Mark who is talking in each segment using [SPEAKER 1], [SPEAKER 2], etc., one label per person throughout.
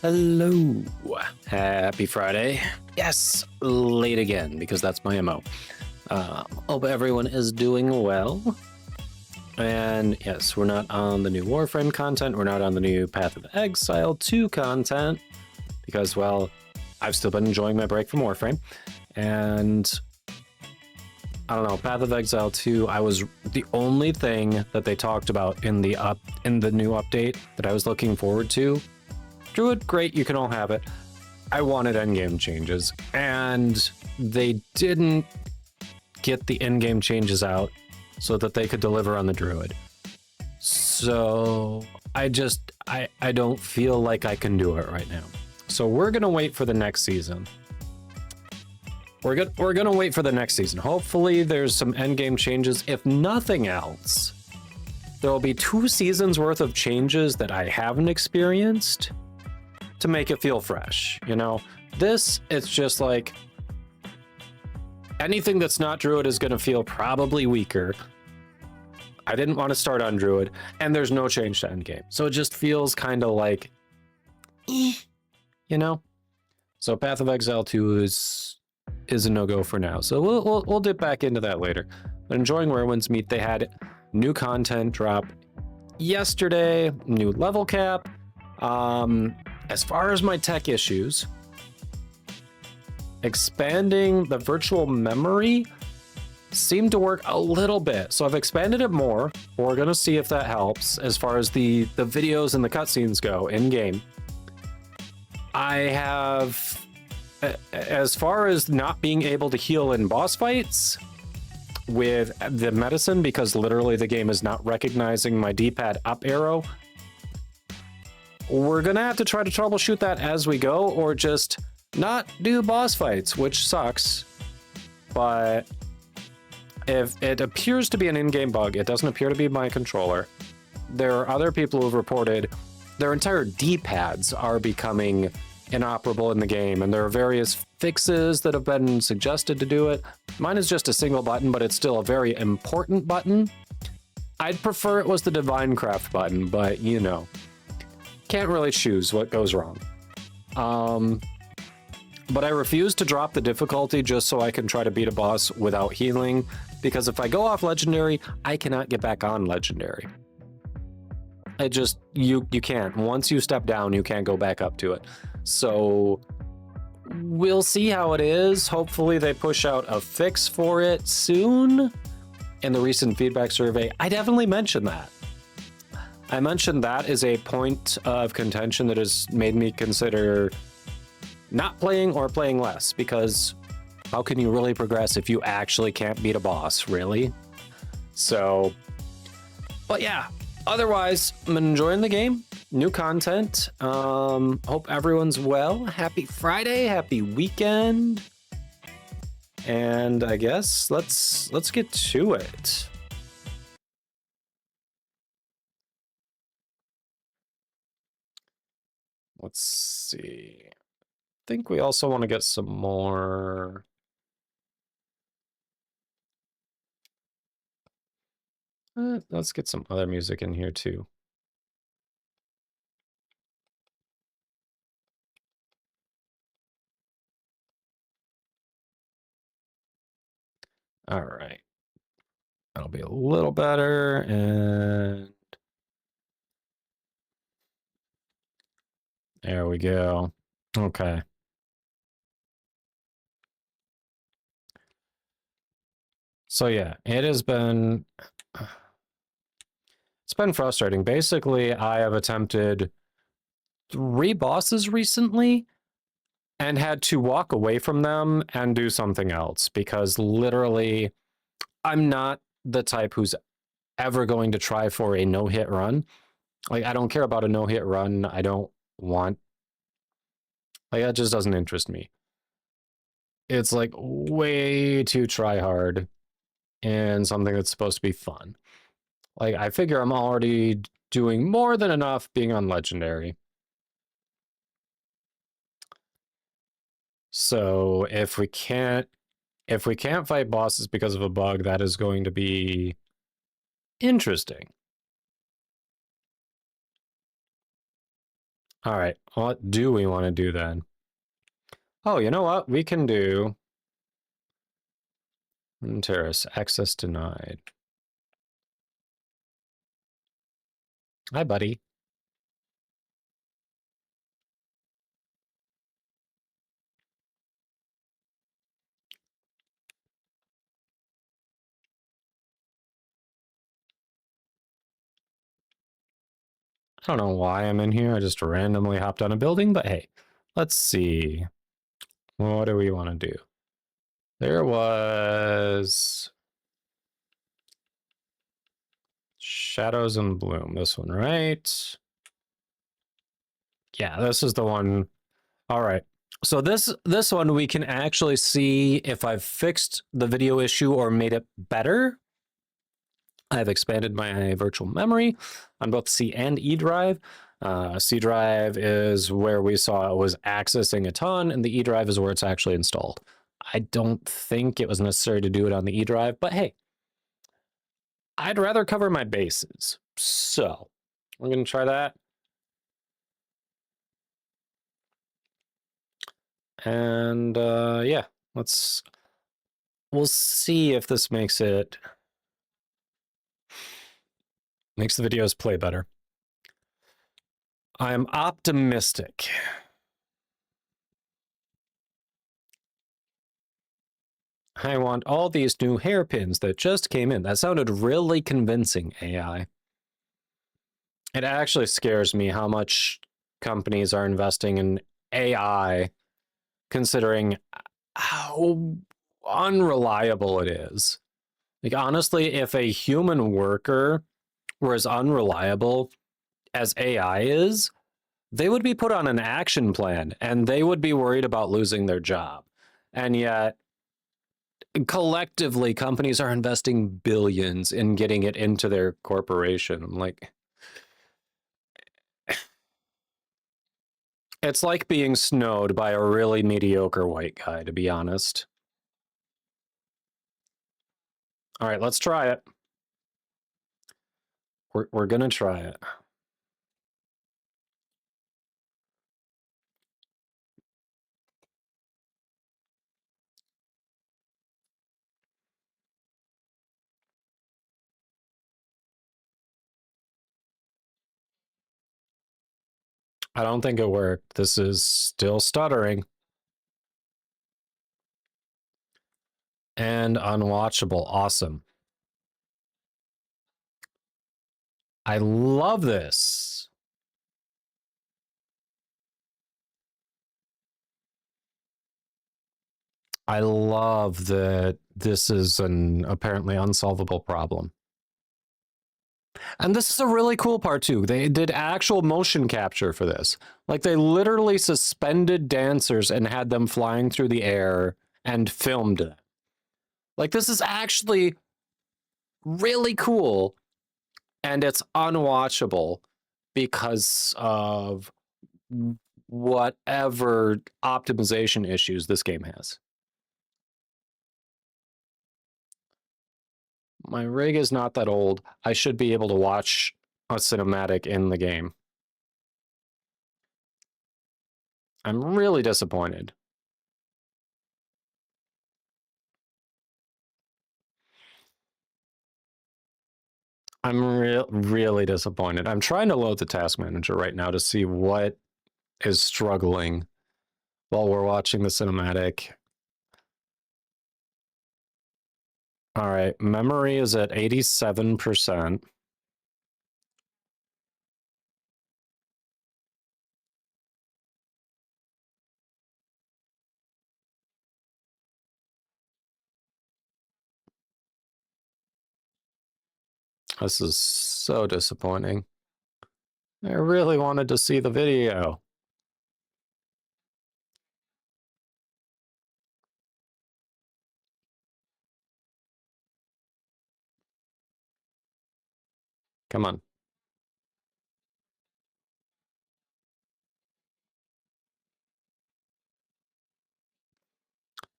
[SPEAKER 1] Hello. Happy Friday. Yes, late again because that's my MO. Hope everyone is doing well. And yes, we're not on the new Warframe content. We're not on the new Path of Exile 2 content because, well, I've still been enjoying my break from Warframe. And I don't know, Path of Exile 2, I was the only thing that they talked about in the new update that I was looking forward to. Druid, great, you can all have it. I wanted endgame changes, and they didn't get the endgame changes out so that they could deliver on the Druid. So I don't feel like I can do it right now. So we're gonna wait for the next season. We're gonna wait for the next season. Hopefully there's some endgame changes. If nothing else, there will be 2 seasons worth of changes that I haven't experienced to make it feel fresh. You know, this, it's just like anything that's not Druid is gonna feel probably weaker. I didn't want to start on Druid, and there's no change to endgame. So it just feels kind of like, you know? So Path of Exile 2 is a no-go for now. So we'll dip back into that later. But enjoying Werewolves Meet. They had new content drop yesterday, new level cap. As far as my tech issues, expanding the virtual memory seemed to work a little bit. So I've expanded it more. We're gonna see if that helps as far as the videos and the cutscenes go in-game. I have, as far as not being able to heal in boss fights with the medicine, because literally the game is not recognizing my D-pad up arrow, we're gonna have to try to troubleshoot that as we go, or just not do boss fights, which sucks. But if it appears to be an in-game bug, it doesn't appear to be my controller. There are other people who've reported their entire D-pads are becoming inoperable in the game, and there are various fixes that have been suggested to do it. Mine is just a single button, but it's still a very important button. I'd prefer it was the Divine-Craft button, but you know, can't really choose what goes wrong. But I refuse to drop the difficulty just so I can try to beat a boss without healing, because if I go off Legendary, I cannot get back on Legendary. It just, you can't. Once you step down, you can't go back up to it. So we'll see how it is. Hopefully they push out a fix for it soon. In the recent feedback survey, I definitely mentioned that. I mentioned that is a point of contention that has made me consider not playing or playing less, because how can you really progress if you actually can't beat a boss, really? So, but yeah, otherwise, I'm enjoying the game. New content. Hope everyone's well. Happy Friday, happy weekend. And I guess let's get to it. Let's see. I think we also want to get some more. Let's get some other music in here too. All right. That'll be a little better. And there we go. Okay. So yeah, it's been frustrating. Basically, I have attempted 3 bosses recently and had to walk away from them and do something else, because literally I'm not the type who's ever going to try for a no-hit run. Like, I don't care about a no-hit run. I don't want, like, that just doesn't interest me. It's like way too try hard and something that's supposed to be fun. Like, I figure I'm already doing more than enough being on Legendary. So if we can't fight bosses because of a bug, that is going to be interesting. All right, what do we want to do then? Oh, you know what? We can do terrace access denied. Hi, buddy. I don't know why I'm in here. I just randomly hopped on a building, but hey, let's see. What do we want to do? There was Shadows and Bloom. This one, right? Yeah, this is the one. All right. So this one we can actually see if I've fixed the video issue or made it better. I've expanded my virtual memory on both C and E drive. C drive is where we saw it was accessing a ton, and the E drive is where it's actually installed. I don't think it was necessary to do it on the E drive, but hey, I'd rather cover my bases. So we're going to try that. And yeah, we'll see if this makes the videos play better. I am optimistic. I want all these new hairpins that just came in. That sounded really convincing, AI. It actually scares me how much companies are investing in AI, considering how unreliable it is. Like, honestly, if a human worker were as unreliable as AI is, they would be put on an action plan and they would be worried about losing their job. And yet, collectively, companies are investing billions in getting it into their corporation. I'm like, it's like being snowed by a really mediocre white guy, to be honest. All right, let's try it. We're gonna try it. I don't think it worked. This is still stuttering. And unwatchable. Awesome. I love this. I love that this is an apparently unsolvable problem. And this is a really cool part too. They did actual motion capture for this. Like, they literally suspended dancers and had them flying through the air and filmed it. Like, this is actually really cool, and it's unwatchable because of whatever optimization issues this game has. My rig is not that old. I should be able to watch a cinematic in the game. I'm really disappointed. I'm really disappointed. I'm trying to load the task manager right now to see what is struggling while we're watching the cinematic. All right, memory is at 87%. This is so disappointing. I really wanted to see the video. Come on.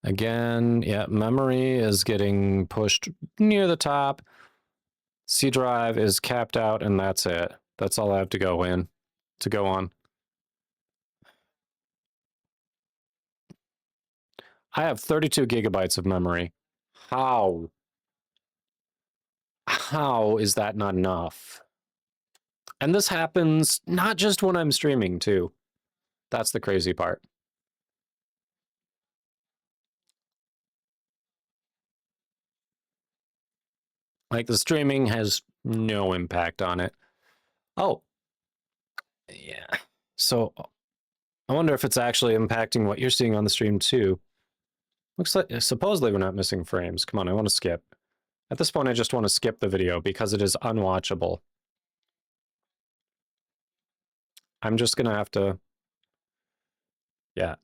[SPEAKER 1] Again, yeah, memory is getting pushed near the top. C drive is capped out, and that's it. That's all I have to go on. I have 32 gigabytes of memory. How? How is that not enough? And this happens not just when I'm streaming, too. That's the crazy part. Like, the streaming has no impact on it. Oh. Yeah. So, I wonder if it's actually impacting what you're seeing on the stream, too. Looks like, supposedly we're not missing frames. Come on, I want to skip. At this point, I just want to skip the video because it is unwatchable. I'm just going to have to... Yeah.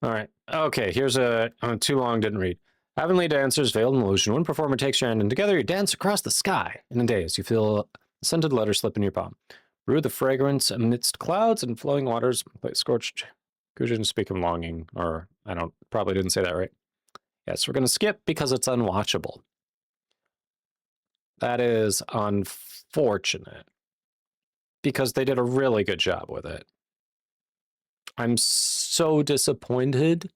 [SPEAKER 1] All right. Okay, here's a... too long, didn't read. Heavenly dancers veiled in illusion. One performer takes your hand, and together you dance across the sky. In a daze, you feel a scented letter slip in your palm. Brew the fragrance amidst clouds and flowing waters. Play scorched. Gujin speak of longing, or I don't... Probably didn't say that right. Yes, we're going to skip because it's unwatchable. That is unfortunate. Because they did a really good job with it. I'm so disappointed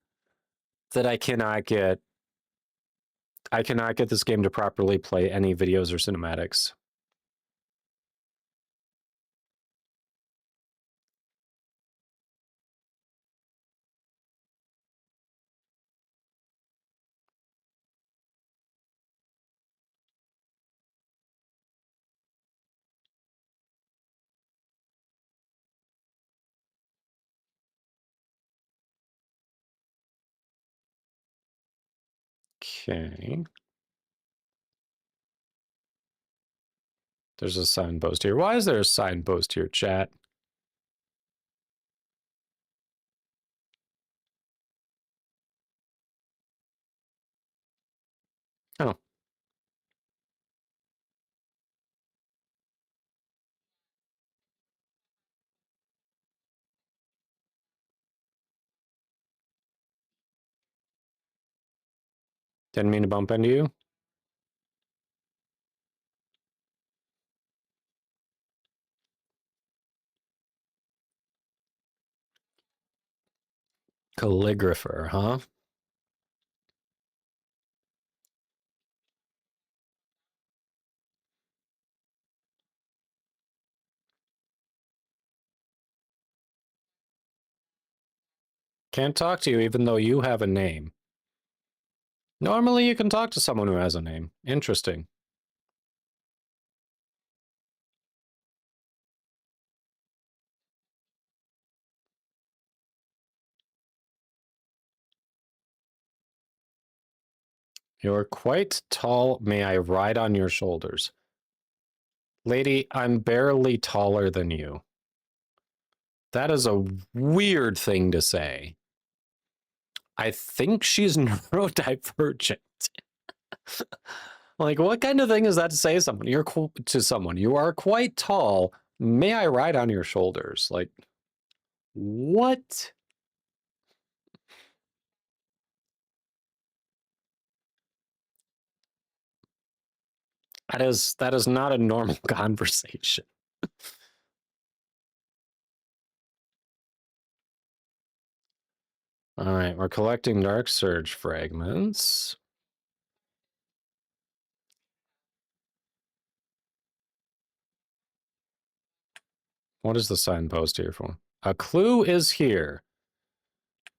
[SPEAKER 1] that I cannot get this game to properly play any videos or cinematics. Okay. There's a signpost here. Why is there a signpost here, chat? Oh. Didn't mean to bump into you. Calligrapher, huh? Can't talk to you even though you have a name. Normally you can talk to someone who has a name. Interesting. You're quite tall. May I ride on your shoulders? Lady, I'm barely taller than you. That is a weird thing to say. I think she's neurodivergent. Like, what kind of thing is that to say to someone? You are quite tall. May I ride on your shoulders? Like, what? That is not a normal conversation. All right, we're collecting Dark Surge fragments. What is the signpost here for? A clue is here.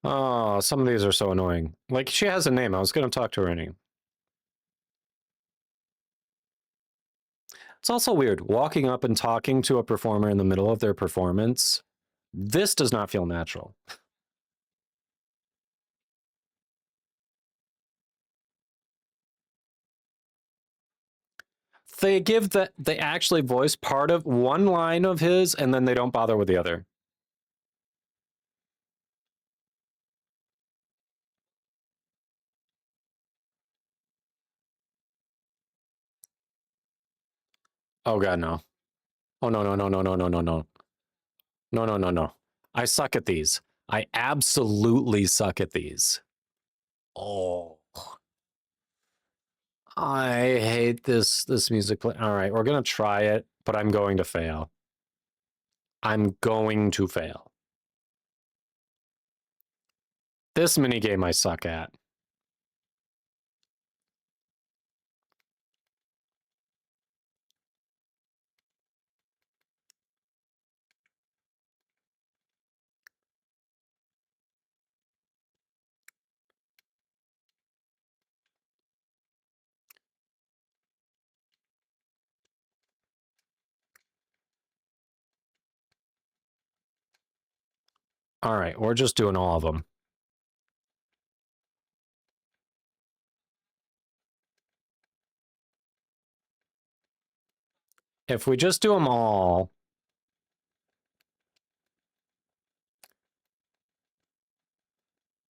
[SPEAKER 1] Oh, some of these are so annoying. Like, she has a name. I was going to talk to her anyway. It's also weird, walking up and talking to a performer in the middle of their performance. This does not feel natural. They actually voice part of one line of his, and then they don't bother with the other. Oh god, no. Oh no, no, no, no, no, no, no, no. No, no, no, no. I suck at these. I absolutely suck at these. Oh. I hate this music play. All right, we're gonna try it, but I'm going to fail. I'm going to fail. This minigame I suck at. All right, we're just doing all of them. If we just do them all,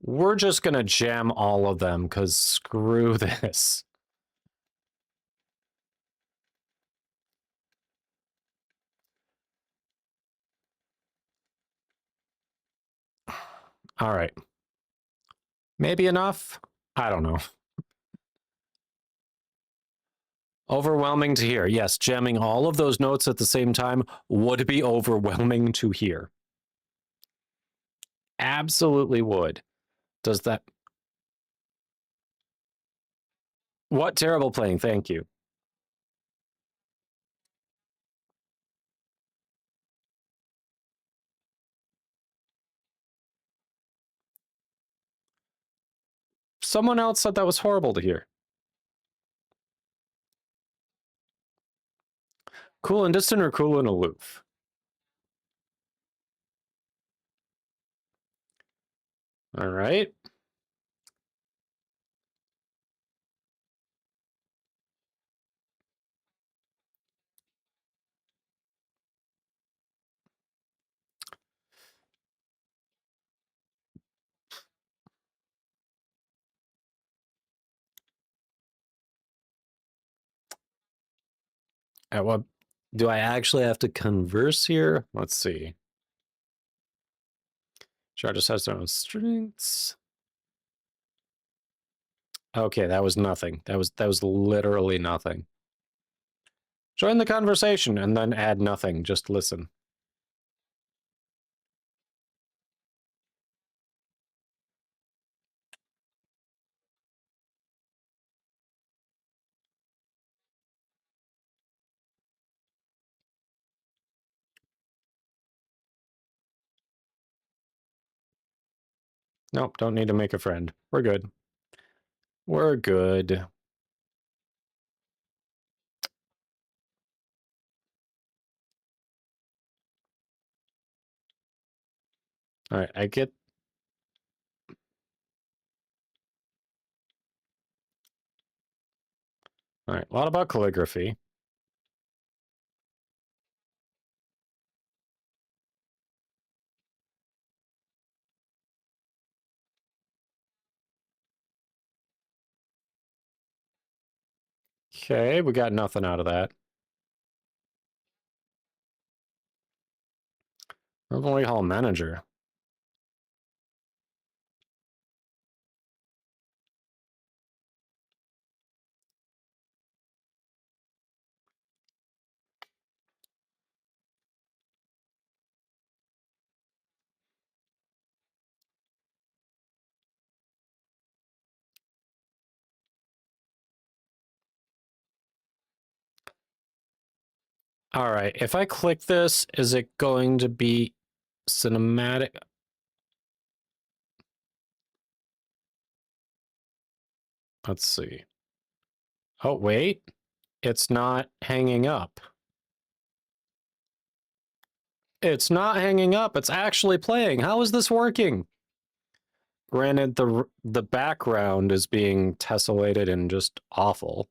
[SPEAKER 1] we're just going to jam all of them because screw this. All right. Maybe enough? I don't know. Overwhelming to hear. Yes, jamming all of those notes at the same time would be overwhelming to hear. Absolutely would. Does that... What terrible playing, thank you. Someone else said that was horrible to hear. Cool and distant or cool and aloof? All right. What do I actually have to converse here? Let's see. Charges has their own strengths. Okay, that was nothing. That was literally nothing. Join the conversation and then add nothing. Just listen. Nope, don't need to make a friend. We're good. We're good. All right, I get... All right, a lot about calligraphy. Okay, we got nothing out of that. Revelry Hall Manager. All right, if I click this, is it going to be cinematic? Let's see. Oh, wait. It's not hanging up. It's not hanging up. It's actually playing. How is this working? Granted, the background is being tessellated and just awful.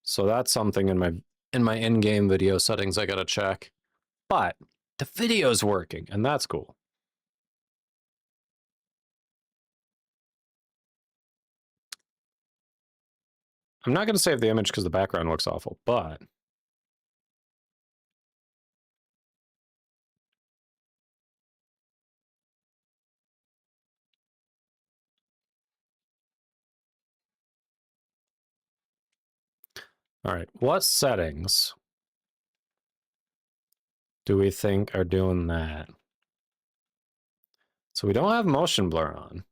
[SPEAKER 1] So that's something in my in-game video settings I gotta check. But the video's working, and that's cool. I'm not gonna save the image because the background looks awful, but all right, what settings do we think are doing that? So we don't have motion blur on.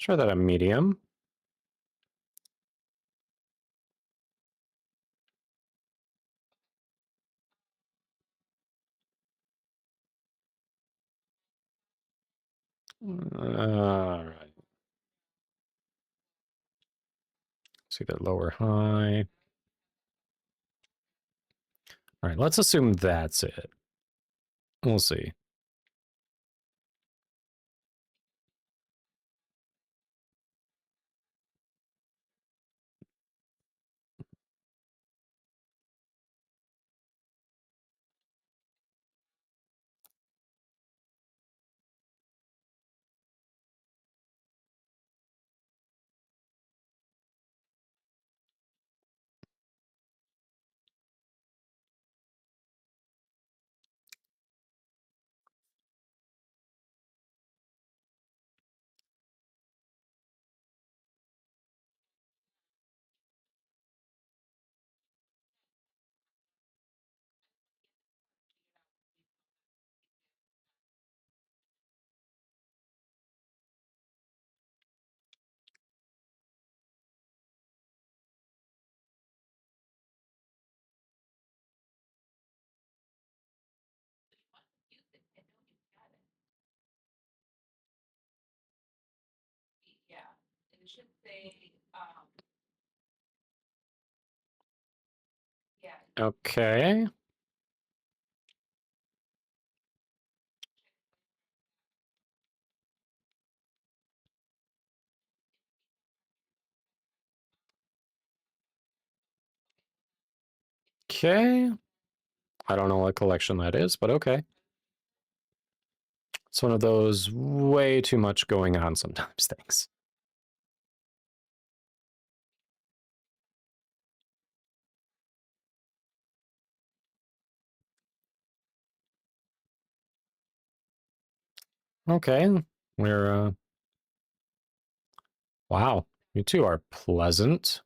[SPEAKER 1] try that on medium. All right. See that lower high. All right, let's assume that's it. We'll see. Okay. Okay. I don't know what collection that is, but okay. It's one of those way too much going on sometimes things. Okay. We're, wow. You two are pleasant.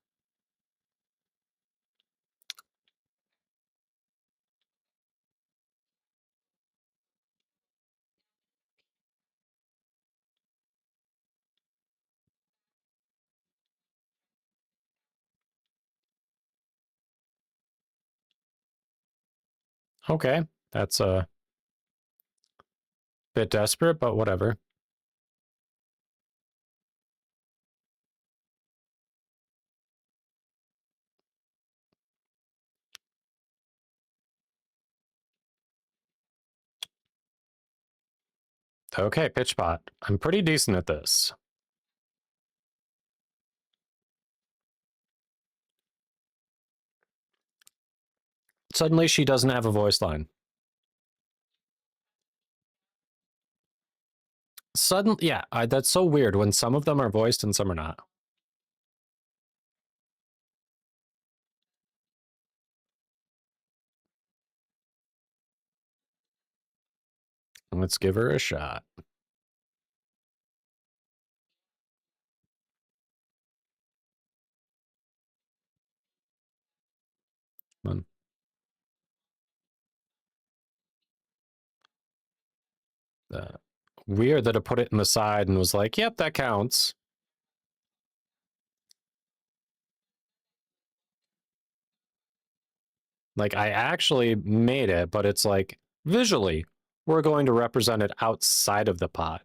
[SPEAKER 1] Okay. That's a bit desperate, but whatever. Okay, pitch pot. I'm pretty decent at this. Suddenly she doesn't have a voice line. Suddenly, yeah, that's so weird when some of them are voiced and some are not. Let's give her a shot. Come on. Weird that I put it in the side and was like, yep, that counts. Like, I actually made it, but it's like, visually, we're going to represent it outside of the pot.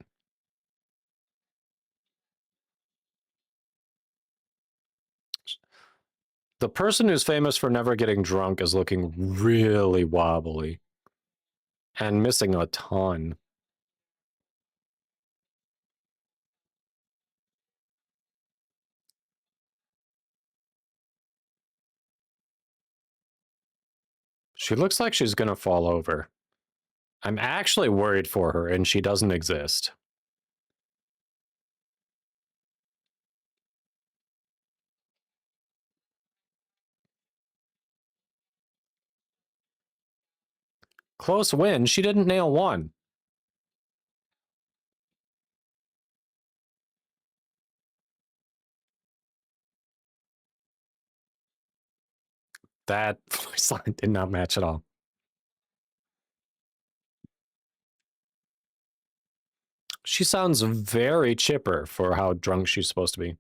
[SPEAKER 1] The person who's famous for never getting drunk is looking really wobbly and missing a ton. She looks like she's gonna fall over. I'm actually worried for her, and she doesn't exist. Close win. She didn't nail one. That voice line did not match at all. She sounds very chipper for how drunk she's supposed to be.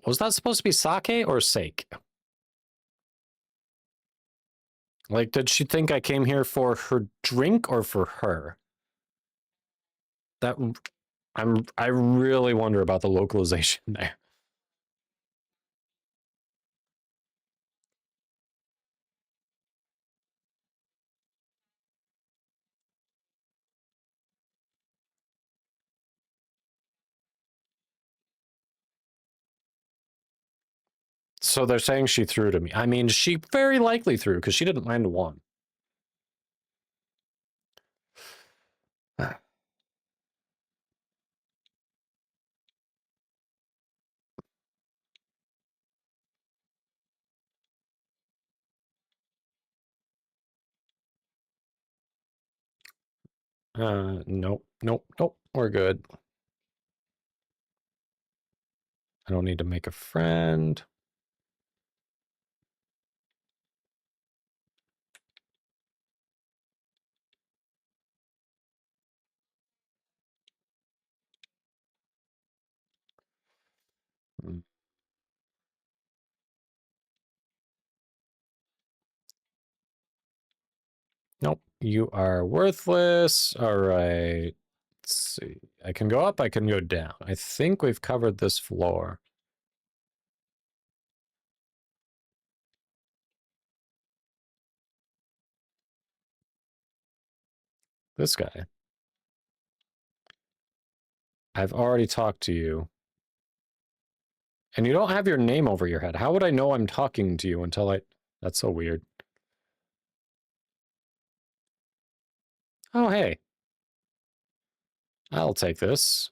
[SPEAKER 1] Was that supposed to be sake or sake? Like, did she think I came here for her drink or for her? That I really wonder about the localization there. So they're saying she threw to me. I mean, she very likely threw because she didn't land one. Nope, nope, nope. We're good. I don't need to make a friend. Nope, you are worthless. All right. Let's see. I can go up, I can go down. I think we've covered this floor. This guy. I've already talked to you. And you don't have your name over your head. How would I know I'm talking to you until I... That's so weird. Oh, hey. I'll take this.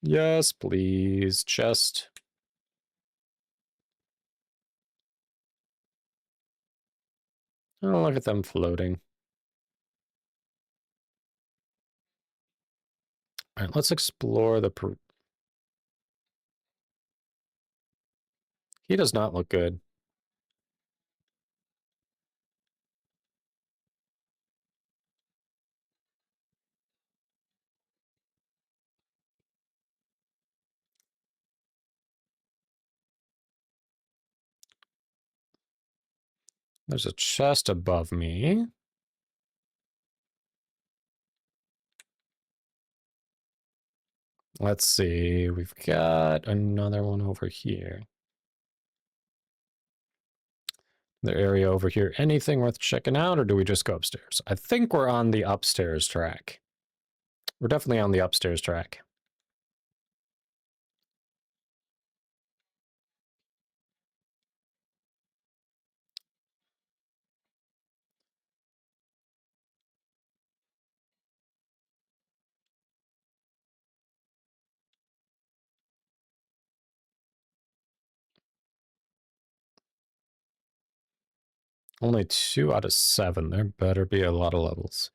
[SPEAKER 1] Yes, please. Chest. Oh, look at them floating. All right, let's explore the... He does not look good. There's a chest above me. Let's see. We've got another one over here. The area over here. Anything worth checking out, or do we just go upstairs? I think we're on the upstairs track. We're definitely on the upstairs track. Only 2 out of 7. There better be a lot of levels.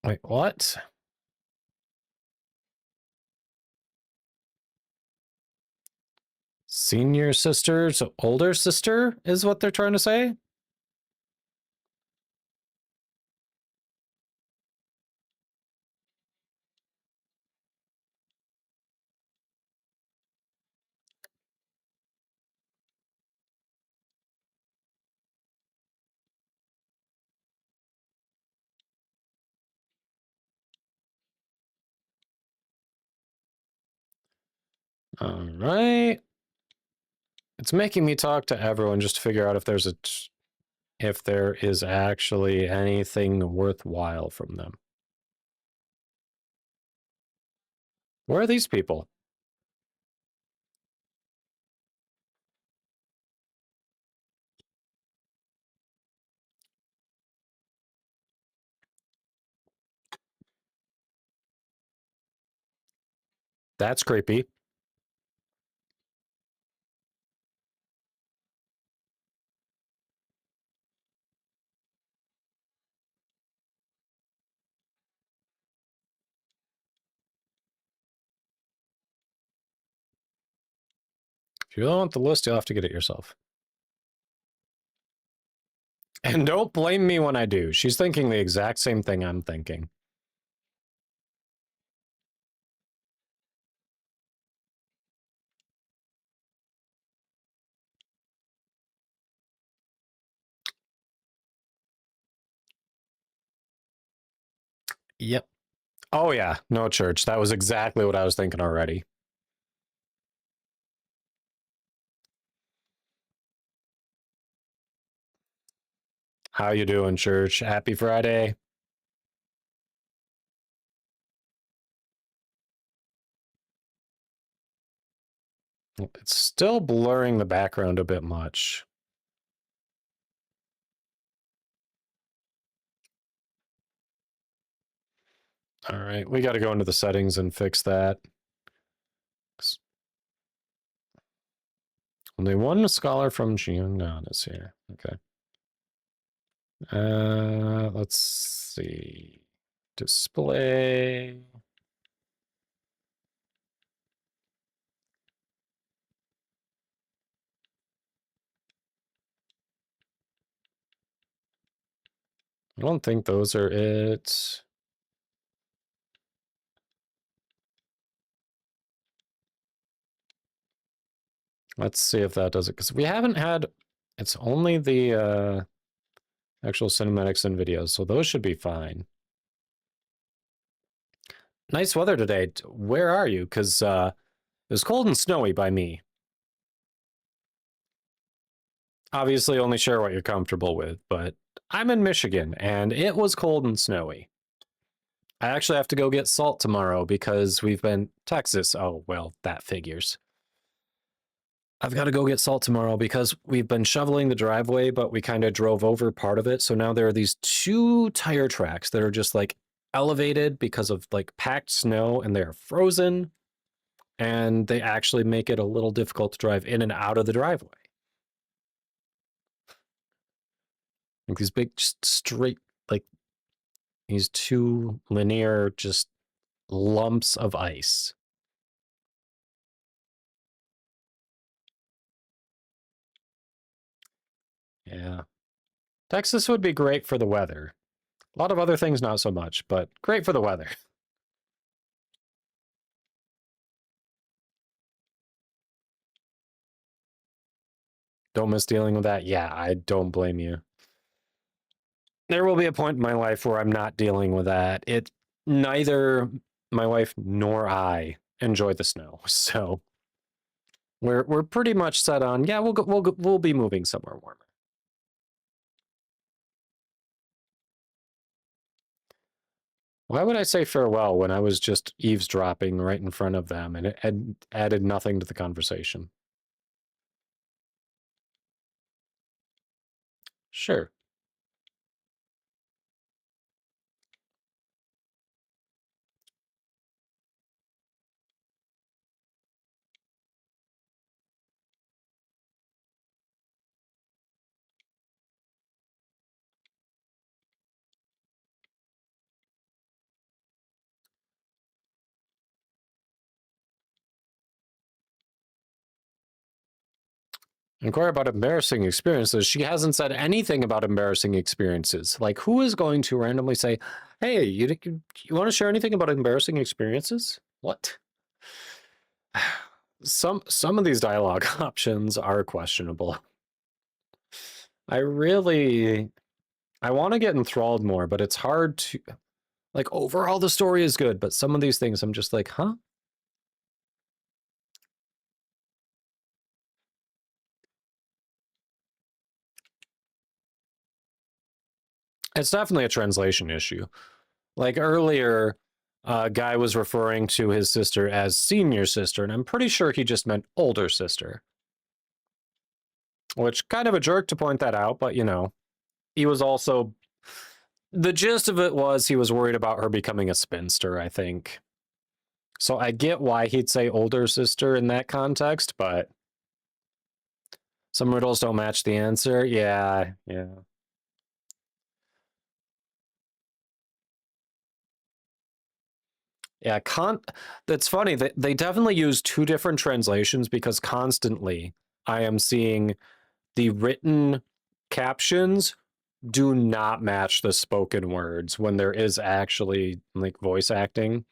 [SPEAKER 1] Wait, what? Senior sister, so older sister is what they're trying to say? All right. It's making me talk to everyone just to figure out if there's if there is actually anything worthwhile from them. Where are these people? That's creepy. If you don't want the list, you'll have to get it yourself. And don't blame me when I do. She's thinking the exact same thing I'm thinking. Yep. Oh, yeah. No church. That was exactly what I was thinking already. How you doing, church? Happy Friday. It's still blurring the background a bit much. All right, we got to go into the settings and fix that. Only one scholar from Jiangnan is here. Okay. Let's see. Display. I don't think those are it. Let's see if that does it, because we haven't had, it's only the actual cinematics and videos, so those should be fine. Nice weather today. Where are you? Because it was cold and snowy by me. Obviously, only share what you're comfortable with, but I'm in Michigan, and it was cold and snowy. I actually have to go get salt tomorrow because we've been Texas. Oh, well, that figures. I've got to go get salt tomorrow because we've been shoveling the driveway, but we kind of drove over part of it. So now there are these 2 tire tracks that are just like elevated because of like packed snow, and they're frozen, and they actually make it a little difficult to drive in and out of the driveway. Like these big, just straight, like these 2 linear, just lumps of ice. Yeah. Texas would be great for the weather. A lot of other things, not so much, but great for the weather. Don't miss dealing with that? Yeah, I don't blame you. There will be a point in my life where I'm not dealing with that. Neither my wife nor I enjoy the snow, so we're pretty much set on, yeah, we'll be moving somewhere warmer. Why would I say farewell when I was just eavesdropping right in front of them, and it had added nothing to the conversation? Sure. Inquire about embarrassing experiences. She hasn't said anything about embarrassing experiences. Like, who is going to randomly say, hey, you want to share anything about embarrassing experiences? What? Some of these dialogue options are questionable. I want to get enthralled more, but it's hard to, like, overall the story is good, but some of these things I'm just like, huh? It's definitely a translation issue. Like earlier, a guy was referring to his sister as senior sister, and I'm pretty sure he just meant older sister. Which, kind of a jerk to point that out, but you know, he was also, the gist of it was he was worried about her becoming a spinster, I think. So I get why he'd say older sister in that context, but some riddles don't match the answer. Yeah, yeah. Yeah, that's funny. They definitely use two different translations because constantly I am seeing the written captions do not match the spoken words when there is actually like voice acting.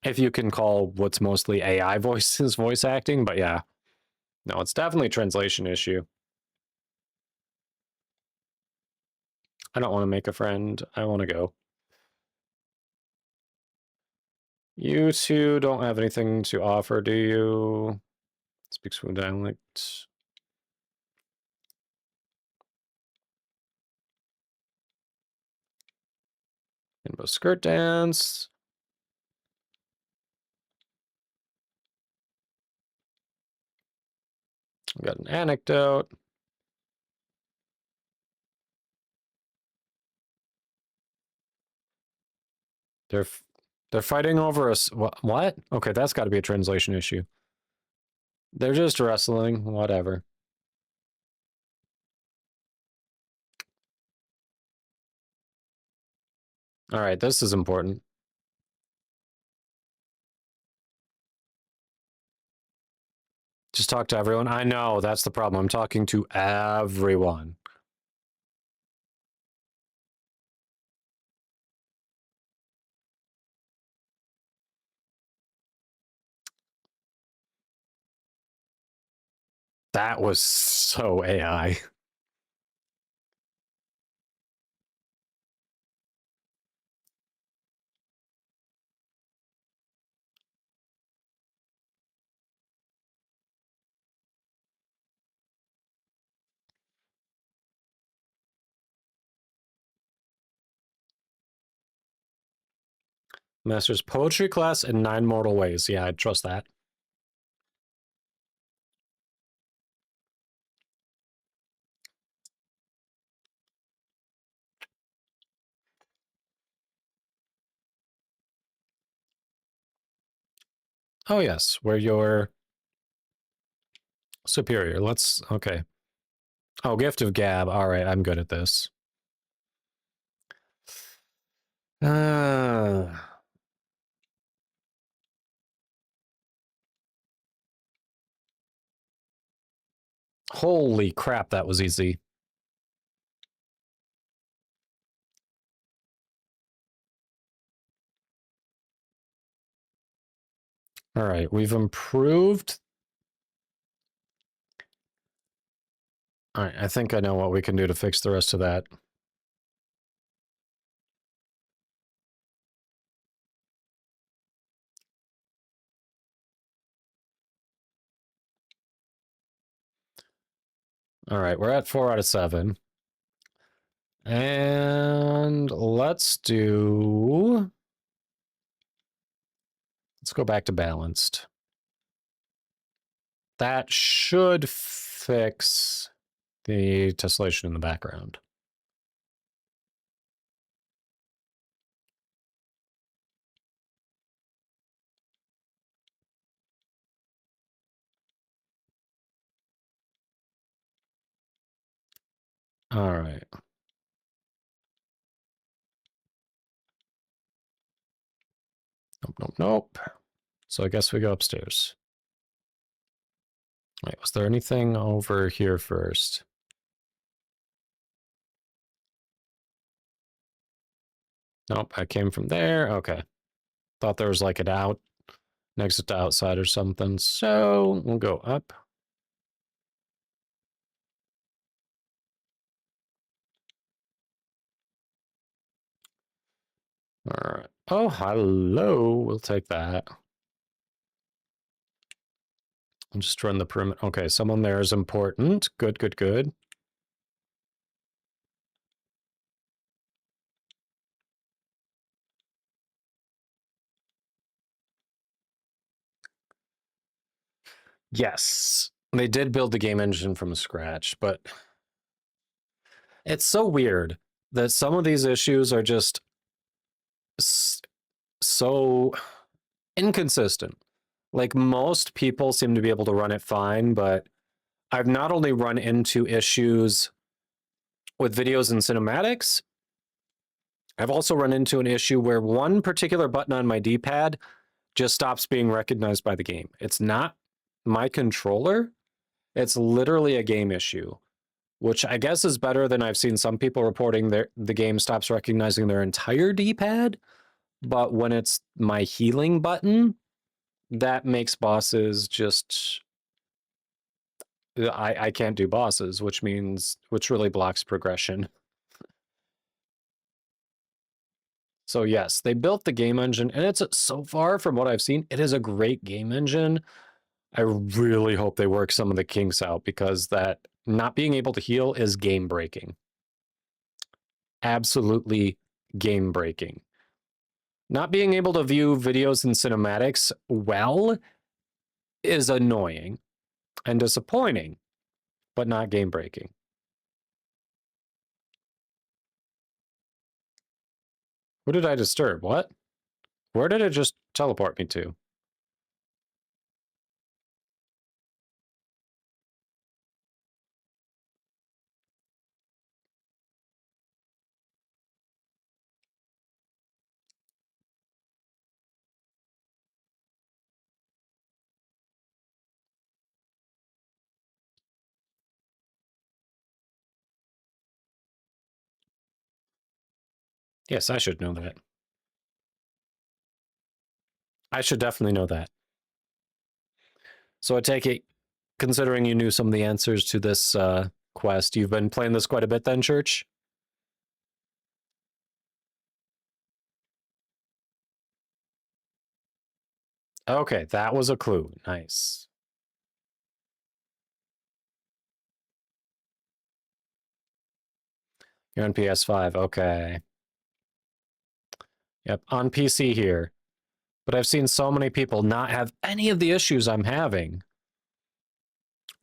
[SPEAKER 1] If you can call what's mostly AI voices voice acting, but yeah. No, it's definitely a translation issue. I don't want to make a friend. I want to go. You two don't have anything to offer, do you? Speaks fluent dialect. Rainbow skirt dance. We got an anecdote. They're fighting over us. What? Okay, that's got to be a translation issue. They're just wrestling. Whatever. All right, this is important. Just talk to everyone. I know, that's the problem. I'm talking to everyone. That was so AI. Master's poetry class in 9 mortal ways. Yeah, I'd trust that. Oh yes, we're your superior. Let's okay. Oh, gift of gab. All right, I'm good at this. Holy crap, that was easy. All right, we've improved. All right, I think I know what we can do to fix the rest of that. All right, we're at 4 out of 7. And let's go back to balanced. That should fix the tessellation in the background. All right. Nope. So I guess we go upstairs. Wait, was there anything over here first? Nope, I came from there. Okay. Thought there was like an out next to outside or something. So we'll go up. All right. Oh, hello. We'll take that. I'll just run the perimeter. Okay, someone there is important. Good, good, good. Yes, they did build the game engine from scratch, but it's so weird that some of these issues are just so inconsistent. Like most people seem to be able to run it fine, but I've not only run into issues with videos and cinematics, I've also run into an issue where one particular button on my D-pad just stops being recognized by the game. It's not my controller. It's literally a game issue, which I guess is better than I've seen some people reporting the game stops recognizing their entire D-pad. But when it's my healing button, that makes bosses just I can't do bosses, which really blocks progression. So yes, they built the game engine, and it's so far from what I've seen, it is a great game engine. I really hope they work some of the kinks out, because that not being able to heal is game breaking. Absolutely game breaking. Not being able to view videos and cinematics well is annoying and disappointing, but not game breaking. Who did I disturb? What? Where did it just teleport me to? Yes, I should know that. I should definitely know that. So I take it, considering you knew some of the answers to this quest, you've been playing this quite a bit then, Church? Okay, that was a clue. Nice. You're on PS5. Okay. Yep, on PC here. But I've seen so many people not have any of the issues I'm having.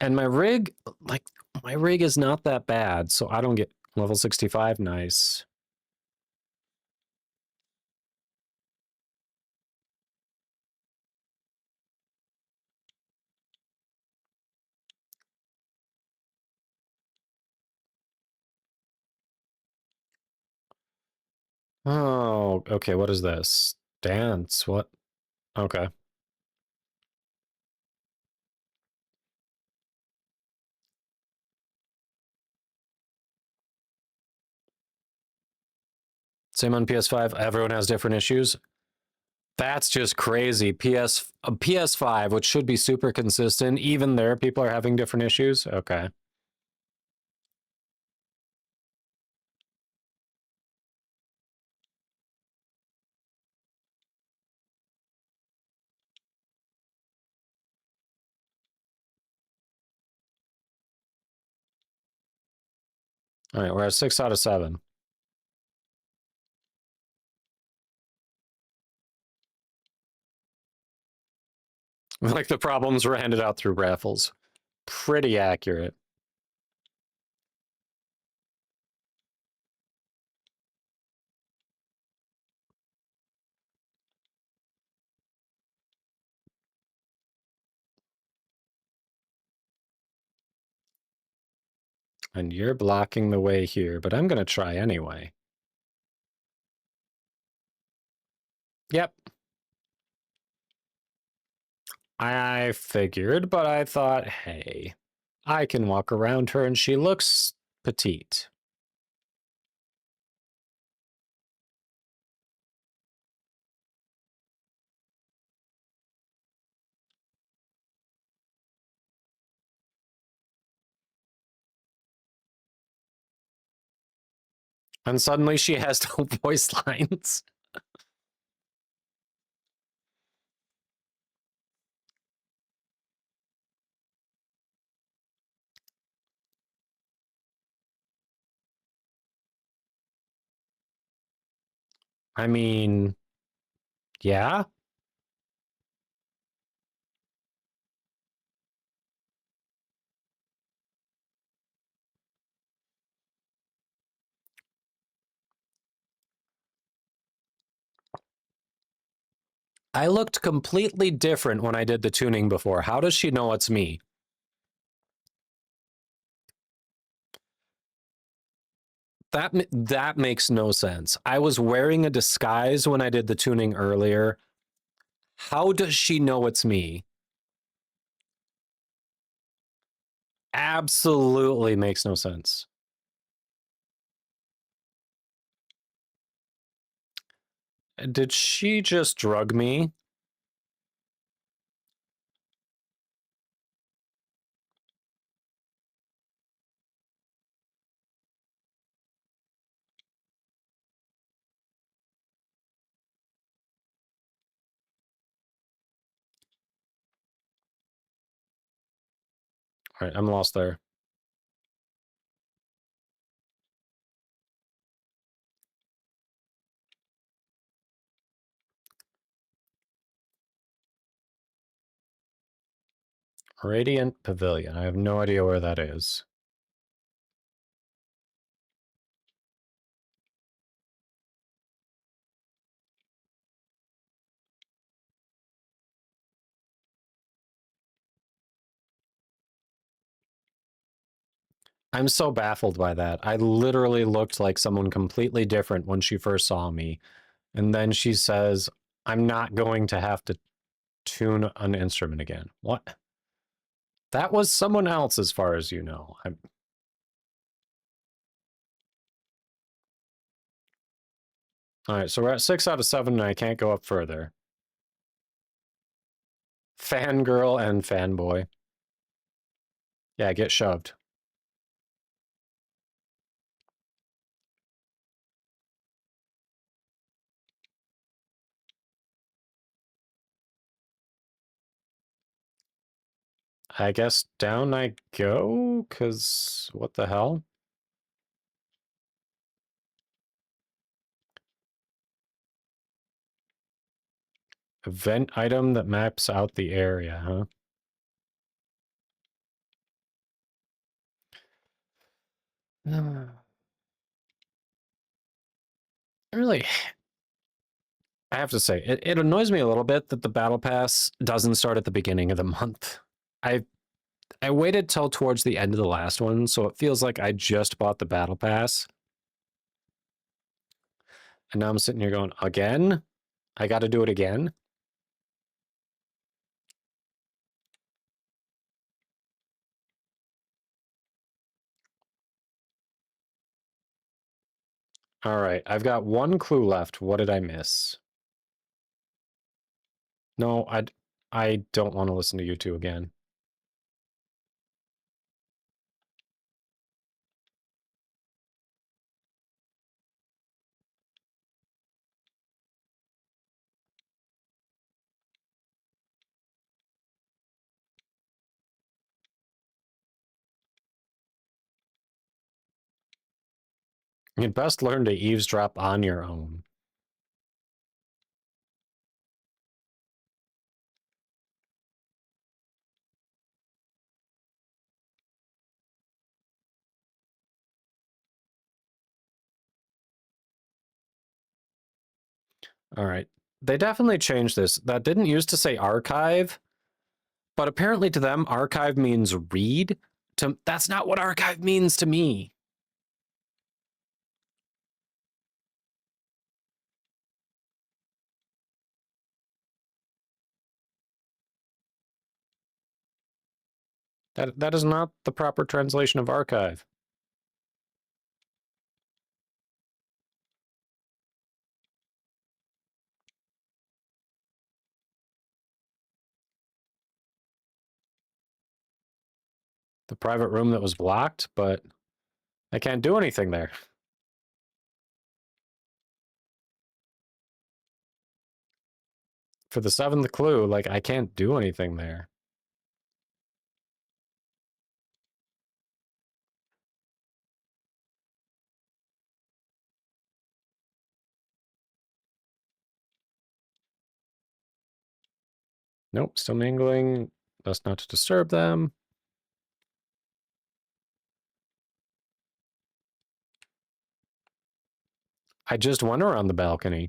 [SPEAKER 1] And my rig, like, my rig is not that bad, so I don't get level 65. Nice. Oh, okay, what is this? Dance, what? Okay. Same on PS5. Everyone has different issues. That's just crazy. PS5, which should be super consistent, even there, people are having different issues. Okay. All right, we're at 6 out of 7. Like the problems were handed out through raffles. Pretty accurate. And you're blocking the way here, but I'm going to try anyway. Yep. I figured, but I thought, hey, I can walk around her and she looks petite. And suddenly she has no voice lines. I mean, yeah. I looked completely different when I did the tuning before. How does she know it's me? That makes no sense. I was wearing a disguise when I did the tuning earlier. How does she know it's me? Absolutely makes no sense. Did she just drug me? All right, I'm lost there. Radiant Pavilion. I have no idea where that is. I'm so baffled by that. I literally looked like someone completely different when she first saw me. And then she says, I'm not going to have to tune an instrument again. What? That was someone else, as far as you know. All right, so we're at 6 out of 7, and I can't go up further. Fangirl and fanboy. Yeah, get shoved. I guess down I go, because what the hell? Event item that maps out the area, huh? Really, I have to say, it annoys me a little bit that the battle pass doesn't start at the beginning of the month. I I waited till towards the end of the last one, so it feels like I just bought the battle pass. And now I'm sitting here going, again? I got to do it again? All right, I've got one clue left. What did I miss? No, I don't want to listen to you two again. You'd best learn to eavesdrop on your own. All right. They definitely changed this. That didn't used to say archive, but apparently to them, archive means read. That's not what archive means to me. That is not the proper translation of archive. The private room that was blocked, but I can't do anything there. For the seventh clue, like, I can't do anything there. Nope, still mingling. Best not to disturb them. I just went around the balcony.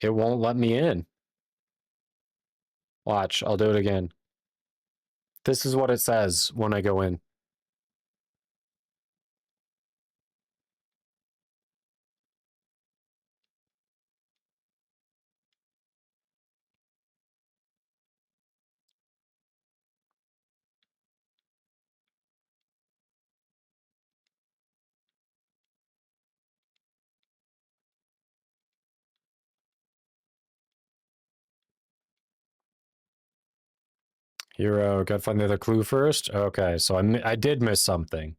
[SPEAKER 1] It won't let me in. Watch, I'll do it again. This is what it says when I go in. Hero, gotta find the other clue first? Okay, so I did miss something.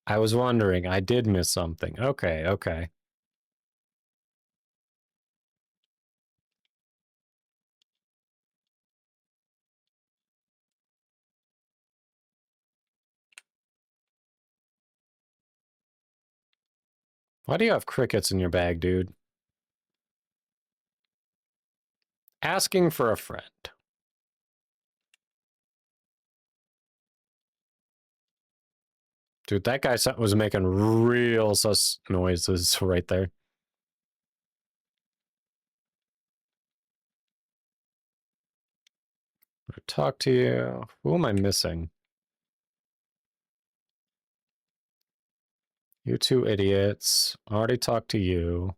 [SPEAKER 1] I was wondering, I did miss something. Okay, okay. Why do you have crickets in your bag, dude? Asking for a friend. Dude, that guy was making real sus noises right there. Talk to you. Who am I missing? You two idiots. Already talked to you.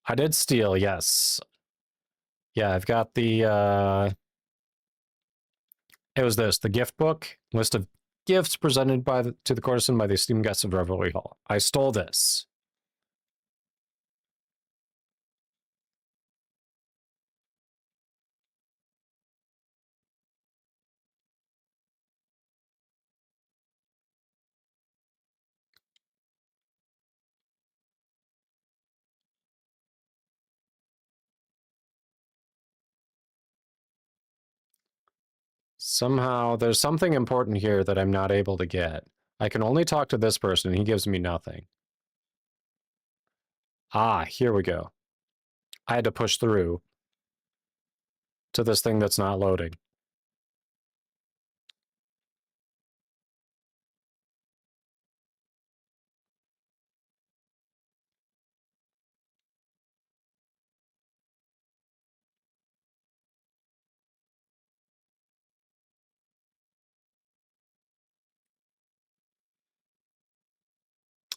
[SPEAKER 1] I did steal, yes. Yeah, I've got the, it was this, the gift book, list of gifts presented to the courtesan by the esteemed guests of Revelry Hall. I stole this. Somehow, there's something important here that I'm not able to get. I can only talk to this person, and he gives me nothing. Ah, here we go. I had to push through to this thing that's not loading.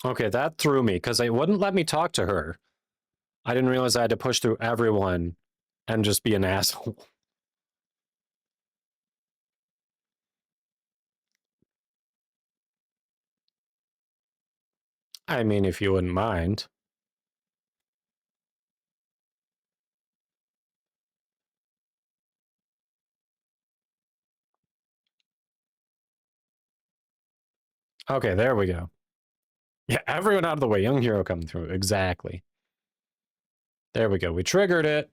[SPEAKER 1] Okay, that threw me, because it wouldn't let me talk to her. I didn't realize I had to push through everyone and just be an asshole. I mean, if you wouldn't mind. Okay, there we go. Yeah, everyone out of the way. Young hero coming through. Exactly. There we go. We triggered it.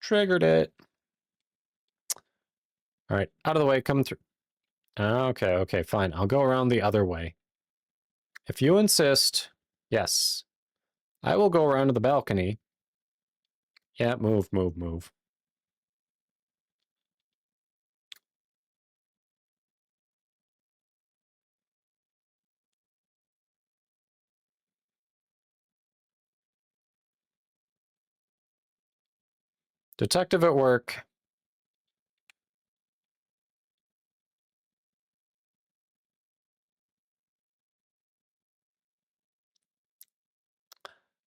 [SPEAKER 1] Triggered it. All right, out of the way. Come through. Okay, okay, fine. I'll go around the other way. If you insist, yes. I will go around to the balcony. Yeah, move, move, move. Detective at work.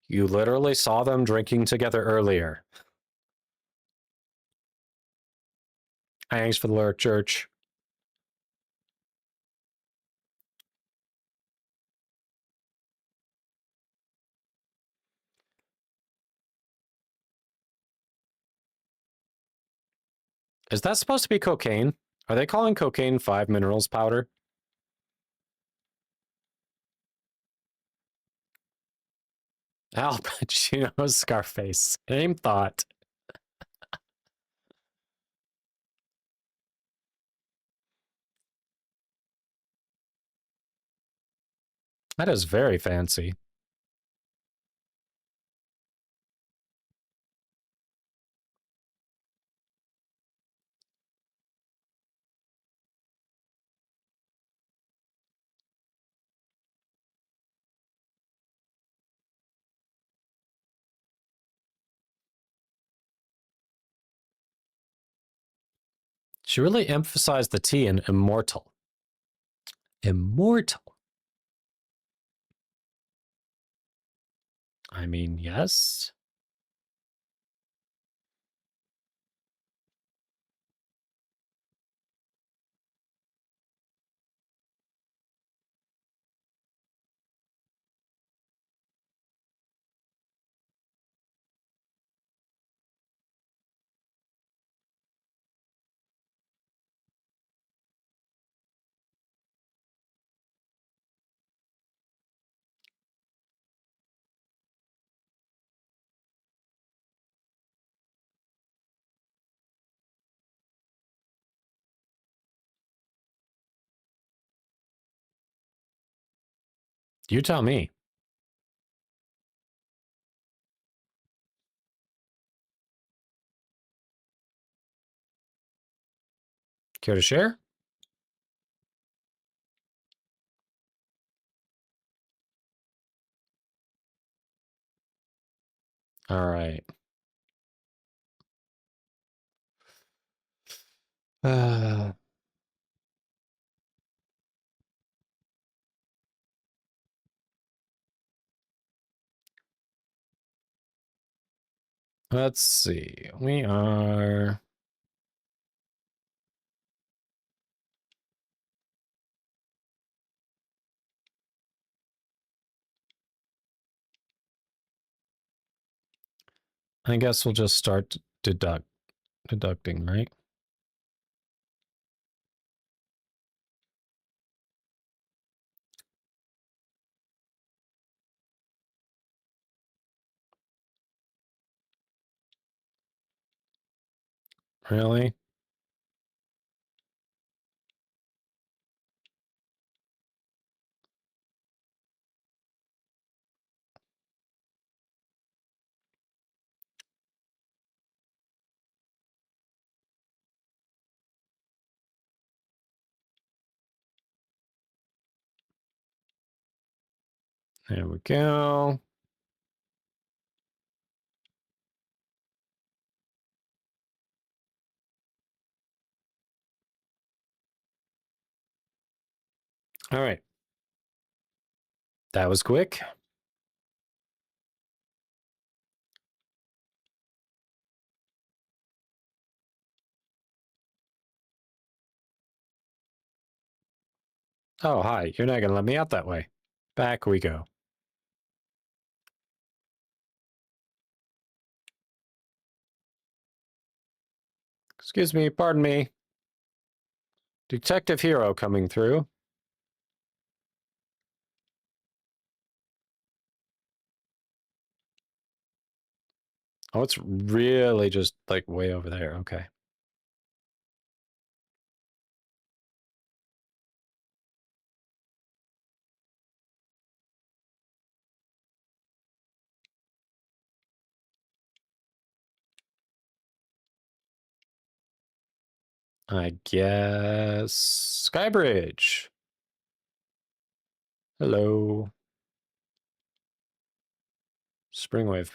[SPEAKER 1] You literally saw them drinking together earlier. Thanks for the lyric, church. Is that supposed to be cocaine? Are they calling cocaine 5 minerals powder? Al Pacino's Scarface. Same thought. That is very fancy. She really emphasized the T in immortal. Immortal. I mean, yes. You tell me. Care to share? All right. Let's see. We are... I guess we'll just start deducting, right? Really? There we go. All right. That was quick. Oh, hi. You're not going to let me out that way. Back we go. Excuse me, pardon me. Detective Hero coming through. Oh, it's really just like way over there. Okay. I guess Skybridge. Hello. Springwave.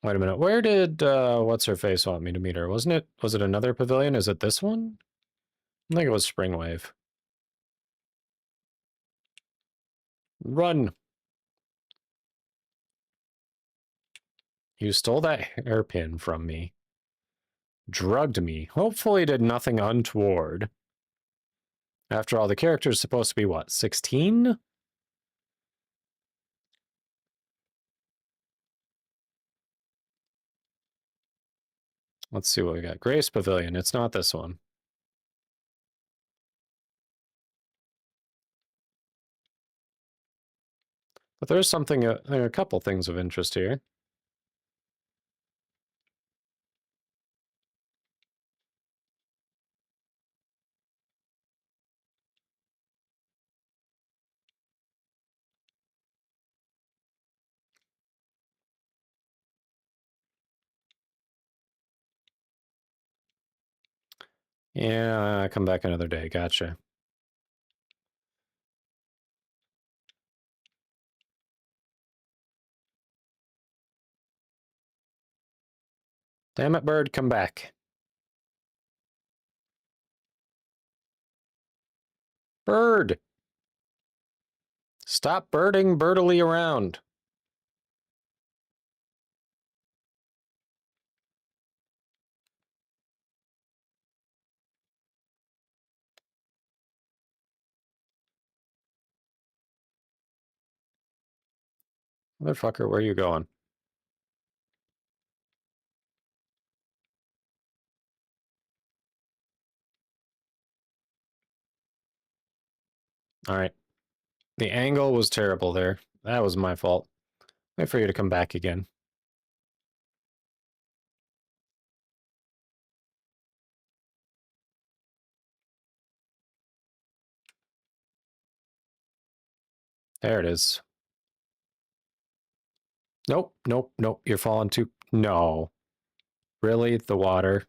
[SPEAKER 1] Wait a minute. Where did what's her face want me to meet her? Was it another pavilion? Is it this one? I think it was Springwave. Run. You stole that hairpin from me. Drugged me. Hopefully did nothing untoward. After all, the character is supposed to be what, 16? Let's see what we got. Grace Pavilion. It's not this one. But there's something, there are a couple things of interest here. Yeah, come back another day. Gotcha. Damn it, bird, come back. Bird! Stop birding birdily around. Motherfucker, where are you going? All right. The angle was terrible there. That was my fault. Wait for you to come back again. There it is. Nope, nope, nope. You're falling too... No. Really? The water?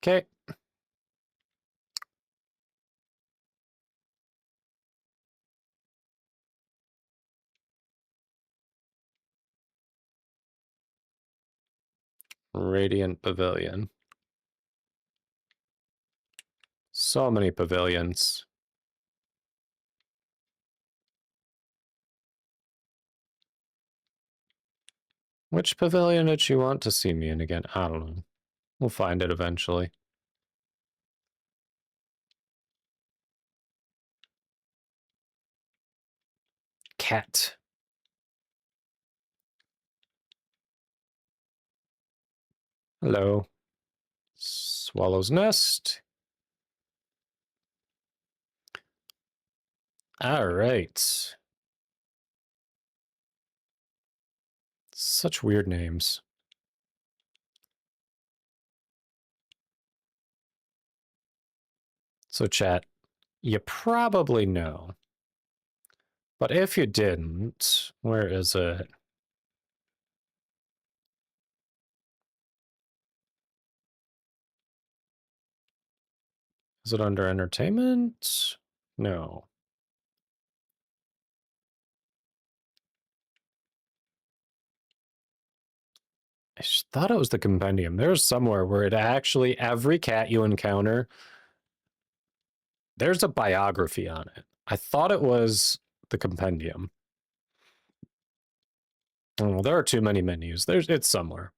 [SPEAKER 1] Okay. Radiant Pavilion. So many pavilions. Which pavilion did you want to see me in again? I don't know. We'll find it eventually. Cat. Hello. Swallow's Nest. All right. Such weird names. So chat, you probably know. But if you didn't, where is it? Is it under entertainment? No. I thought it was the compendium. There's somewhere where it actually, every cat you encounter, there's a biography on it. I thought it was the compendium. Oh, there are too many menus. It's somewhere.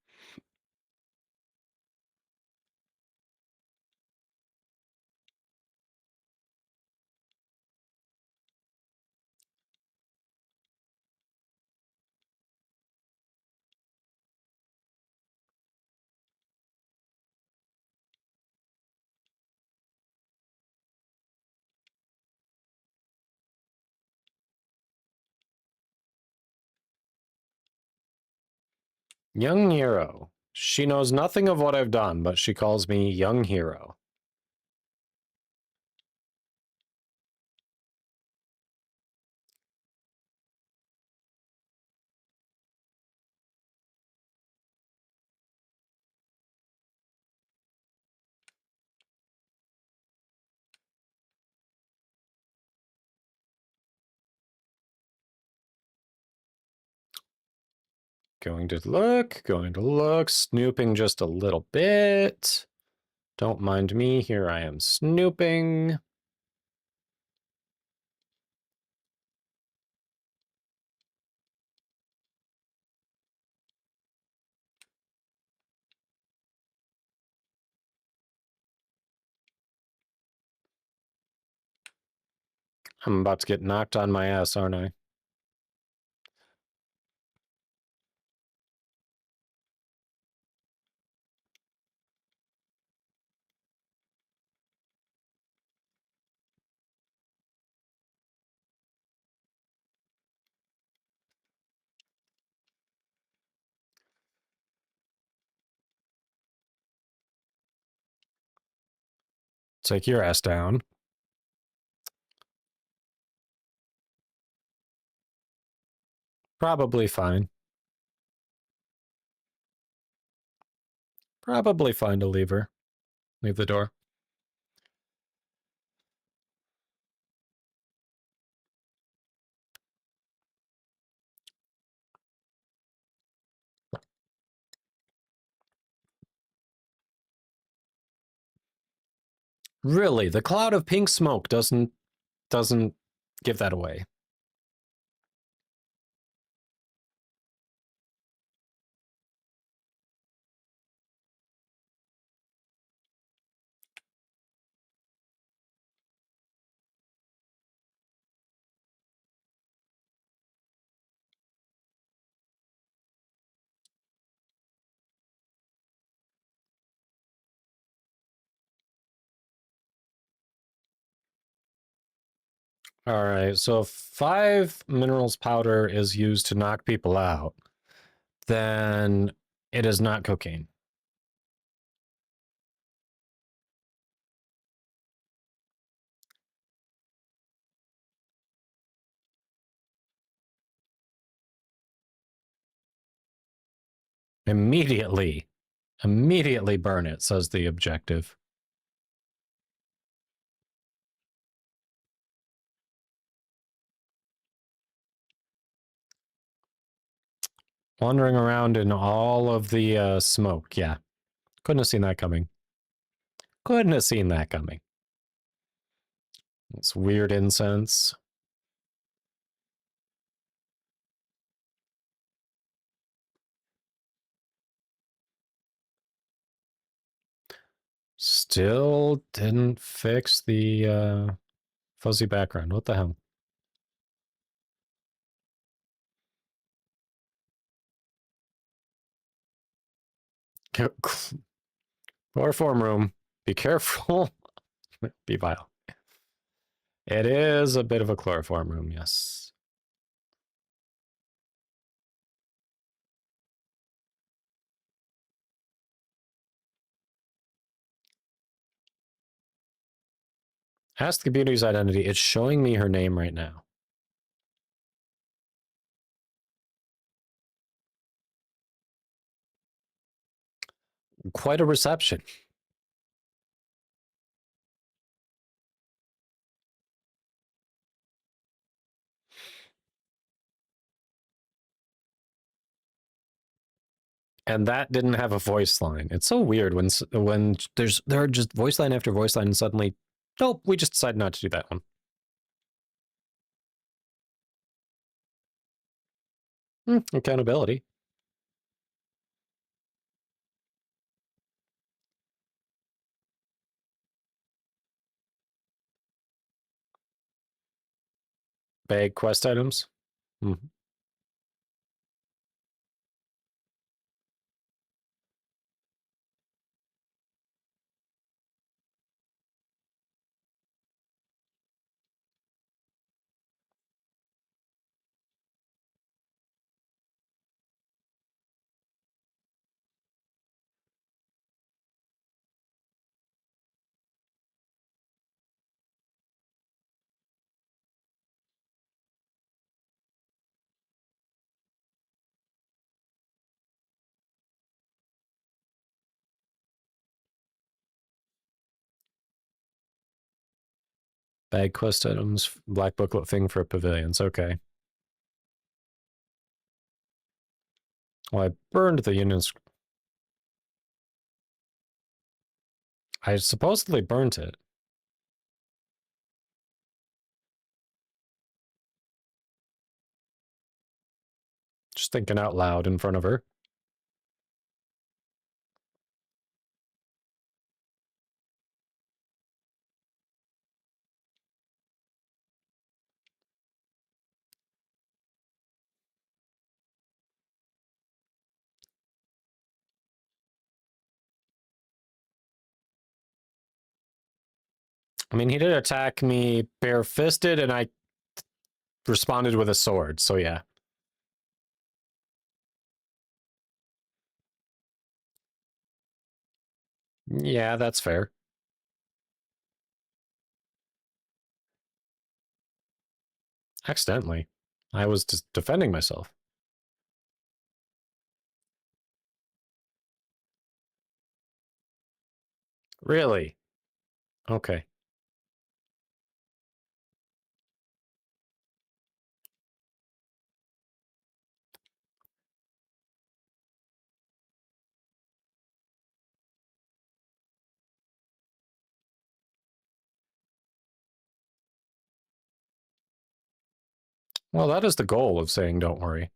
[SPEAKER 1] Young Hero. She knows nothing of what I've done, but she calls me Young Hero. Going to look, snooping just a little bit. Don't mind me, here I am snooping. I'm about to get knocked on my ass, aren't I? Take your ass down. Probably fine. Probably fine to leave her. Leave the door. Really, the cloud of pink smoke doesn't give that away. All right, so if 5 minerals powder is used to knock people out, then it is not cocaine. Immediately burn it, says the objective. Wandering around in all of the smoke, yeah. Couldn't have seen that coming. Couldn't have seen that coming. It's weird incense. Still didn't fix the fuzzy background. What the hell? Chloroform room. Be careful. Be vile. It is a bit of a chloroform room, yes. Ask the beauty's identity. It's showing me her name right now. Quite a reception. And that didn't have a voice line. It's so weird when there are just voice line after voice line and suddenly, nope, we just decided not to do that one. Accountability. Bag quest items. Bag quest items. Black booklet thing for pavilions. Okay. Well, I burned the union's. I supposedly burnt it. Just thinking out loud in front of her. I mean, he did attack me bare-fisted, and I responded with a sword, so yeah. Yeah, that's fair. Accidentally. I was just defending myself. Really? Okay. Well, that is the goal of saying don't worry.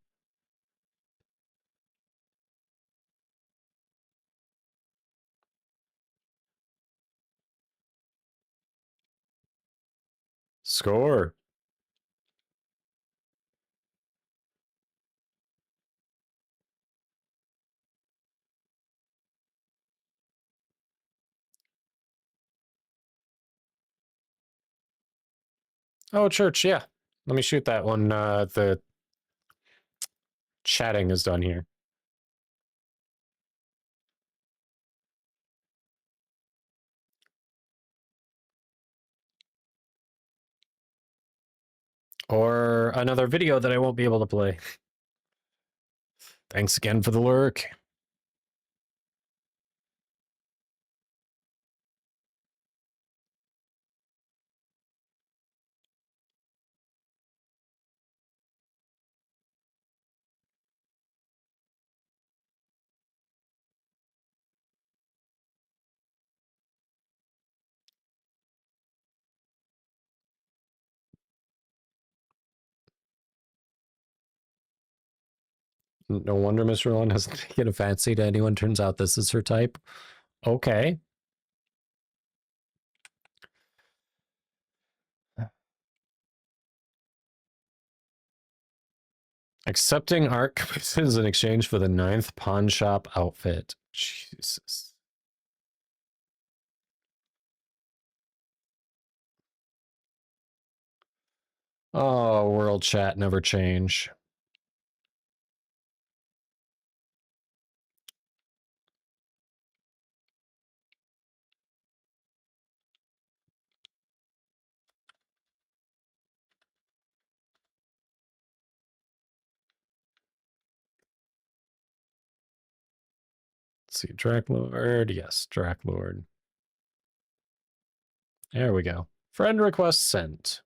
[SPEAKER 1] Score. Oh, church, yeah. Let me shoot that one. The chatting is done here. Or another video that I won't be able to play. Thanks again for the lurk. No wonder Mr. Lund hasn't taken a fancy to anyone. Turns out this is her type. Okay. Accepting art commissions in exchange for the 9th pawn shop outfit. Jesus. Oh, world chat never change. Let's see, Draklord. Yes, Draklord. There we go. Friend request sent.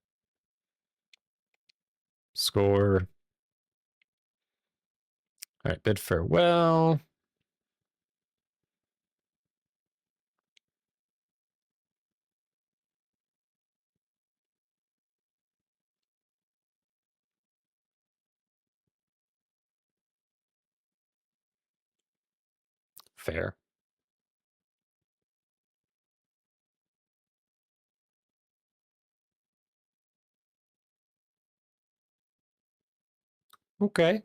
[SPEAKER 1] Score. All right, bid farewell. Fair. Okay.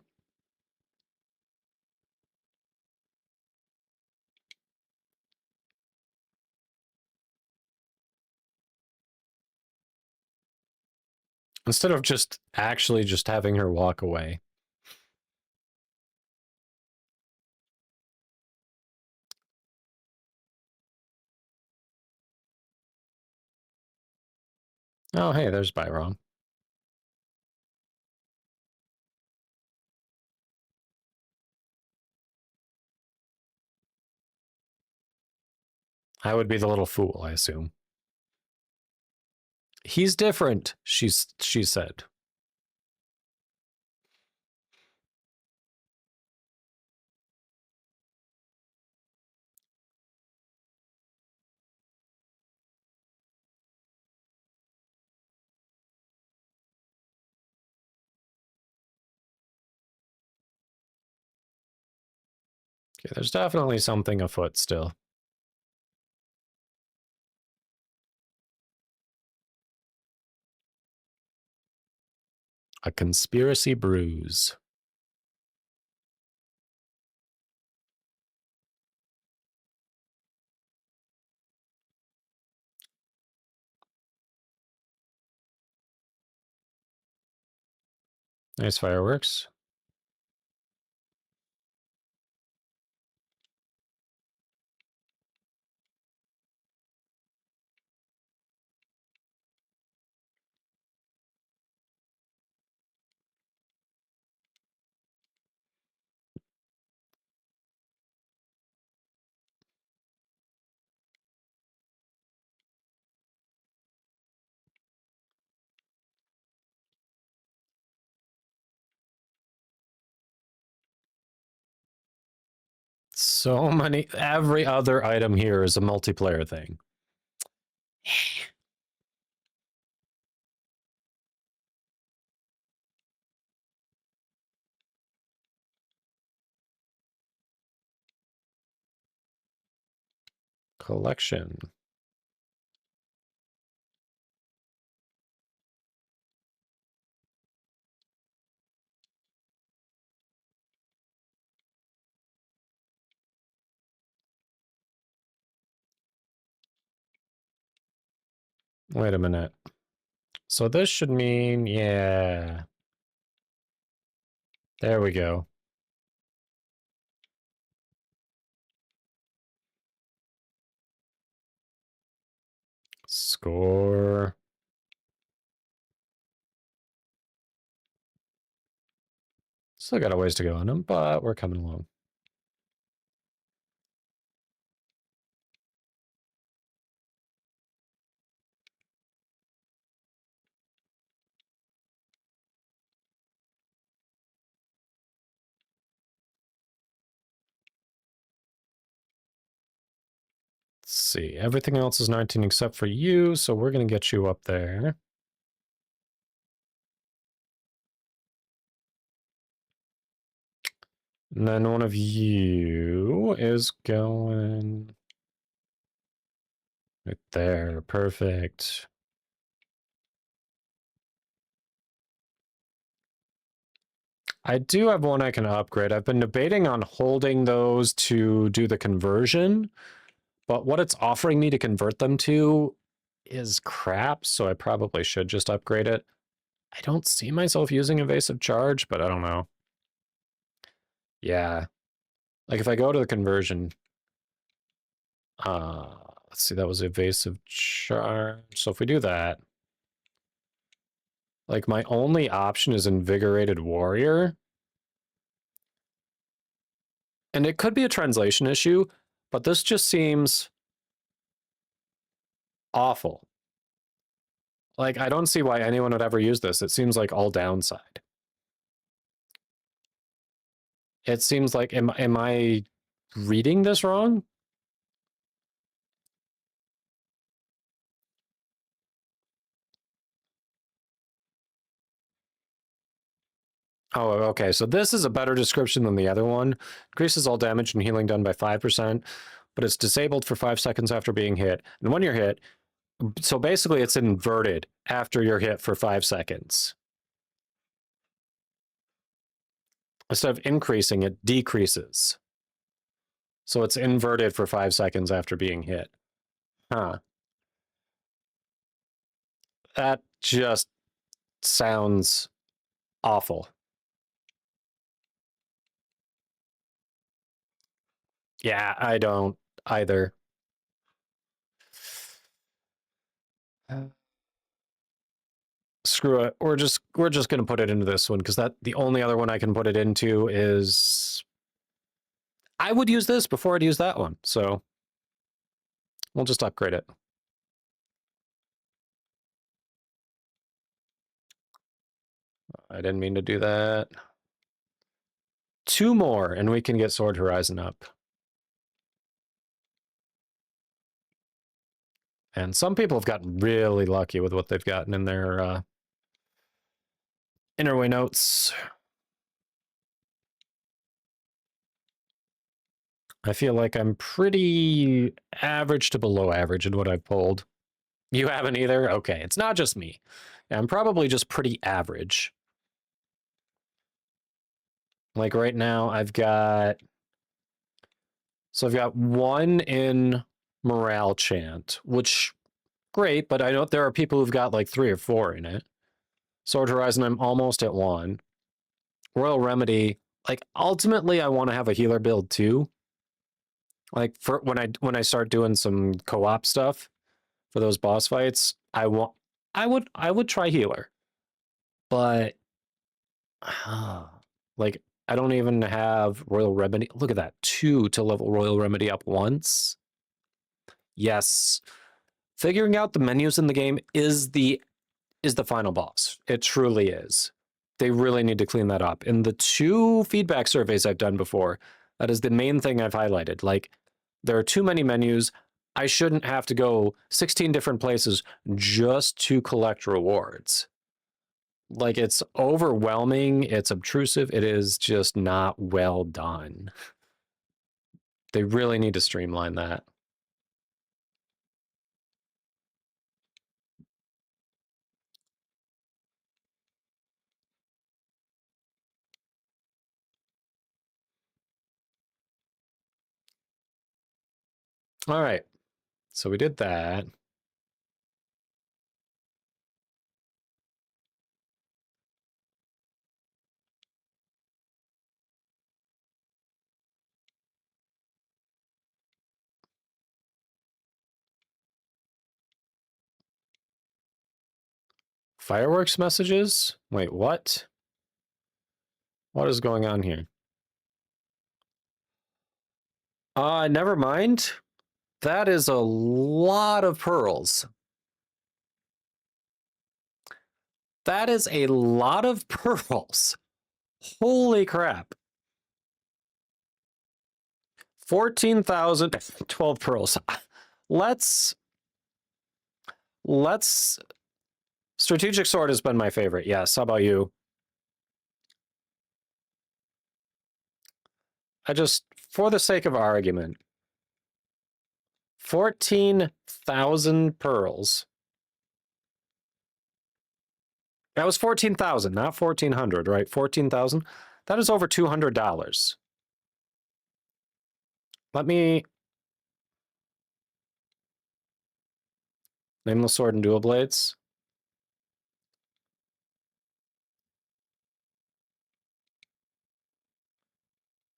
[SPEAKER 1] Instead of just actually just having her walk away. Oh, hey, there's Byron. I would be the little fool, I assume. He's different, she said. Okay, there's definitely something afoot still. A conspiracy brews. Nice fireworks. So many. Every other item here is a multiplayer thing. collection. Wait a minute. So this should mean, yeah. There we go. Score. Still got a ways to go on them, but we're coming along. Let's see. Everything else is 19 except for you, so we're going to get you up there. And then one of you is going right there. Perfect. I do have one I can upgrade. I've been debating on holding those to do the conversion, but what it's offering me to convert them to is crap, so I probably should just upgrade it. I don't see myself using evasive charge, but I don't know. Yeah. Like if I go to the conversion, let's see, that was evasive charge. So if we do that, like my only option is invigorated warrior. And it could be a translation issue, but this just seems awful. Like, I don't see why anyone would ever use this. It seems like all downside. It seems like, am I reading this wrong? Oh, okay. So this is a better description than the other one. Increases all damage and healing done by 5%, but it's disabled for 5 seconds after being hit. And when you're hit, so basically it's inverted after you're hit for 5 seconds. Instead of increasing, it decreases. So it's inverted for 5 seconds after being hit. Huh. That just sounds awful. Yeah, I don't either. Screw it. We're just gonna put it into this one because that the only other one I can put it into is I would use this before I'd use that one. So we'll just upgrade it. I didn't mean to do that. 2 more and we can get Sword Horizon up. And some people have gotten really lucky with what they've gotten in their Interway notes. I feel like I'm pretty average to below average in what I've pulled. You haven't either? Okay, it's not just me. I'm probably just pretty average. Like right now, I've got 1 in Morale Chant, which, great, but I know there are people who've got like 3 or 4 in it. Sword Horizon, I'm almost at 1. Royal Remedy, like ultimately I want to have a healer build too. Like for when I start doing some co-op stuff for those boss fights, I would try healer. But like I don't even have Royal Remedy. Look at that. 2 to level Royal Remedy up once. Yes. Figuring out the menus in the game is the final boss. It truly is. They really need to clean that up. In the 2 feedback surveys I've done before, that is the main thing I've highlighted. Like, there are too many menus. I shouldn't have to go 16 different places just to collect rewards. Like, it's overwhelming. It's obtrusive. It is just not well done. They really need to streamline that. All right. So we did that. Fireworks messages? Wait, what? What is going on here? Never mind. That is a lot of pearls. That is a lot of pearls. Holy crap. 14,012 pearls. Let's Strategic Sword has been my favorite. Yes, how about you? For the sake of argument, 14,000 pearls. That was 14,000, not 1,400, right? 14,000. That is over $200. Let me... Nameless Sword and Dual Blades.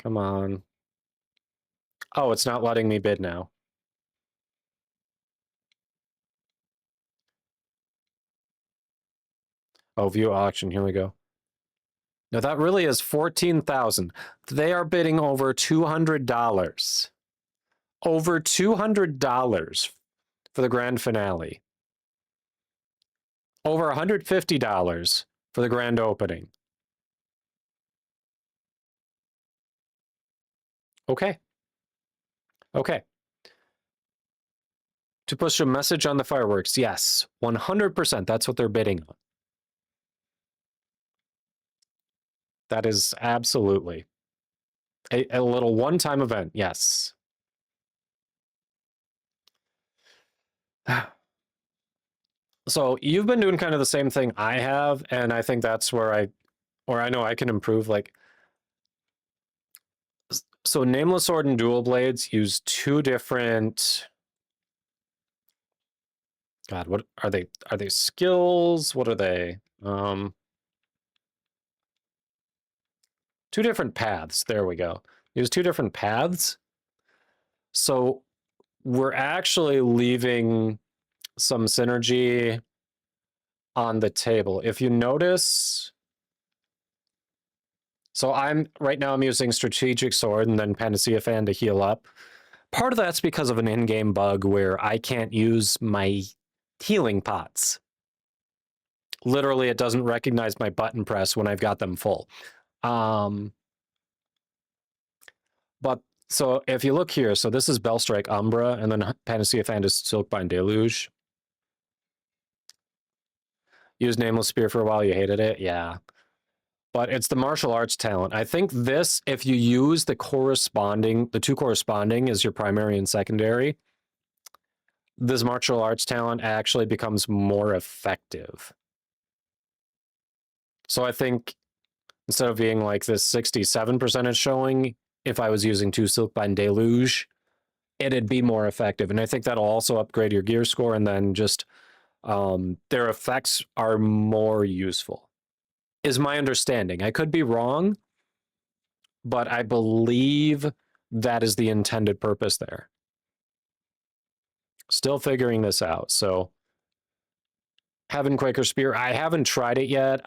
[SPEAKER 1] Come on. Oh, it's not letting me bid now. Oh, view auction. Here we go. No, that really is 14,000. They are bidding over $200. Over $200 for the grand finale. Over $150 for the grand opening. Okay. Okay. To push a message on the fireworks, yes. 100%. That's what they're bidding on. That is absolutely a little one-time event, yes. So you've been doing kind of the same thing I have, and I think that's where I know I can improve. Like, so Nameless Sword and Dual Blades use two different... God, what are they? Are they skills? What are they? Two different paths. There we go. Use two different paths. So we're actually leaving some synergy on the table. If you notice, so right now I'm using Strategic Sword and then Panacea Fan to heal up. Part of that's because of an in-game bug where I can't use my healing pots. Literally, it doesn't recognize my button press when I've got them full. But so if you look here, so this is Bellstrike Umbra, and then Panacea Fan is Silkbind Deluge. Use Nameless Spear for a while, you hated it? Yeah. But it's the martial arts talent. I think this, if you use the two corresponding as your primary and secondary, this martial arts talent actually becomes more effective. So I think instead of being like this 67% is showing, if I was using two Silkbind Deluge, it'd be more effective. And I think that'll also upgrade your gear score, and then just their effects are more useful, is my understanding. I could be wrong, but I believe that is the intended purpose there. Still figuring this out. So Heaven Quaker Spear, I haven't tried it yet.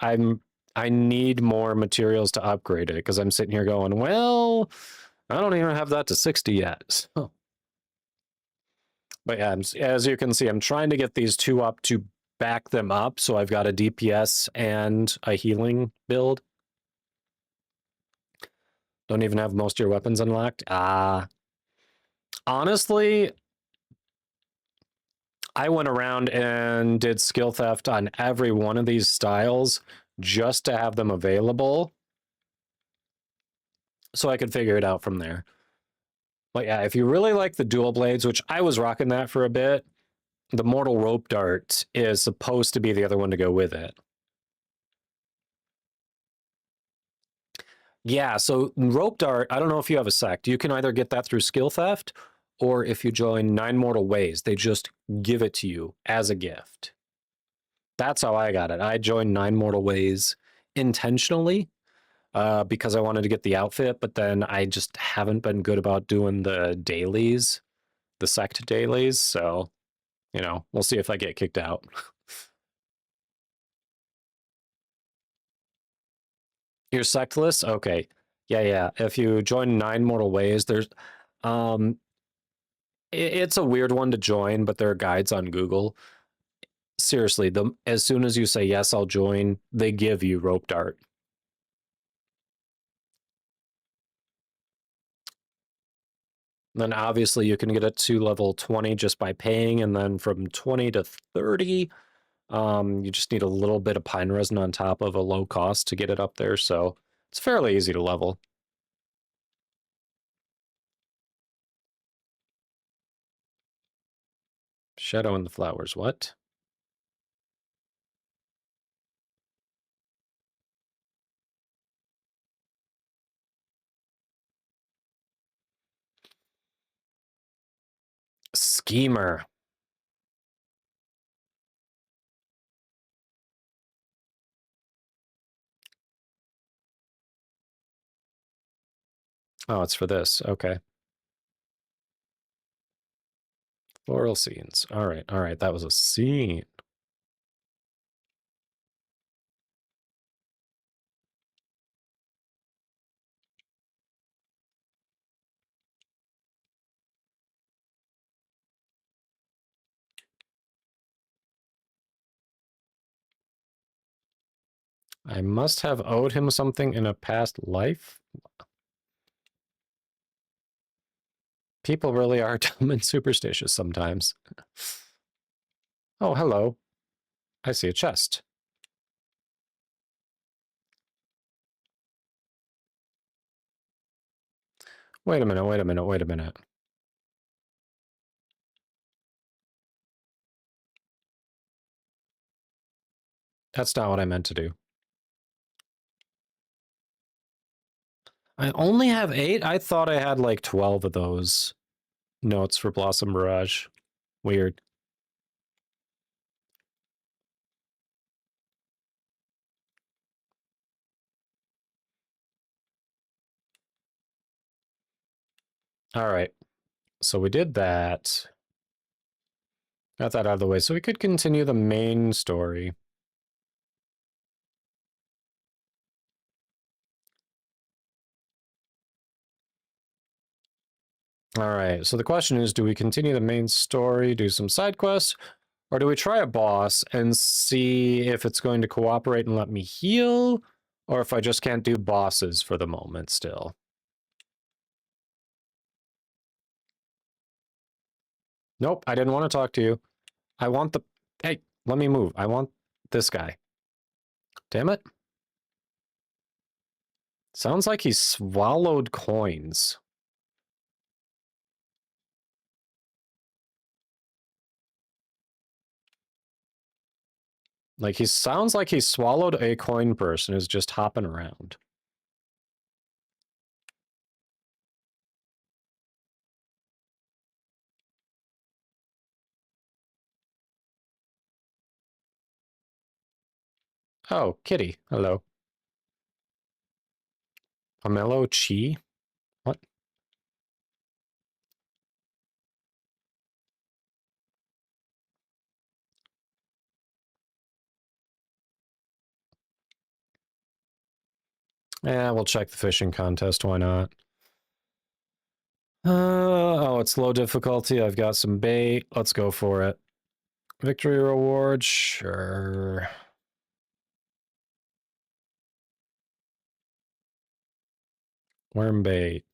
[SPEAKER 1] I need more materials to upgrade it, because I'm sitting here going, well, I don't even have that to 60 yet. So. But yeah, as you can see, I'm trying to get these two up to back them up, so I've got a DPS and a healing build. Don't even have most of your weapons unlocked. Honestly, I went around and did skill theft on every one of these styles just to have them available, so I could figure it out from there. But yeah, if you really like the dual blades, which I was rocking that for a bit, the Mortal Rope Dart is supposed to be the other one to go with it. Yeah, so Rope Dart, I don't know if you have a sect. You can either get that through skill theft, or if you join 9 Mortal Ways, they just give it to you as a gift. That's how I got it. I joined 9 Mortal Ways intentionally because I wanted to get the outfit, but then I just haven't been good about doing the dailies, the sect dailies, so, you know, we'll see if I get kicked out. Your sect list? Okay. Yeah. If you join 9 Mortal Ways, there's um it's a weird one to join, but there are guides on Google. Seriously, as soon as you say yes, I'll join, they give you rope dart. Then obviously you can get it to level 20 just by paying, and then from 20 to 30, you just need a little bit of pine resin on top of a low cost to get it up there, so it's fairly easy to level. Shadow in the flowers, what? Schemer. Oh, it's for this. Okay. Floral scenes. All right. That was a scene. I must have owed him something in a past life. People really are dumb and superstitious sometimes. Oh, hello. I see a chest. Wait a minute. That's not what I meant to do. I only have 8? I thought I had like 12 of those notes for Blossom Barrage. Weird. All right. So we did that. Got that out of the way. So we could continue the main story. All right. So the question is, do we continue the main story, do some side quests, or do we try a boss and see if it's going to cooperate and let me heal, or if I just can't do bosses for the moment still? Nope, I didn't want to talk to you. I want the... Hey, let me move. I want this guy. Damn it. Sounds like he swallowed coins. Like, he sounds like he swallowed a coin purse and is just hopping around. Oh, kitty. Hello. Pomelo Chi? What? Yeah, we'll check the fishing contest. Why not? Oh, it's low difficulty. I've got some bait. Let's go for it. Victory reward? Sure. Worm bait.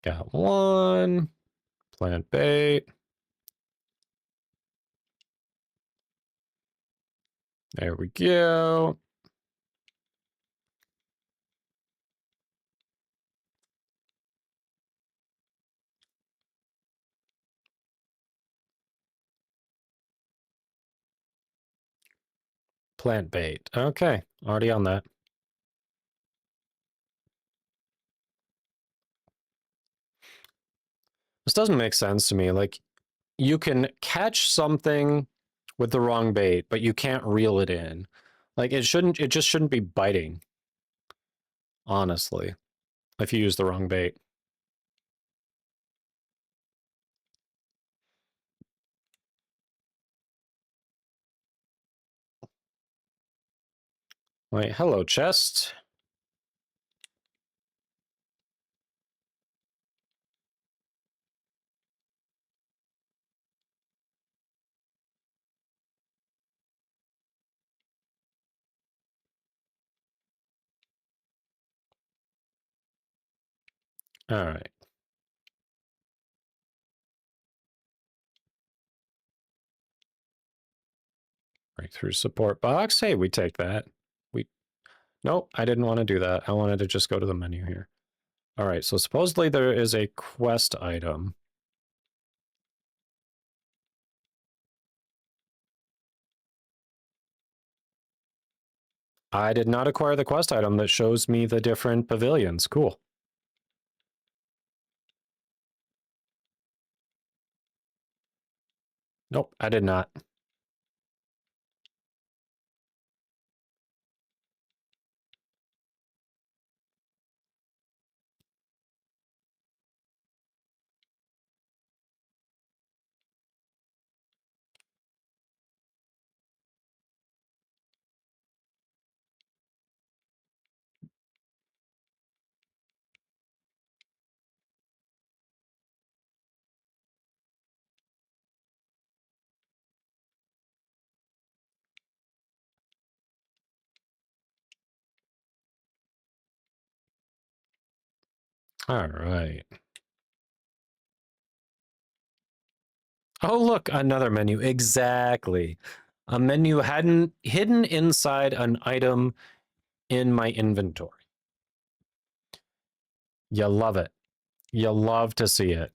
[SPEAKER 1] Got one. Plant bait. There we go. Plant bait. Okay, already on that. This doesn't make sense to me. Like, you can catch something with the wrong bait, but you can't reel it in. Like, it just shouldn't be biting, honestly, if you use the wrong bait. Wait, hello, chest. All right. Breakthrough support box. Hey, we take that. Nope, I didn't want to do that. I wanted to just go to the menu here. All right, so supposedly there is a quest item. I did not acquire the quest item that shows me the different pavilions. Cool. Nope, I did not. All right. Oh, look, another menu. Exactly. A menu hadn't hidden inside an item in my inventory. You love it. You love to see it.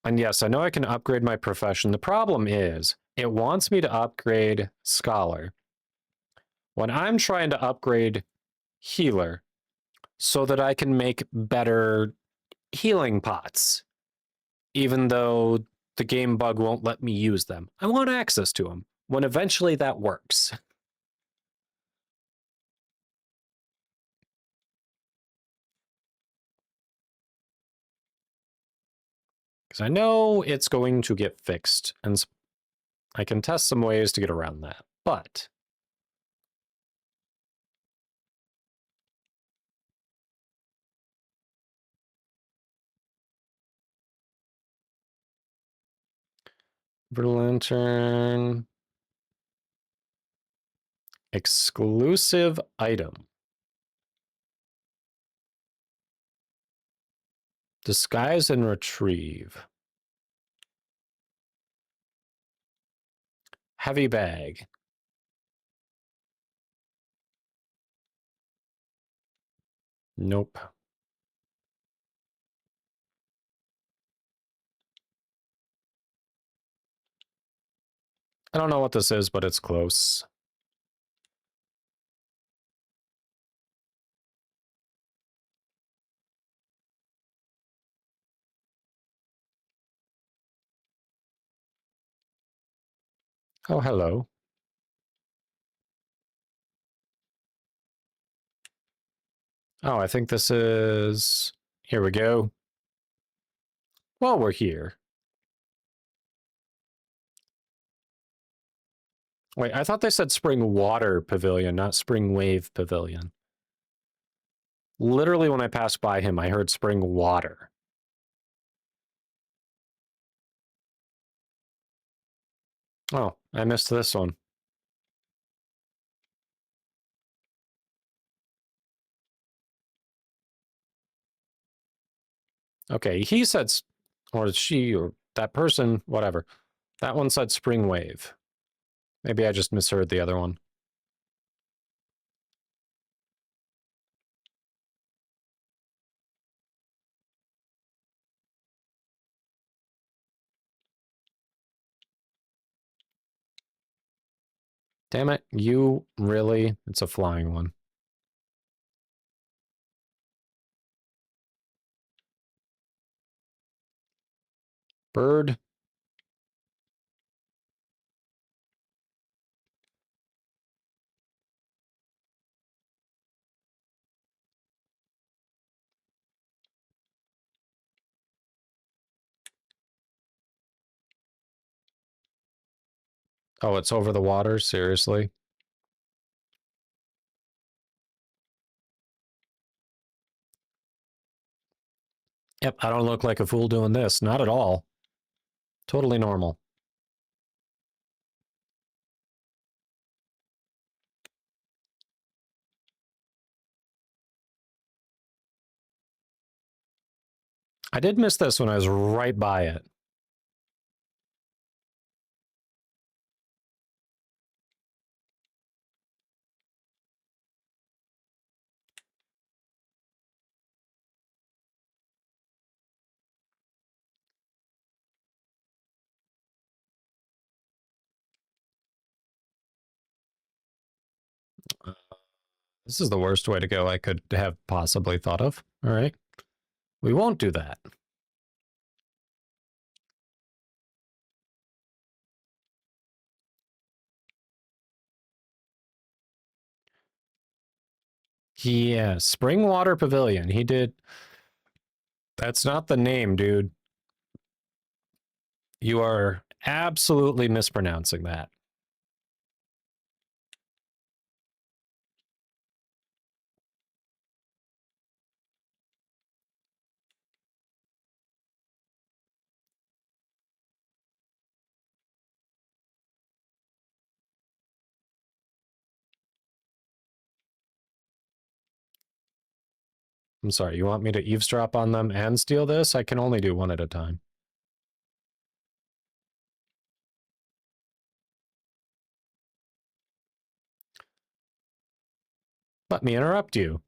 [SPEAKER 1] And yes, I know I can upgrade my profession. The problem is it wants me to upgrade Scholar when I'm trying to upgrade Healer so that I can make better healing pots, even though the game bug won't let me use them. I want access to them when eventually that works. Because I know it's going to get fixed, and I can test some ways to get around that. But Lantern exclusive item. Disguise and retrieve. Heavy bag. Nope. I don't know what this is, but it's close. Oh, hello. Oh, I think this is... Here we go. Well, we're here. Wait, I thought they said Spring Water Pavilion, not Spring Wave Pavilion. Literally, when I passed by him, I heard Spring Water. Oh, I missed this one. Okay, he said, or she, or that person, whatever. That one said Spring Wave. Maybe I just misheard the other one. Damn it, you really? It's a flying one. Bird. Oh, it's over the water? Seriously? Yep, I don't look like a fool doing this. Not at all. Totally normal. I did miss this when I was right by it. This is the worst way to go I could have possibly thought of. All right. We won't do that. Yeah, Springwater Pavilion. He did. That's not the name, dude. You are absolutely mispronouncing that. I'm sorry, you want me to eavesdrop on them and steal this? I can only do one at a time. Let me interrupt you.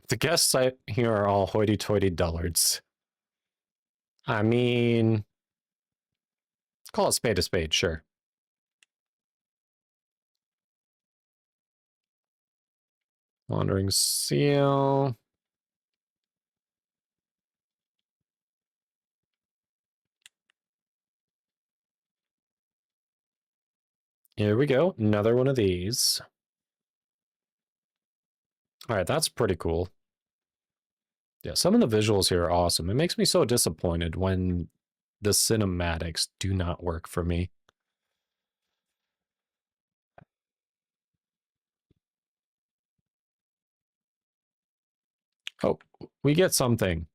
[SPEAKER 1] The guests here are all hoity-toity dullards. I mean, call a spade, sure. Wandering Seal. Here we go. Another one of these. All right, that's pretty cool. Yeah, some of the visuals here are awesome. It makes me so disappointed when the cinematics do not work for me. Oh, we get something.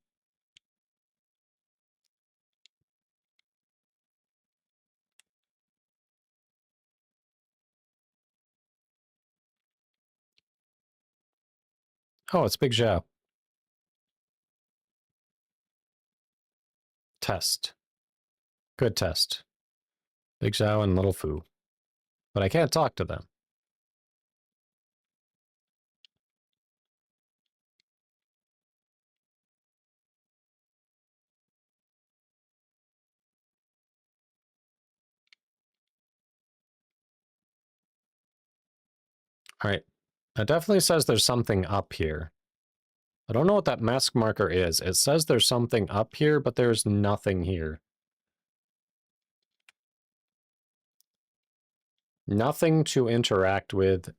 [SPEAKER 1] Oh, it's Big Zhao. Test. Good test. Big Zhao and Little Fu. But I can't talk to them. All right. It definitely says there's something up here. I don't know what that mask marker is. It says there's something up here, but there's nothing here. Nothing to interact with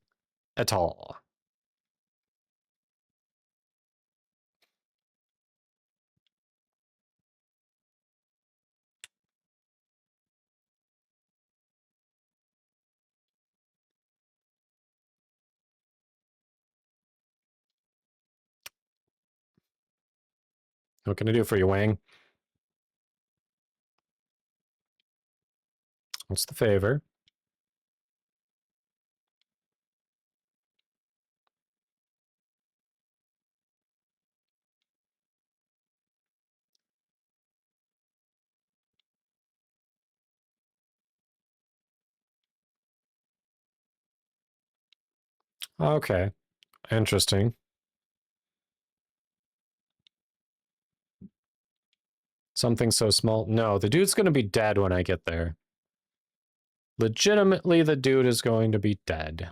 [SPEAKER 1] at all. What can I do for you, Wang? What's the favor? Okay. Interesting. Something so small. No, the dude's gonna be dead when I get there. Legitimately, the dude is going to be dead.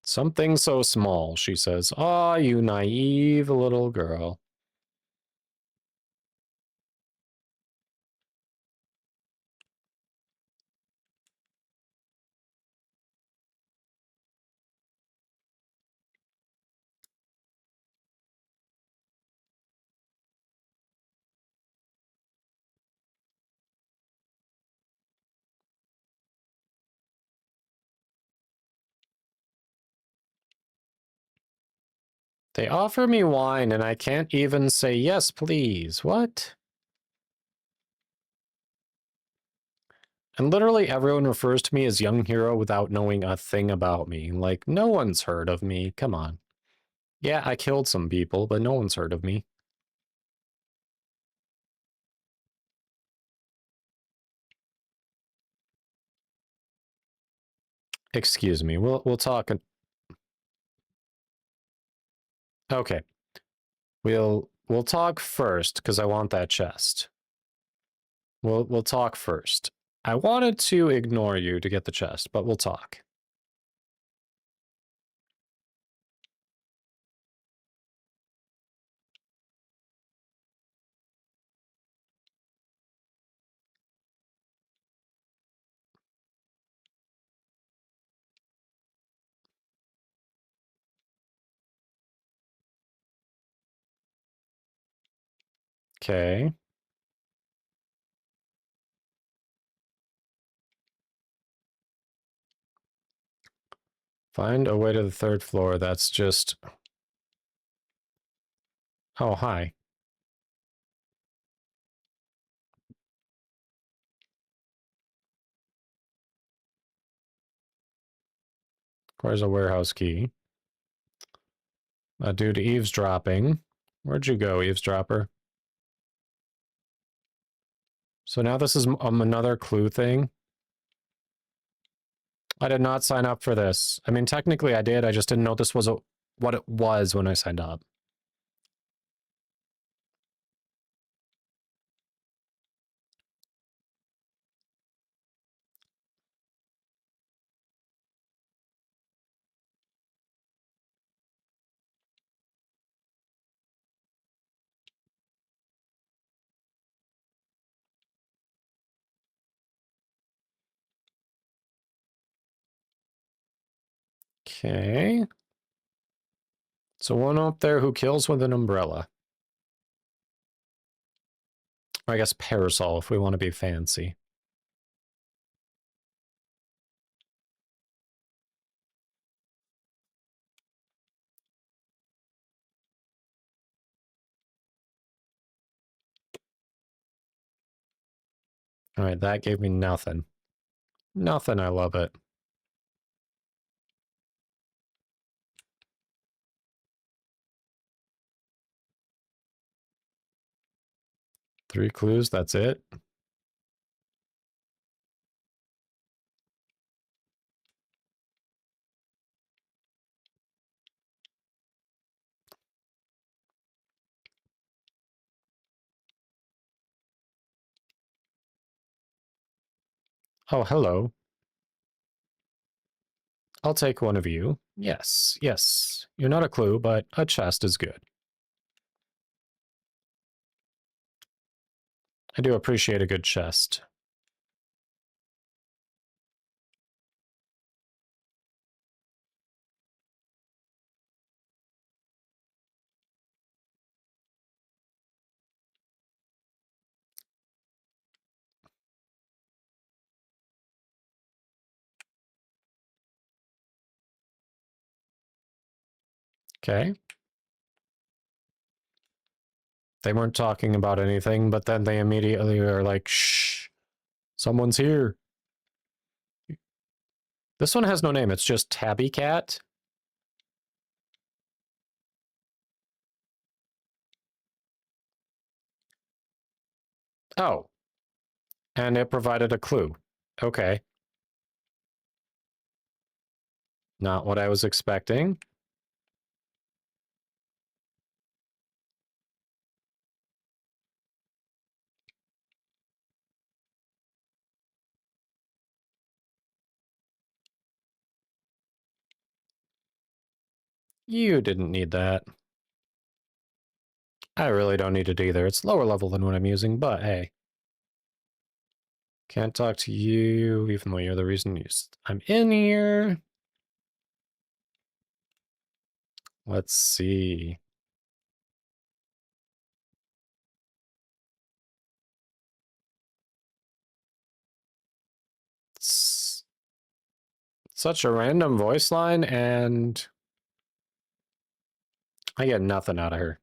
[SPEAKER 1] Something so small, she says. Aw, you naive little girl. They offer me wine and I can't even say yes, please. What? And literally everyone refers to me as Young Hero without knowing a thing about me. Like, no one's heard of me. Come on. Yeah, I killed some people, but no one's heard of me. Excuse me. We'll talk. Okay. We'll talk first because I want that chest. We'll talk first. I wanted to ignore you to get the chest, but we'll talk. Okay. Find a way to the third floor. That's just... Oh, hi. Where's a warehouse key? A dude eavesdropping. Where'd you go, eavesdropper? So now this is another clue thing. I did not sign up for this. I mean, technically I did. I just didn't know this was what it was when I signed up. Okay. So one up there who kills with an umbrella. Or I guess parasol if we want to be fancy. All right, that gave me nothing. Nothing, I love it. Three clues, that's it. Oh, hello. I'll take one of you. Yes, yes. You're not a clue, but a chest is good. I do appreciate a good chest. Okay. They weren't talking about anything, but then they immediately are like, shh, someone's here. This one has no name. It's just Tabby Cat. Oh. And it provided a clue. Okay. Not what I was expecting. You didn't need that. I really don't need it either. It's lower level than what I'm using, but hey. Can't talk to you, even though you're the reason I'm in here. Let's see. It's such a random voice line, and I get nothing out of her.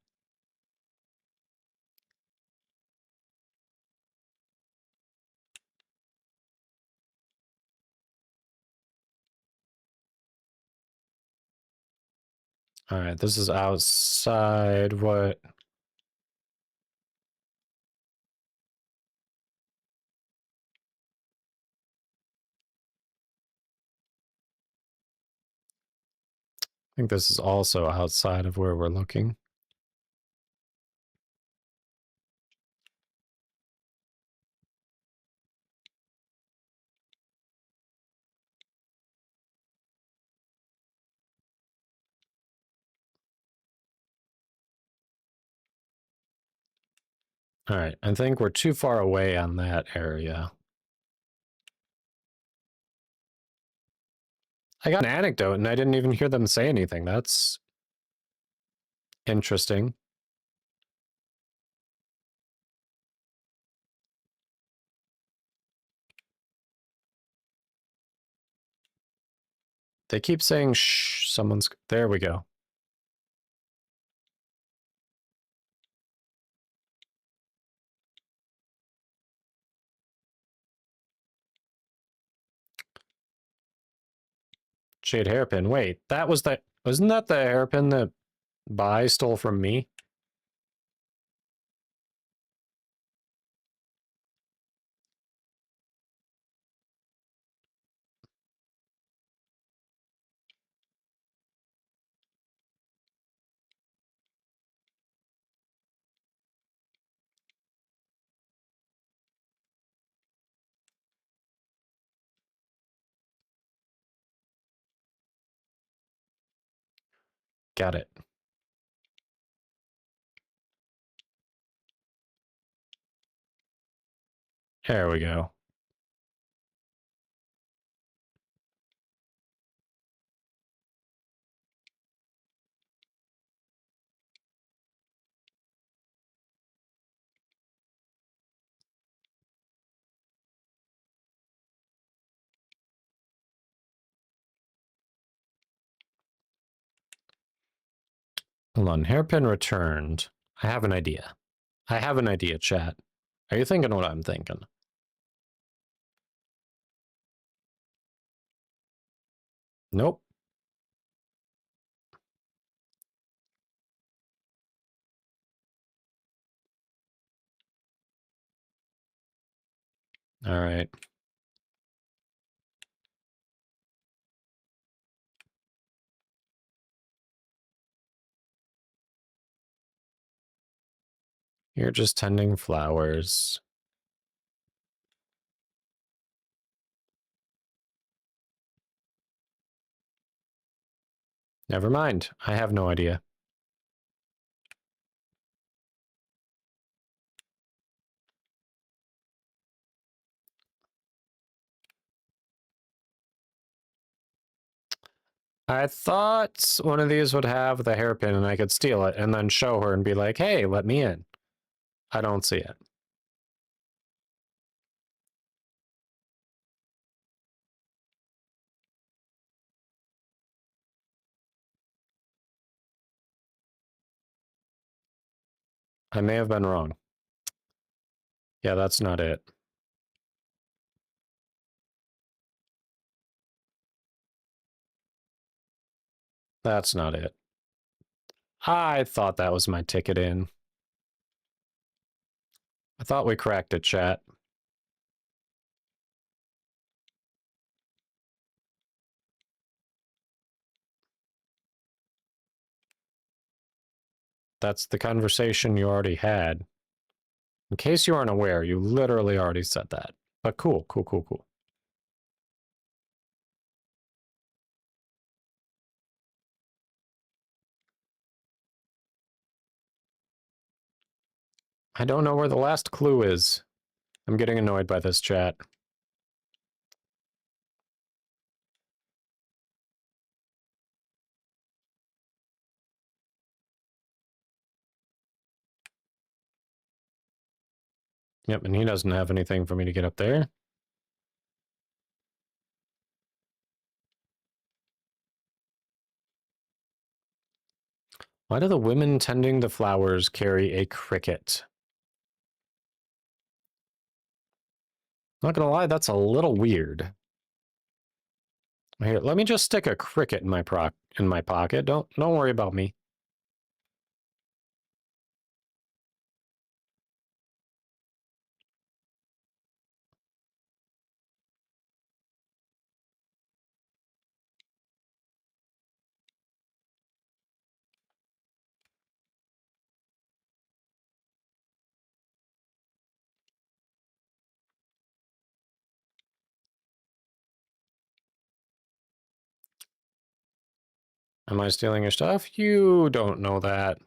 [SPEAKER 1] All right, this is outside. What? I think this is also outside of where we're looking. All right, I think we're too far away on that area. I got an anecdote and I didn't even hear them say anything. That's interesting. They keep saying shh, someone's... There we go. Jade hairpin. Wait, that was the... Wasn't that the hairpin that Bai stole from me? Got it. There we go. Hold on, hairpin returned. I have an idea. I have an idea, chat. Are you thinking what I'm thinking? Nope. All right. You're just tending flowers. Never mind. I have no idea. I thought one of these would have the hairpin and I could steal it and then show her and be like, hey, let me in. I don't see it. I may have been wrong. Yeah, that's not it. That's not it. I thought that was my ticket in. I thought we cracked it, chat. That's the conversation you already had. In case you aren't aware, you literally already said that. But cool, cool, cool, cool. I don't know where the last clue is. I'm getting annoyed by this chat. Yep, and he doesn't have anything for me to get up there. Why do the women tending the flowers carry a cricket? Not gonna lie, that's a little weird. Here, let me just stick a cricket in my pocket. Don't worry about me. Am I stealing your stuff? You don't know that.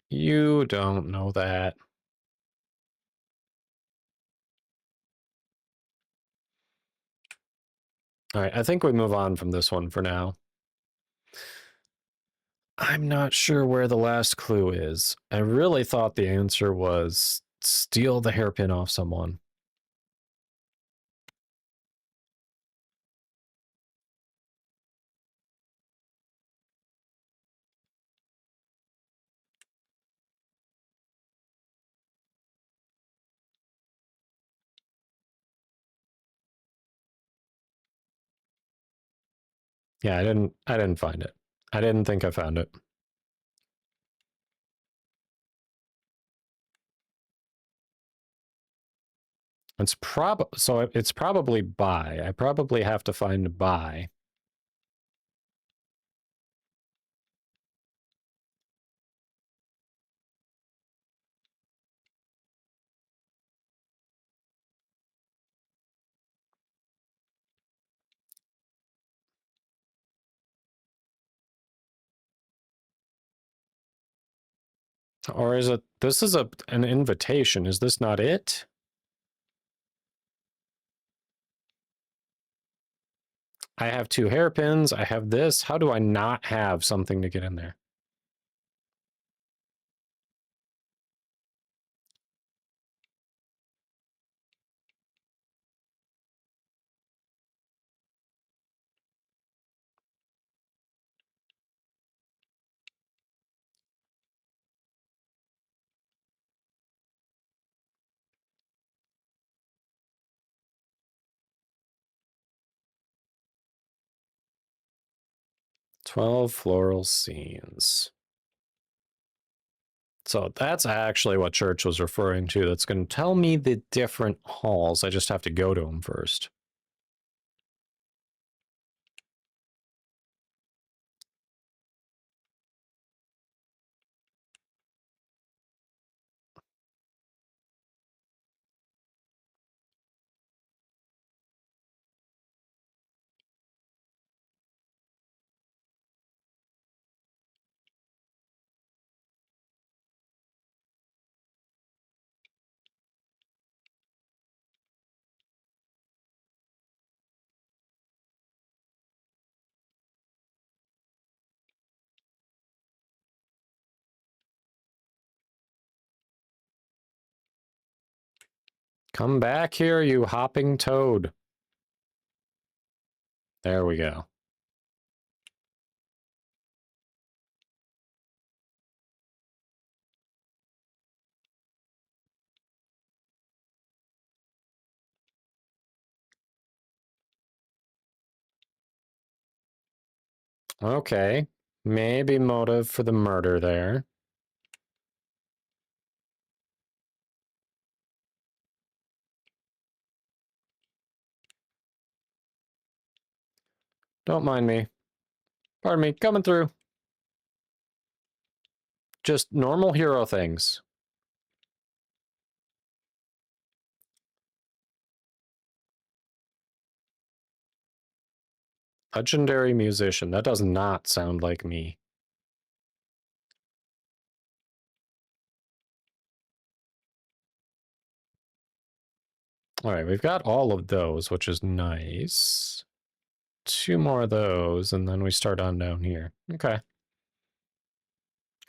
[SPEAKER 1] You don't know that. All right, I think we move on from this one for now. I'm not sure where the last clue is. I really thought the answer was steal the hairpin off someone. Yeah, I didn't find it. I didn't think I found it. It's probably by. I probably have to find by. Or is it, this is an invitation. Is this not it? I have 2 hairpins. I have this. How do I not have something to get in there? "12 floral scenes." So that's actually what Church was referring to. That's going to tell me the different halls. I just have to go to them first. Come back here, you hopping toad. There we go. Okay. Maybe motive for the murder there. Don't mind me. Pardon me, coming through. Just normal hero things. Legendary musician. That does not sound like me. All right, we've got all of those, which is nice. 2 more of those, and then we start on down here. Okay.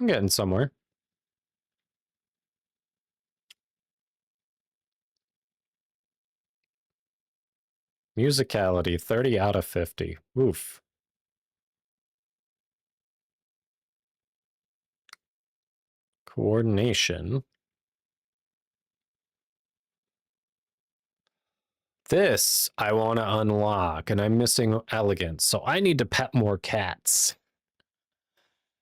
[SPEAKER 1] I'm getting somewhere. Musicality, 30 out of 50. Oof. Coordination. This I want to unlock, and I'm missing elegance, so I need to pet more cats.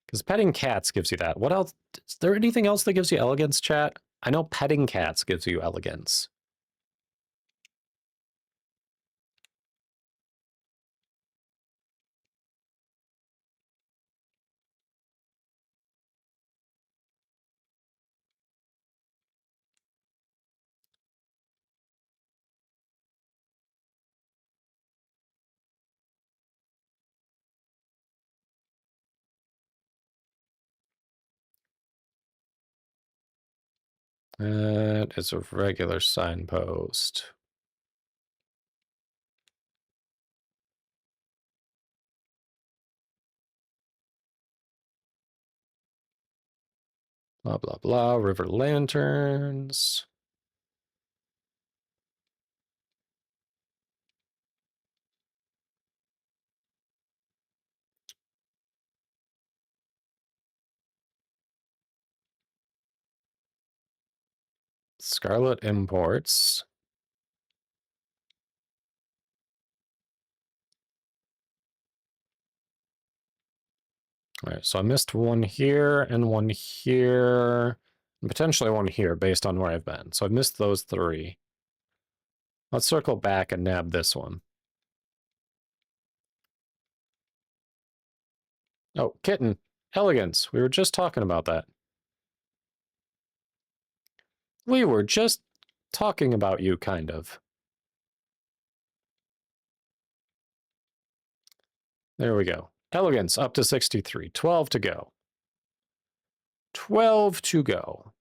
[SPEAKER 1] Because petting cats gives you that. What else? Is there anything else that gives you elegance, chat? I know petting cats gives you elegance. That is a regular signpost. Blah, blah, blah. River lanterns. Scarlet imports. All right, so I missed one here and one here, and potentially one here based on where I've been. So I missed those 3. Let's circle back and nab this one. Oh, kitten. Elegance. We were just talking about that. We were just talking about you, kind of. There we go. Elegance up to 63. 12 to go. 12 to go.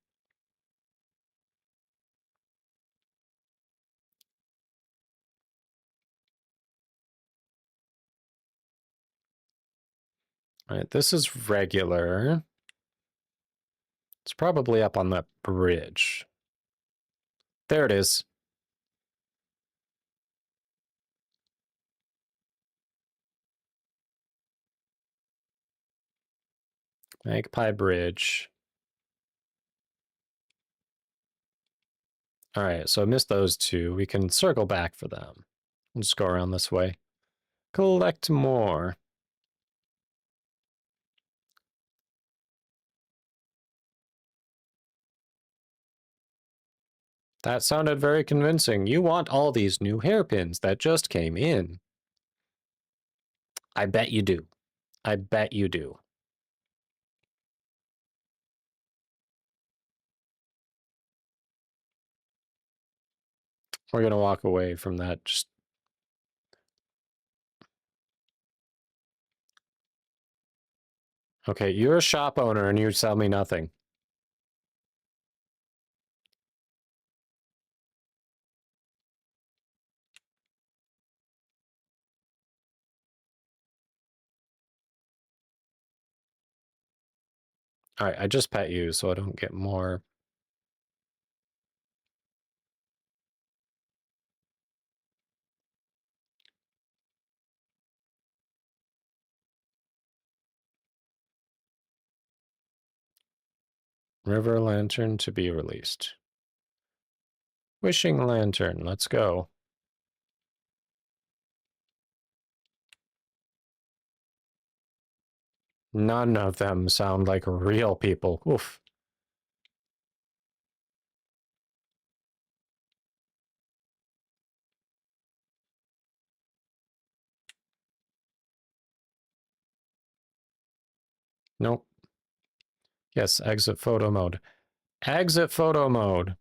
[SPEAKER 1] All right, this is regular. It's probably up on that bridge. There it is. Magpie Bridge. All right, so I missed those 2. We can circle back for them. We'll just go around this way. Collect more. That sounded very convincing. You want all these new hairpins that just came in. I bet you do. I bet you do. We're going to walk away from that. Just... Okay, you're a shop owner and you sell me nothing. All right, I just pet you so I don't get more. River Lantern to be released. Wishing Lantern, let's go. None of them sound like real people. Oof. Nope. Yes, exit photo mode. Exit photo mode.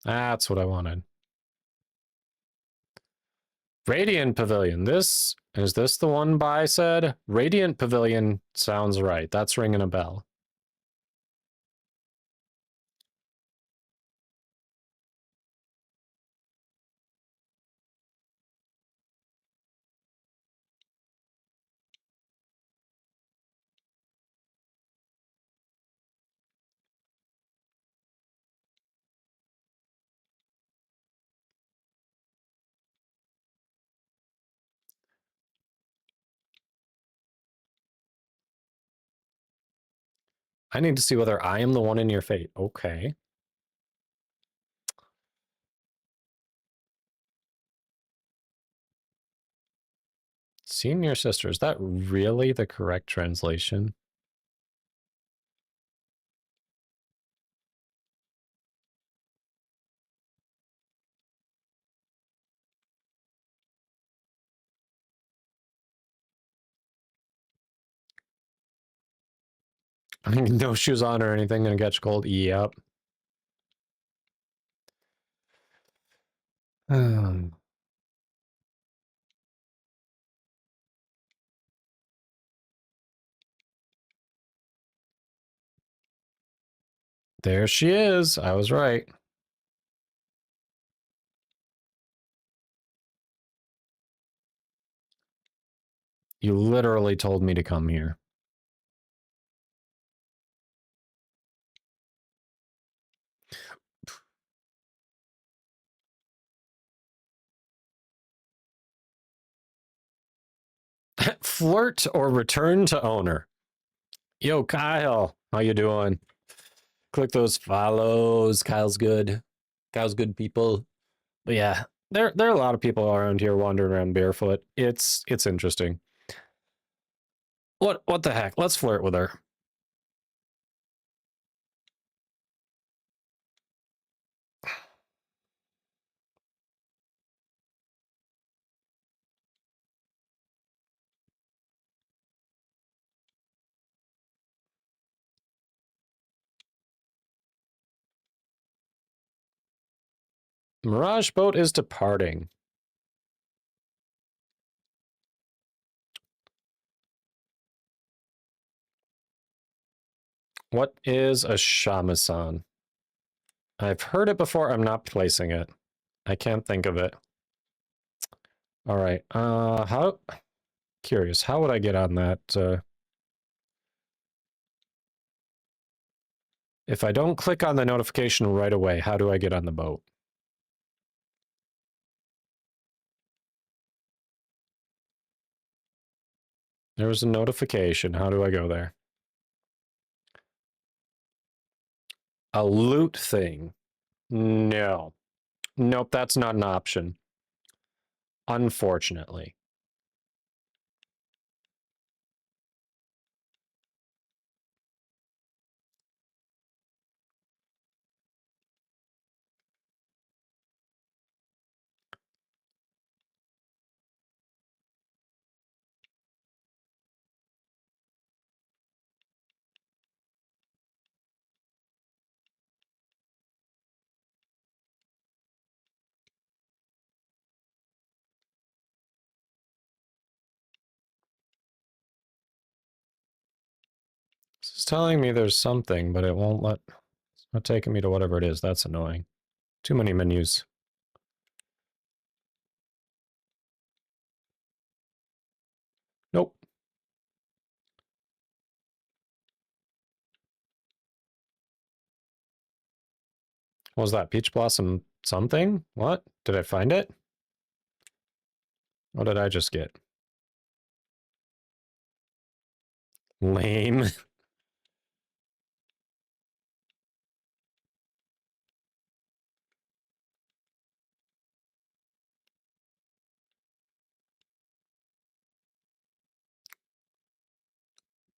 [SPEAKER 1] That's what I wanted. Radiant Pavilion. Is this the one Bai said? Radiant Pavilion sounds right. That's ringing a bell. I need to see whether I am the one in your fate. Okay. Senior sister. Is that really the correct translation? No shoes on or anything, gonna catch cold. Yep. There she is. I was right. You literally told me to come here. Flirt or return to owner. Yo, Kyle. How you doing? Click those follows. Kyle's good. Kyle's good people. But yeah, there are a lot of people around here wandering around barefoot. It's interesting. What the heck? Let's flirt with her. Mirage boat is departing. What is a shamisen? I've heard it before. I'm not placing it. I can't think of it. All right. How curious. How would I get on that? If I don't click on the notification right away, how do I get on the boat? There was a notification. How do I go there? A loot thing. No. Nope, that's not an option. Unfortunately. This is telling me there's something, but it won't let... It's not taking me to whatever it is. That's annoying. Too many menus. Nope. What was that? Peach Blossom something? What? Did I find it? What did I just get? Lame.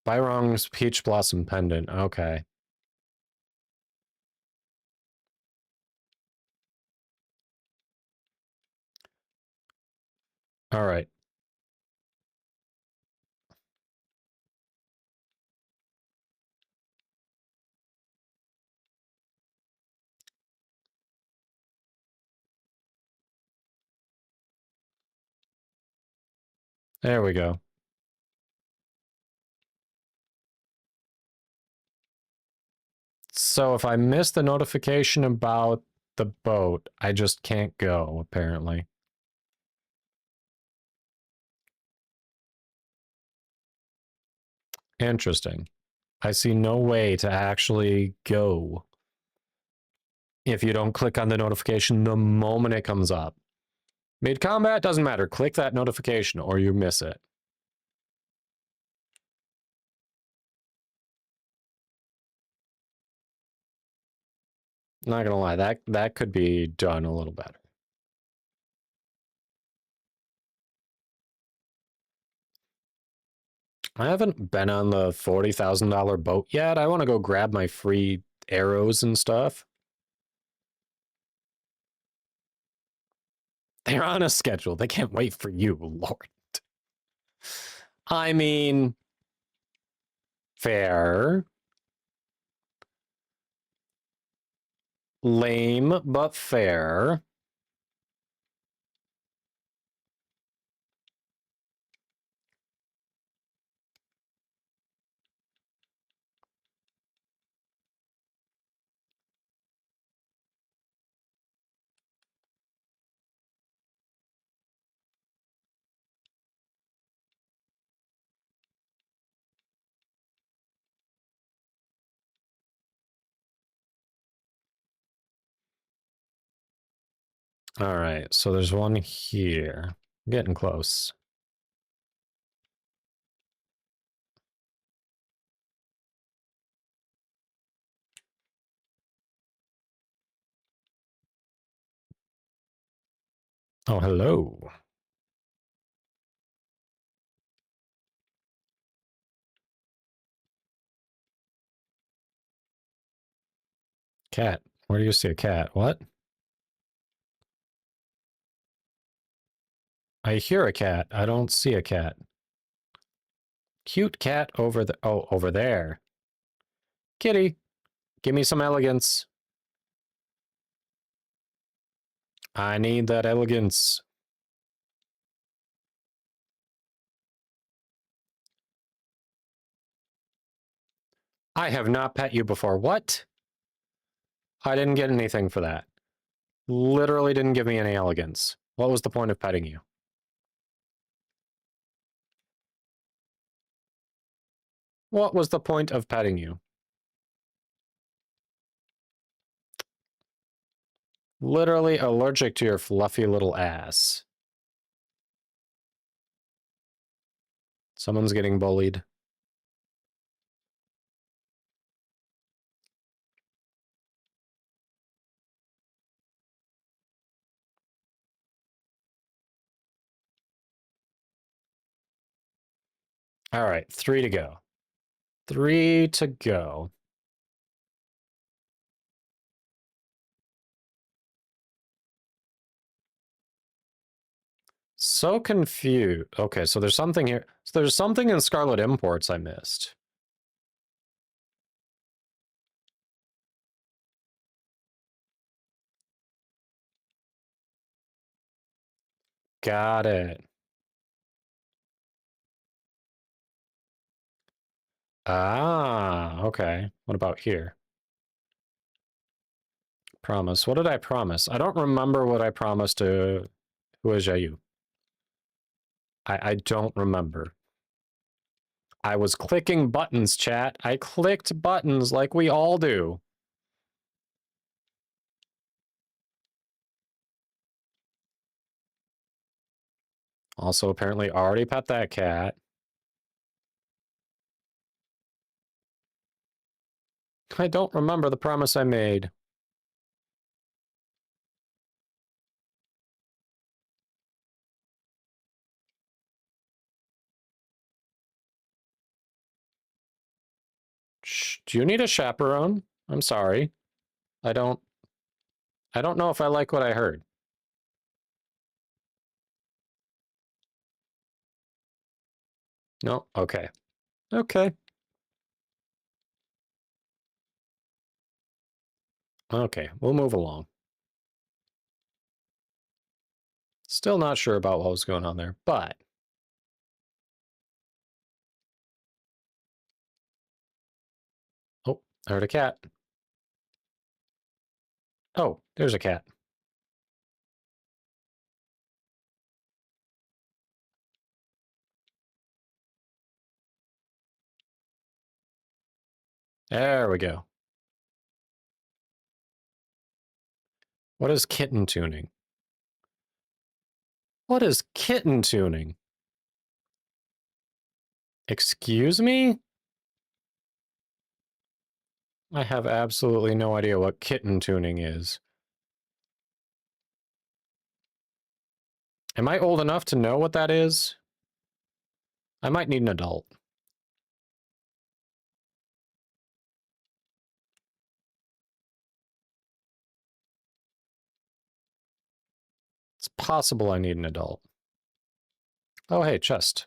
[SPEAKER 1] Byrong's Peach Blossom Pendant. Okay. All right. There we go. So if I miss the notification about the boat, I just can't go, apparently. Interesting. I see no way to actually go if you don't click on the notification the moment it comes up. Mid-combat, doesn't matter. Click that notification or you miss it. Not gonna lie, that could be done a little better. I haven't been on the $40,000 boat yet. I want to go grab my free arrows and stuff. They're on a schedule. They can't wait for you, Lord. I mean, fair. Lame, but fair. All right, so there's one here. Getting close. Oh, hello. Cat. Where do you see a cat? What? I hear a cat. I don't see a cat. Cute cat over the... Oh, over there. Kitty, give me some elegance. I need that elegance. I have not pet you before. What? I didn't get anything for that. Literally didn't give me any elegance. What was the point of petting you? What was the point of petting you? Literally allergic to your fluffy little ass. Someone's getting bullied. All right, 3 to go. 3 to go. So confused. Okay, so there's something here. So there's something in Scarlet Imports I missed. Got it. Ah, okay. What about here? Promise. What did I promise? I don't remember what I promised to Huajiayu. I don't remember. I was clicking buttons, chat. I clicked buttons like we all do. Also, apparently already pet that cat. I don't remember the promise I made. Shh, do you need a chaperone? I'm sorry. I don't know if I like what I heard. No? Okay. Okay. Okay, we'll move along. Still not sure about what was going on there, but I heard a cat. Oh, there's a cat. There we go. What is kitten tuning? What is kitten tuning? Excuse me? I have absolutely no idea what kitten tuning is. Am I old enough to know what that is? I might need an adult. It's possible I need an adult. Oh, hey, chest.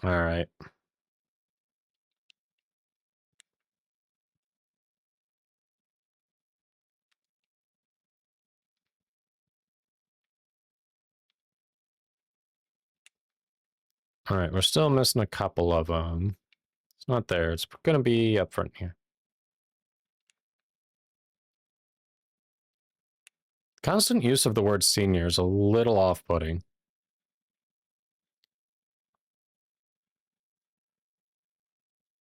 [SPEAKER 1] All right. All right, we're still missing a couple of them. It's not there. It's going to be up front here. Constant use of the word senior is a little off-putting.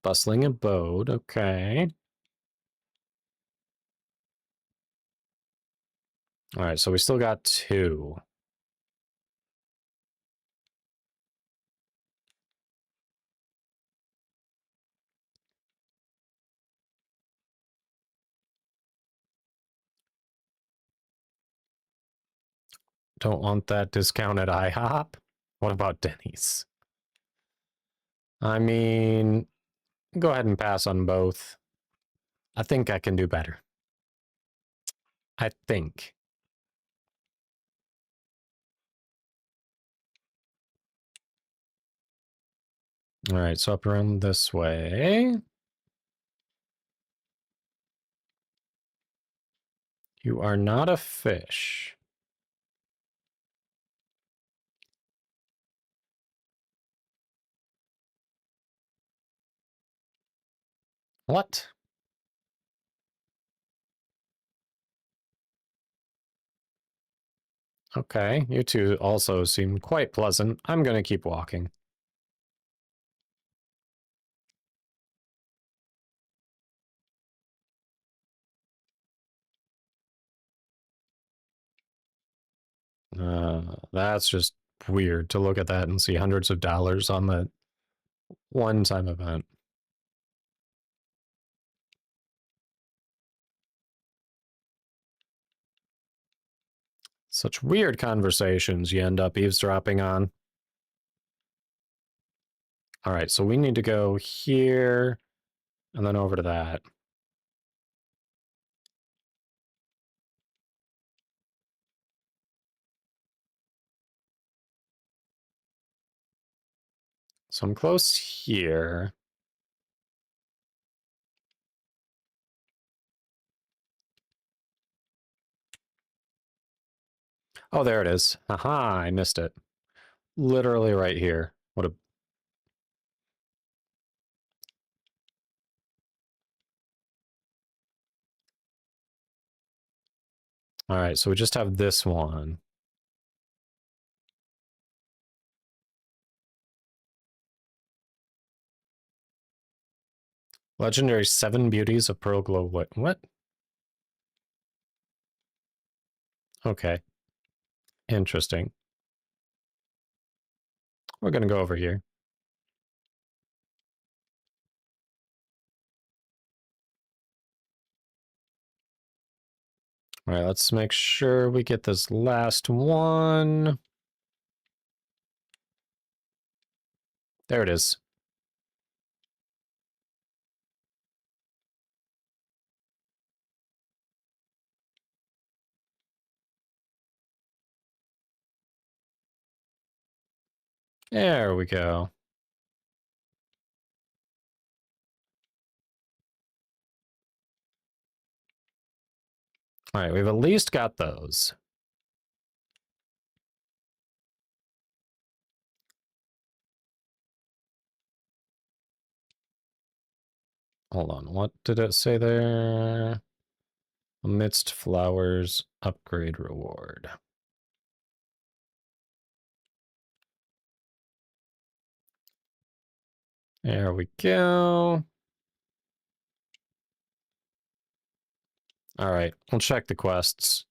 [SPEAKER 1] Bustling abode, okay. All right, so we still got 2. Don't want that discounted IHOP. What about Denny's? I mean, go ahead and pass on both. I think I can do better. I think. All right, so up around this way. You are not a fish. What? Okay, you two also seem quite pleasant. I'm gonna keep walking. That's just weird to look at that and see hundreds of dollars on the one-time event. Such weird conversations you end up eavesdropping on. All right, so we need to go here and then over to that. So I'm close here. Oh, there it is. Aha, I missed it. Literally right here. What a... All right, so we just have this one. Legendary 7 Beauties of Pearl Glow. What? Okay. Interesting. We're going to go over here. All right, let's make sure we get this last one. There it is. There we go. All right, we've at least got those. hold on. What did it say there? Amidst flowers, upgrade reward. There we go. All right, we'll check the quests.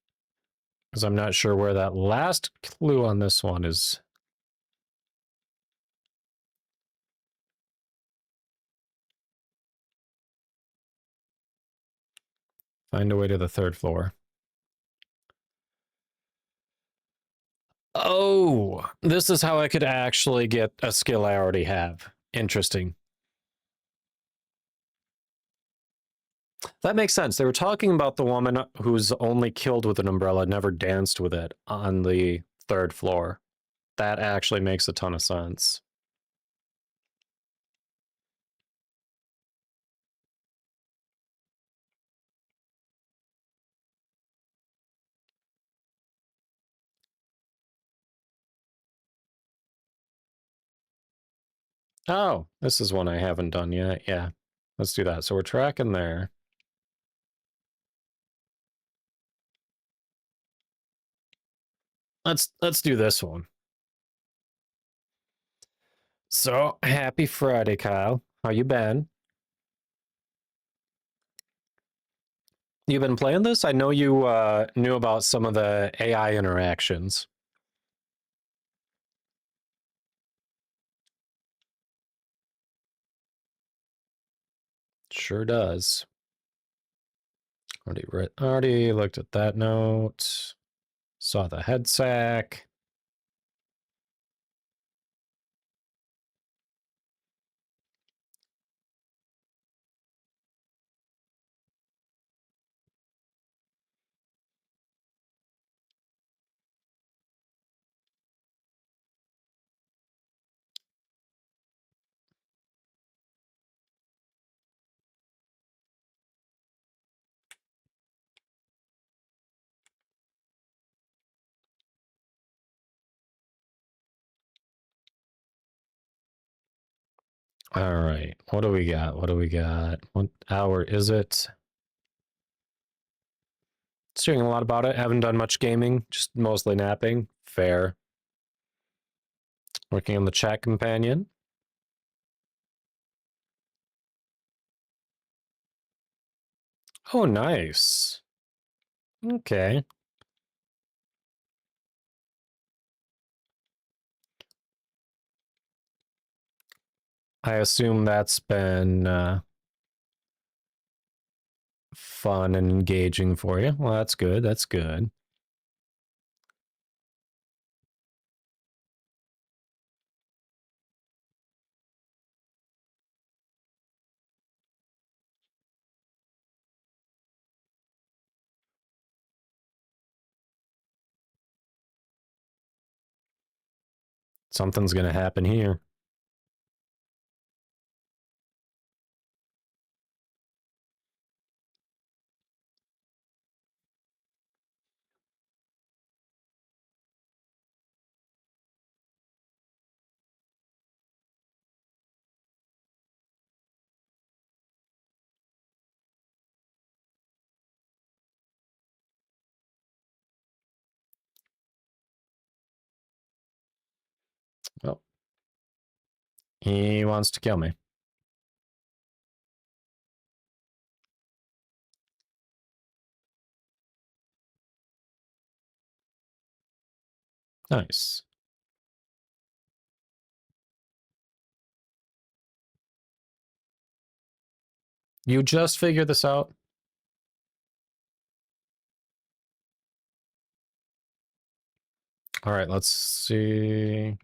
[SPEAKER 1] Because I'm not sure where that last clue on this one is. Find a way to the 3rd floor. Oh, this is how I could actually get a skill I already have. Interesting. That makes sense. They were talking about the woman who's only killed with an umbrella, never danced with it on the 3rd floor. That actually makes a ton of sense. Oh, this is one I haven't done yet. Yeah, let's do that. So we're tracking there. Let's do this one. So, happy Friday, Kyle. How you been? You been playing this? I know you knew about some of the AI interactions. Sure does. Already looked at that note. Saw the head sack. All right. What do we got? What do we got? What hour is it? Hearing a lot about it. Haven't done much gaming, just mostly napping. Fair. Working on the chat companion. Oh, nice. Okay. I assume that's been fun and engaging for you. Well, that's good. That's good. Something's going to happen here. Well, he wants to kill me. Nice. You just figured this out? All right, let's see.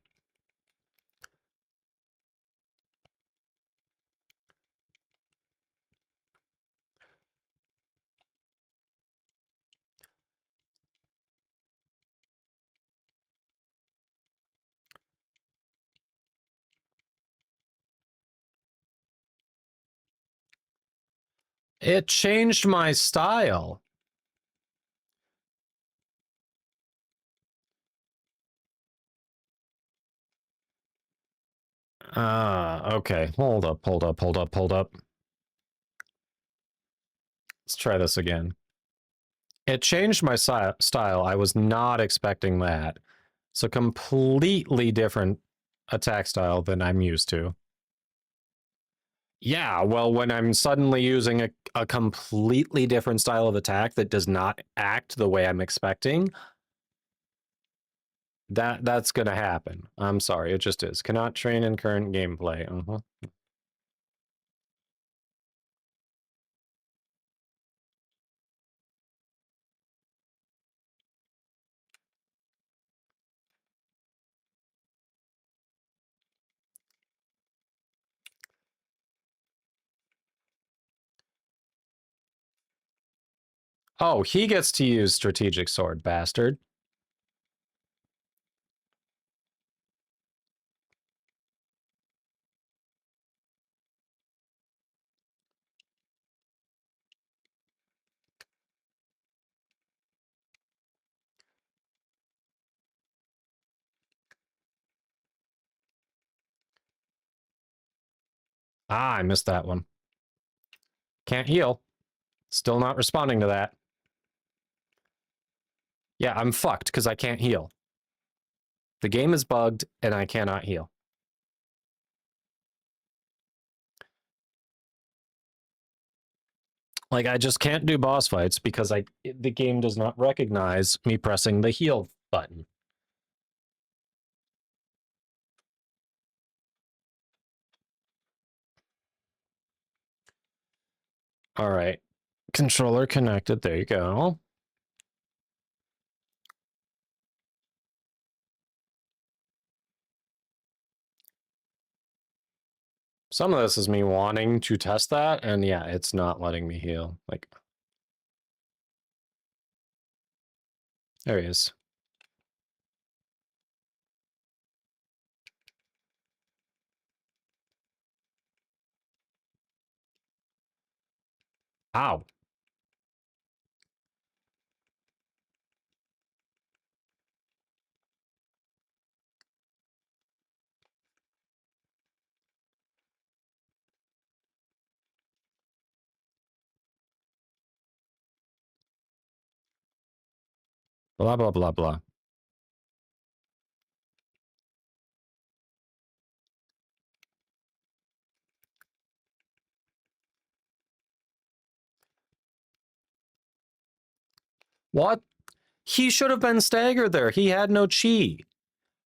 [SPEAKER 1] It changed my style. Okay. Hold up. Let's try this again. It changed my style. I was not expecting that. It's a completely different attack style than I'm used to. Yeah, well, when I'm suddenly using a completely different style of attack that does not act the way I'm expecting, that's gonna happen. I'm sorry, it just is. Cannot train in current gameplay. Oh, he gets to use strategic sword, bastard. Ah, I missed that one. Can't heal. Still not responding to that. Yeah, I'm fucked because I can't heal. The game is bugged and I cannot heal. Like, I just can't do boss fights because the game does not recognize me pressing the heal button. All right. Controller connected. There you go. Some of this is me wanting to test that, and yeah, it's not letting me heal. Like, there he is. Ow. Blah, blah, blah, blah. What? He should have been staggered there. He had no chi.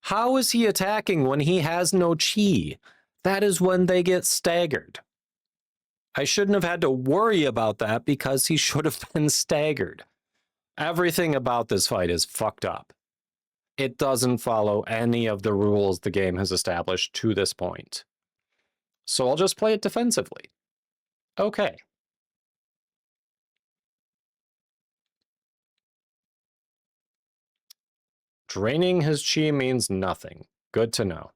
[SPEAKER 1] How is he attacking when he has no chi? That is when they get staggered. I shouldn't have had to worry about that because he should have been staggered. Everything about this fight is fucked up. It doesn't follow any of the rules the game has established to this point. So I'll just play it defensively. Okay. Draining his chi means nothing. Good to know.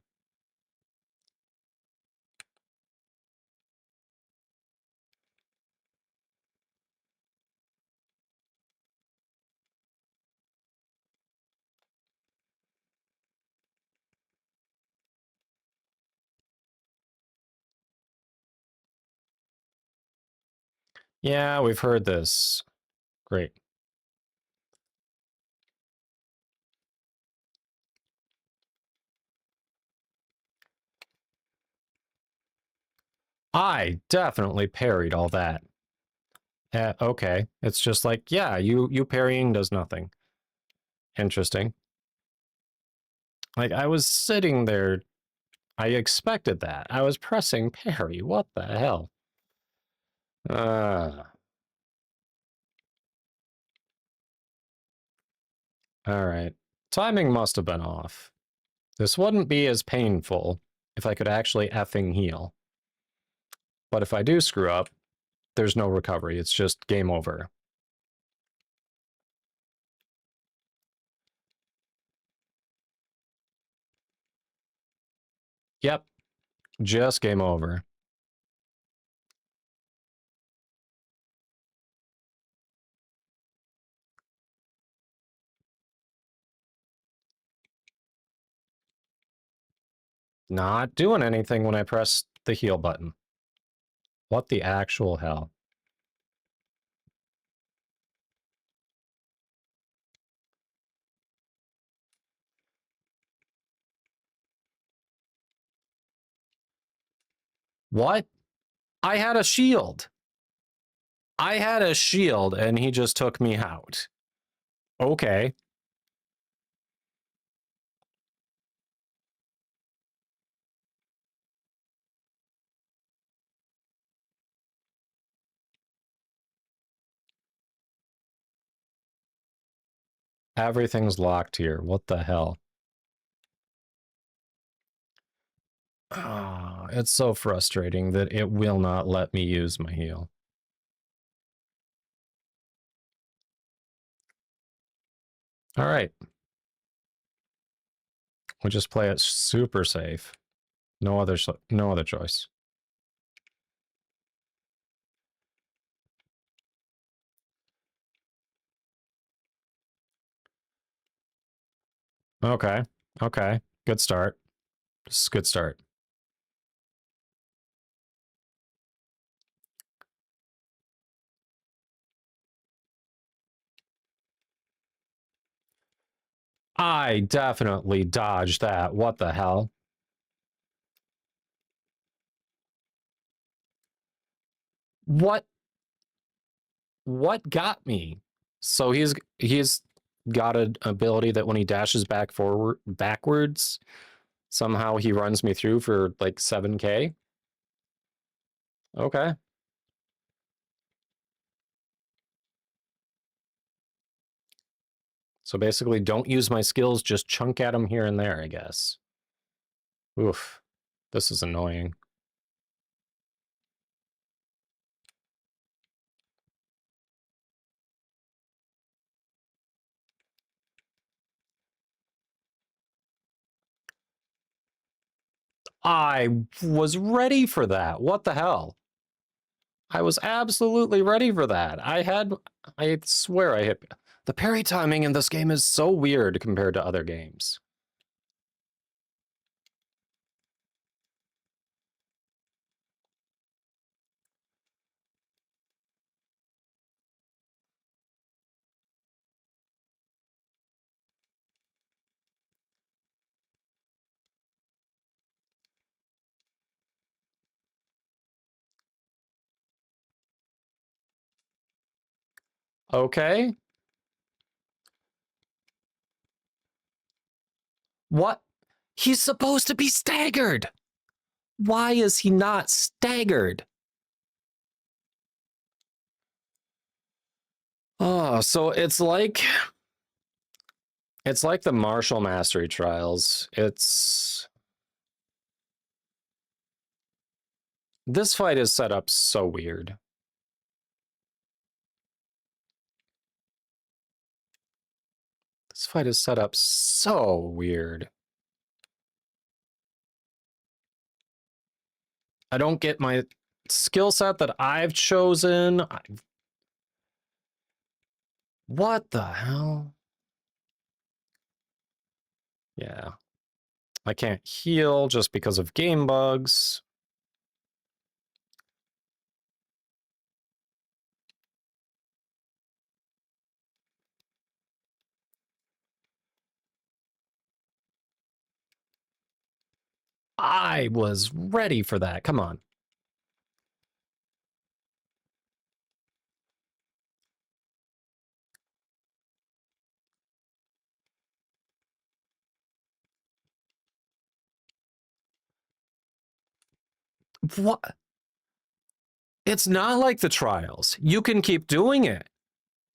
[SPEAKER 1] Yeah, we've heard this. Great. I definitely parried all that. Okay. It's just like, yeah, you parrying does nothing. Interesting. Like, I was sitting there. I expected that. I was pressing parry. What the hell? Alright. Timing must have been off. This wouldn't be as painful if I could actually effing heal. But if I do screw up, there's no recovery. It's just game over. Yep. Just game over. Not doing anything when I press the heal button. What the actual hell? What? I had a shield. I had a shield and he just took me out. Okay. Everything's locked here. What the hell? Oh, it's so frustrating that it will not let me use my heal. All right. We'll just play it super safe. No other choice. Okay. Okay. Good start. Just good start. I definitely dodged that. What the hell? What got me? So he's got an ability that when he dashes backwards, somehow he runs me through for like 7k. Okay. So basically don't use my skills, just chunk at him here and there, I guess. Oof. This is annoying. I was ready for that. What the hell? I was absolutely ready for that. I swear I hit. The parry timing in this game is so weird compared to other games. Okay. What? He's supposed to be staggered. Why is he not staggered? Oh, so it's like the martial mastery trials. This fight is set up so weird. This fight is set up so weird. I don't get my skill set that I've chosen. What the hell? Yeah. I can't heal just because of game bugs. I was ready for that. Come on. What? It's not like the trials. You can keep doing it.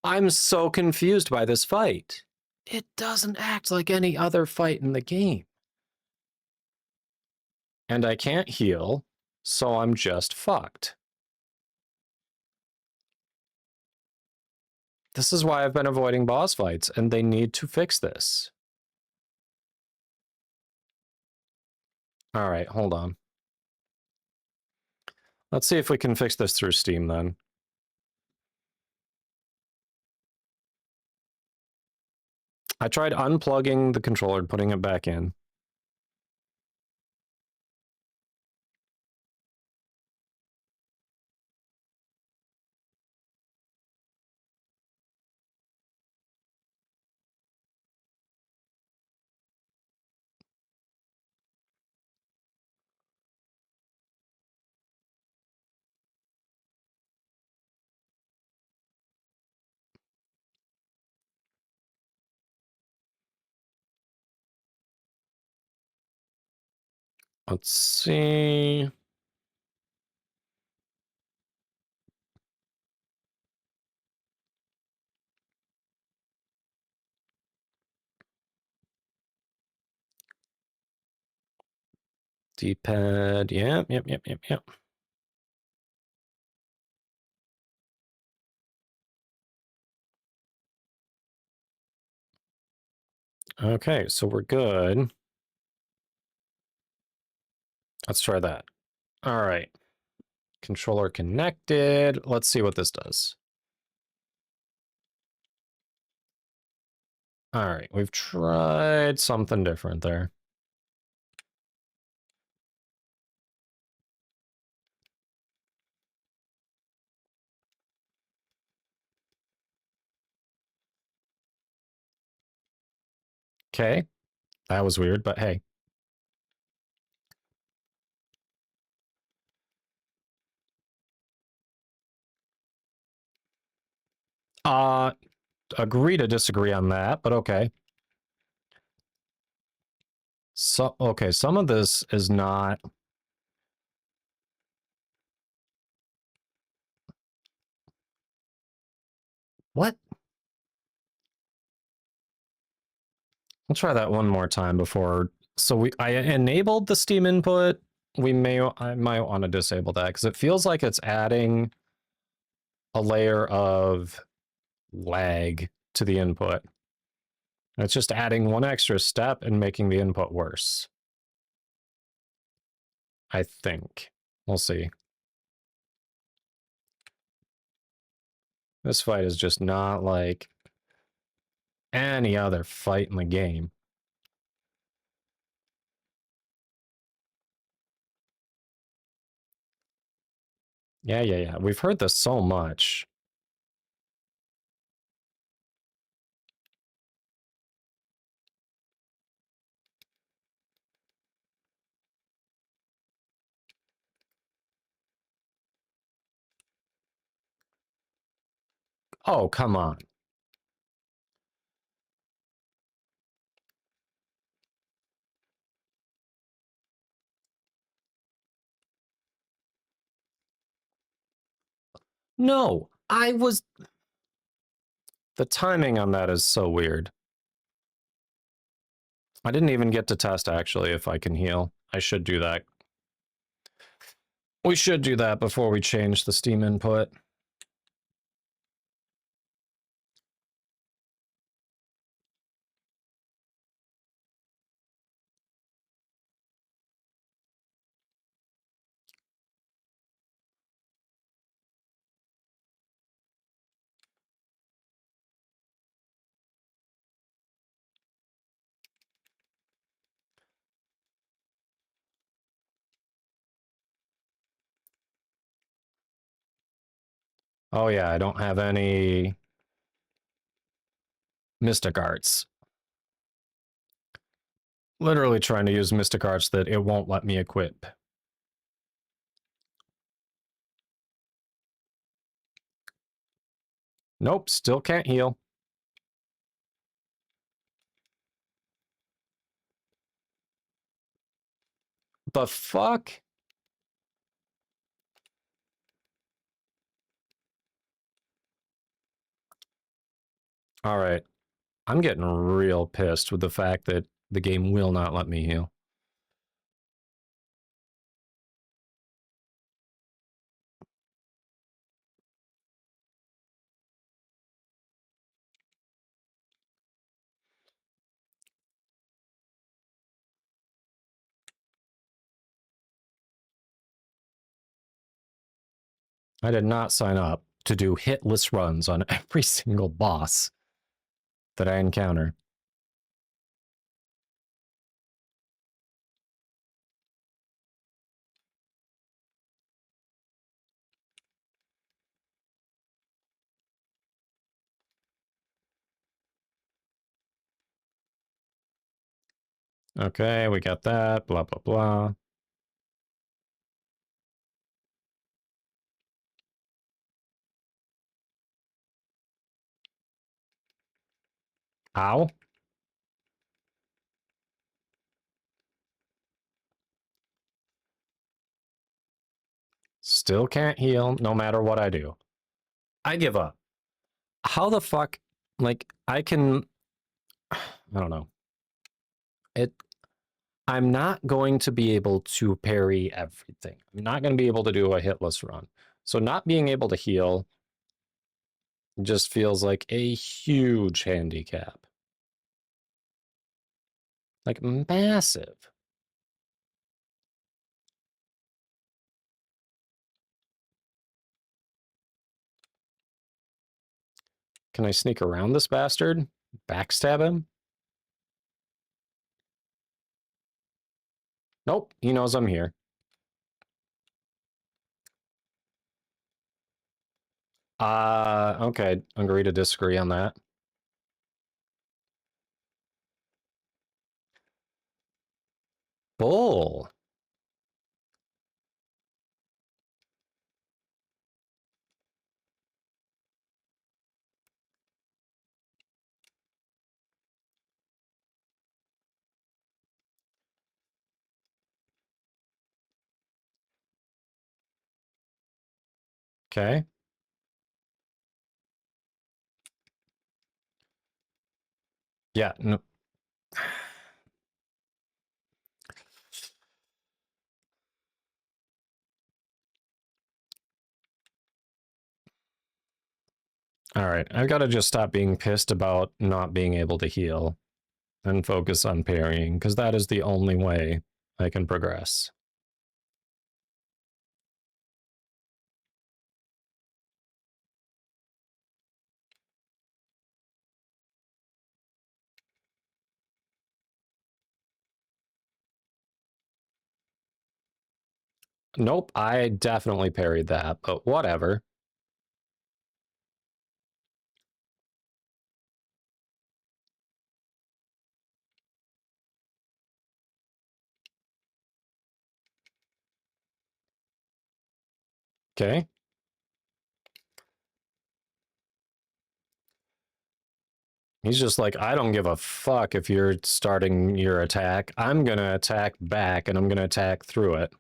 [SPEAKER 1] I'm so confused by this fight. It doesn't act like any other fight in the game. And I can't heal, so I'm just fucked. This is why I've been avoiding boss fights, and they need to fix this. All right, hold on. Let's see if we can fix this through Steam then. I tried unplugging the controller and putting it back in. Let's see. D-pad, yep. Okay, so we're good. Let's try that. All right. Controller connected. Let's see what this does. All right, we've tried something different there. Okay, that was weird, but hey. Agree to disagree on that, but okay. So, okay, some of this is not... What? I'll try that one more time before... So I enabled the Steam input. I might want to disable that because it feels like it's adding a layer of lag to the input. It's just adding one extra step and making the input worse. I think. We'll see. This fight is just not like any other fight in the game. Yeah. We've heard this so much. Oh, come on. No, the timing on that is so weird. I didn't even get to test, actually, if I can heal. I should do that. We should do that before we change the Steam input. Oh yeah, I don't have any Mystic Arts. Literally trying to use Mystic Arts that it won't let me equip. Nope, still can't heal. The fuck? All right. I'm getting real pissed with the fact that the game will not let me heal. I did not sign up to do hitless runs on every single boss that I encounter. Okay, we got that, blah, blah, blah. Ow. Still can't heal no matter what I do. I give up. How the fuck, like, I can, I don't know. I'm not going to be able to parry everything. I'm not going to be able to do a hitless run. So not being able to heal just feels like a huge handicap. Like, massive. Can I sneak around this bastard? Backstab him? Nope, he knows I'm here. Okay, agree to disagree on that. Bull. Okay. Yeah, no. All right, I've got to just stop being pissed about not being able to heal and focus on parrying, because that is the only way I can progress. Nope, I definitely parried that, but whatever. Okay. He's just like, I don't give a fuck if you're starting your attack. I'm going to attack back, and I'm going to attack through it.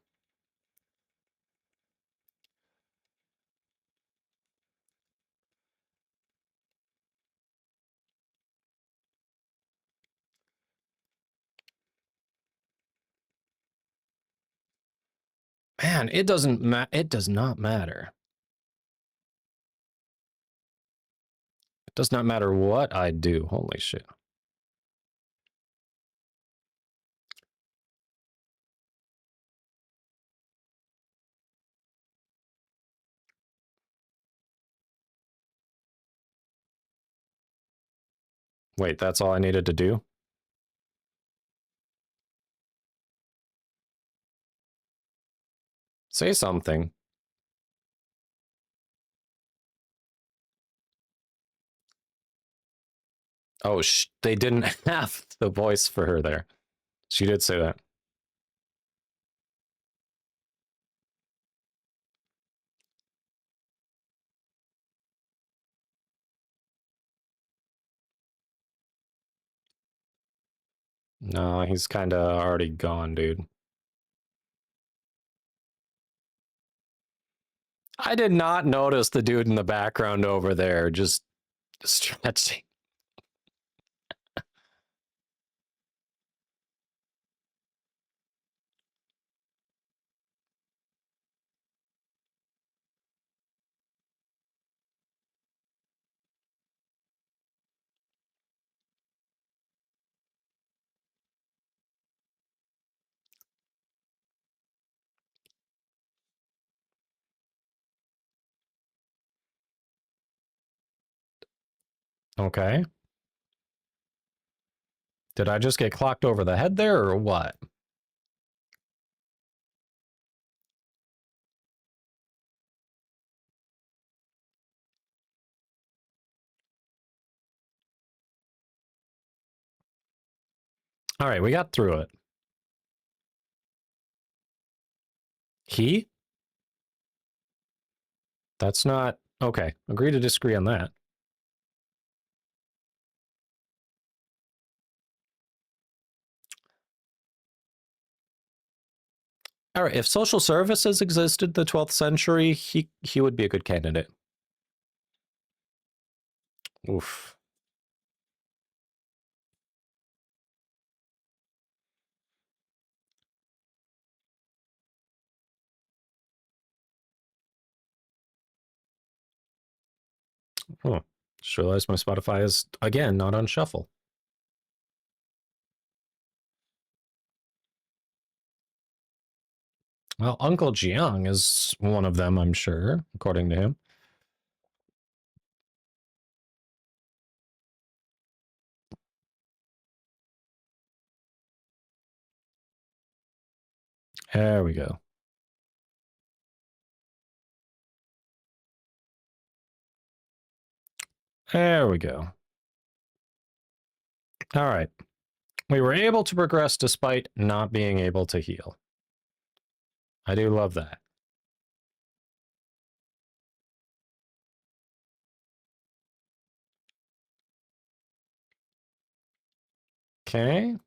[SPEAKER 1] Man, it does not matter. It does not matter what I do. Holy shit. Wait, that's all I needed to do? Say something. Oh, they didn't have the voice for her there. She did say that. No, he's kind of already gone, dude. I did not notice the dude in the background over there just stretching. Okay. Did I just get clocked over the head there or what? All right, we got through it. He? That's not... Okay, agree to disagree on that. All right, if social services existed the 12th century, he would be a good candidate. Oof. Oh, just realized my Spotify is, again, not on shuffle. Well, Uncle Jiang is one of them, I'm sure, according to him. There we go. There we go. All right. We were able to progress despite not being able to heal. I do love that. Okay.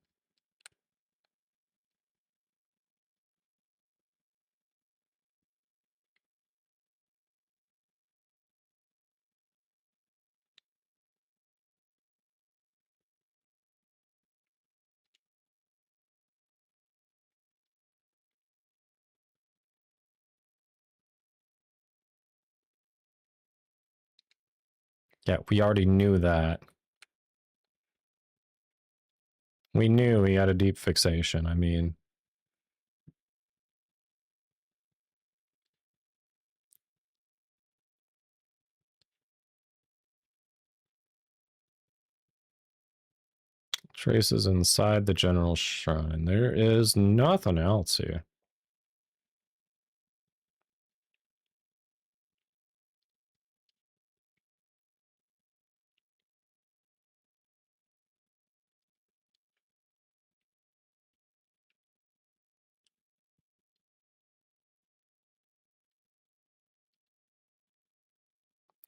[SPEAKER 1] Yeah, we already knew that. We knew he had a deep fixation. I mean, traces inside the general shrine. There is nothing else here.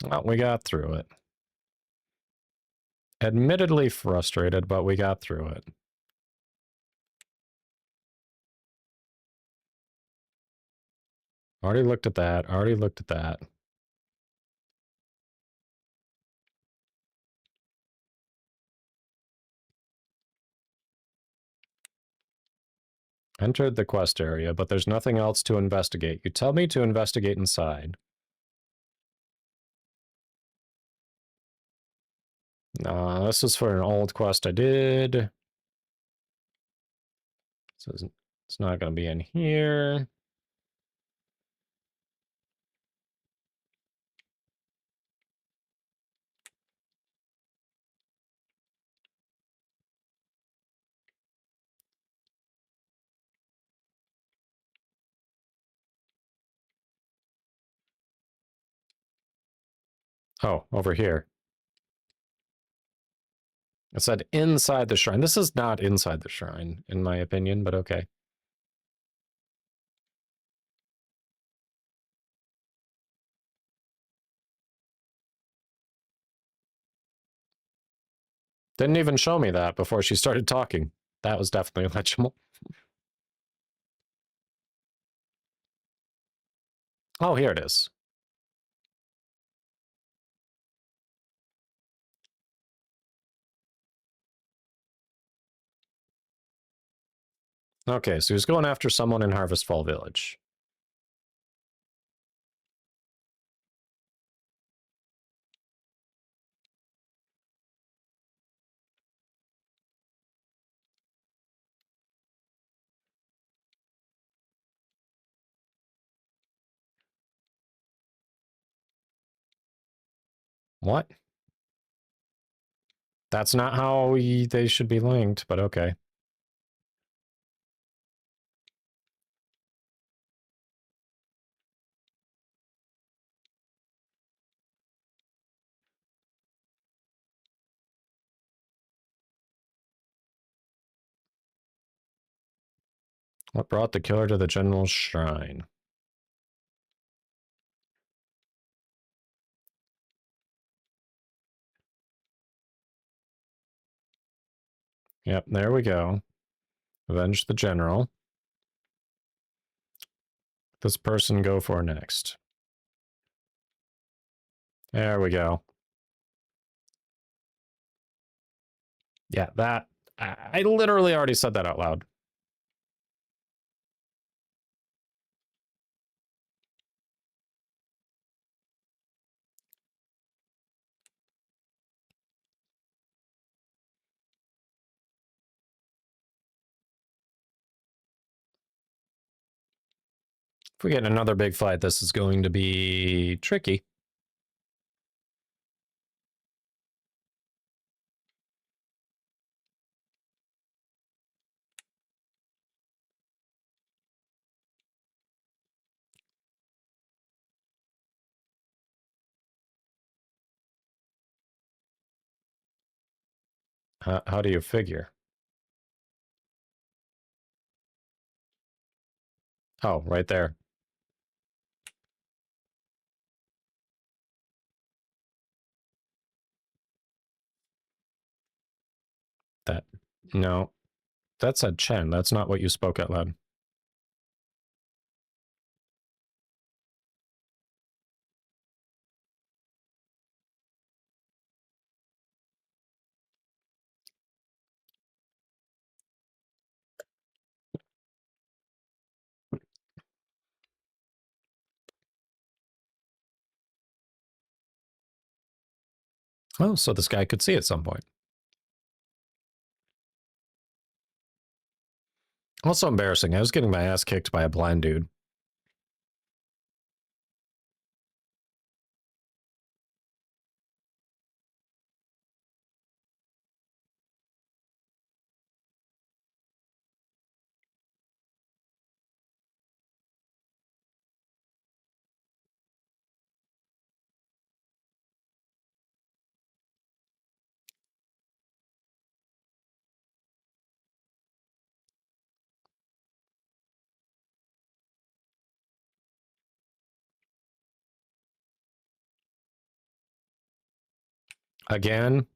[SPEAKER 1] Well, we got through it. Admittedly frustrated, but we got through it. Already looked at that. Already looked at that. Entered the quest area, but there's nothing else to investigate. You tell me to investigate inside. This is for an old quest I did. So it's not going to be in here. Oh, over here. It said inside the shrine. This is not inside the shrine, in my opinion, but okay. Didn't even show me that before she started talking. That was definitely legible. Oh, here it is. Okay, so he's going after someone in Harvest Fall Village. What? That's not how they should be linked, but okay. What brought the killer to the general's shrine? Yep, there we go. Avenge the general. this person go for next? There we go. Yeah, that... I literally already said that out loud. If we get another big fight, this is going to be tricky. How do you figure? Oh, right there. That... No. That said Chen. That's not what you spoke out loud. Oh, so this guy could see at some point. Also embarrassing. I was getting my ass kicked by a blind dude. Again?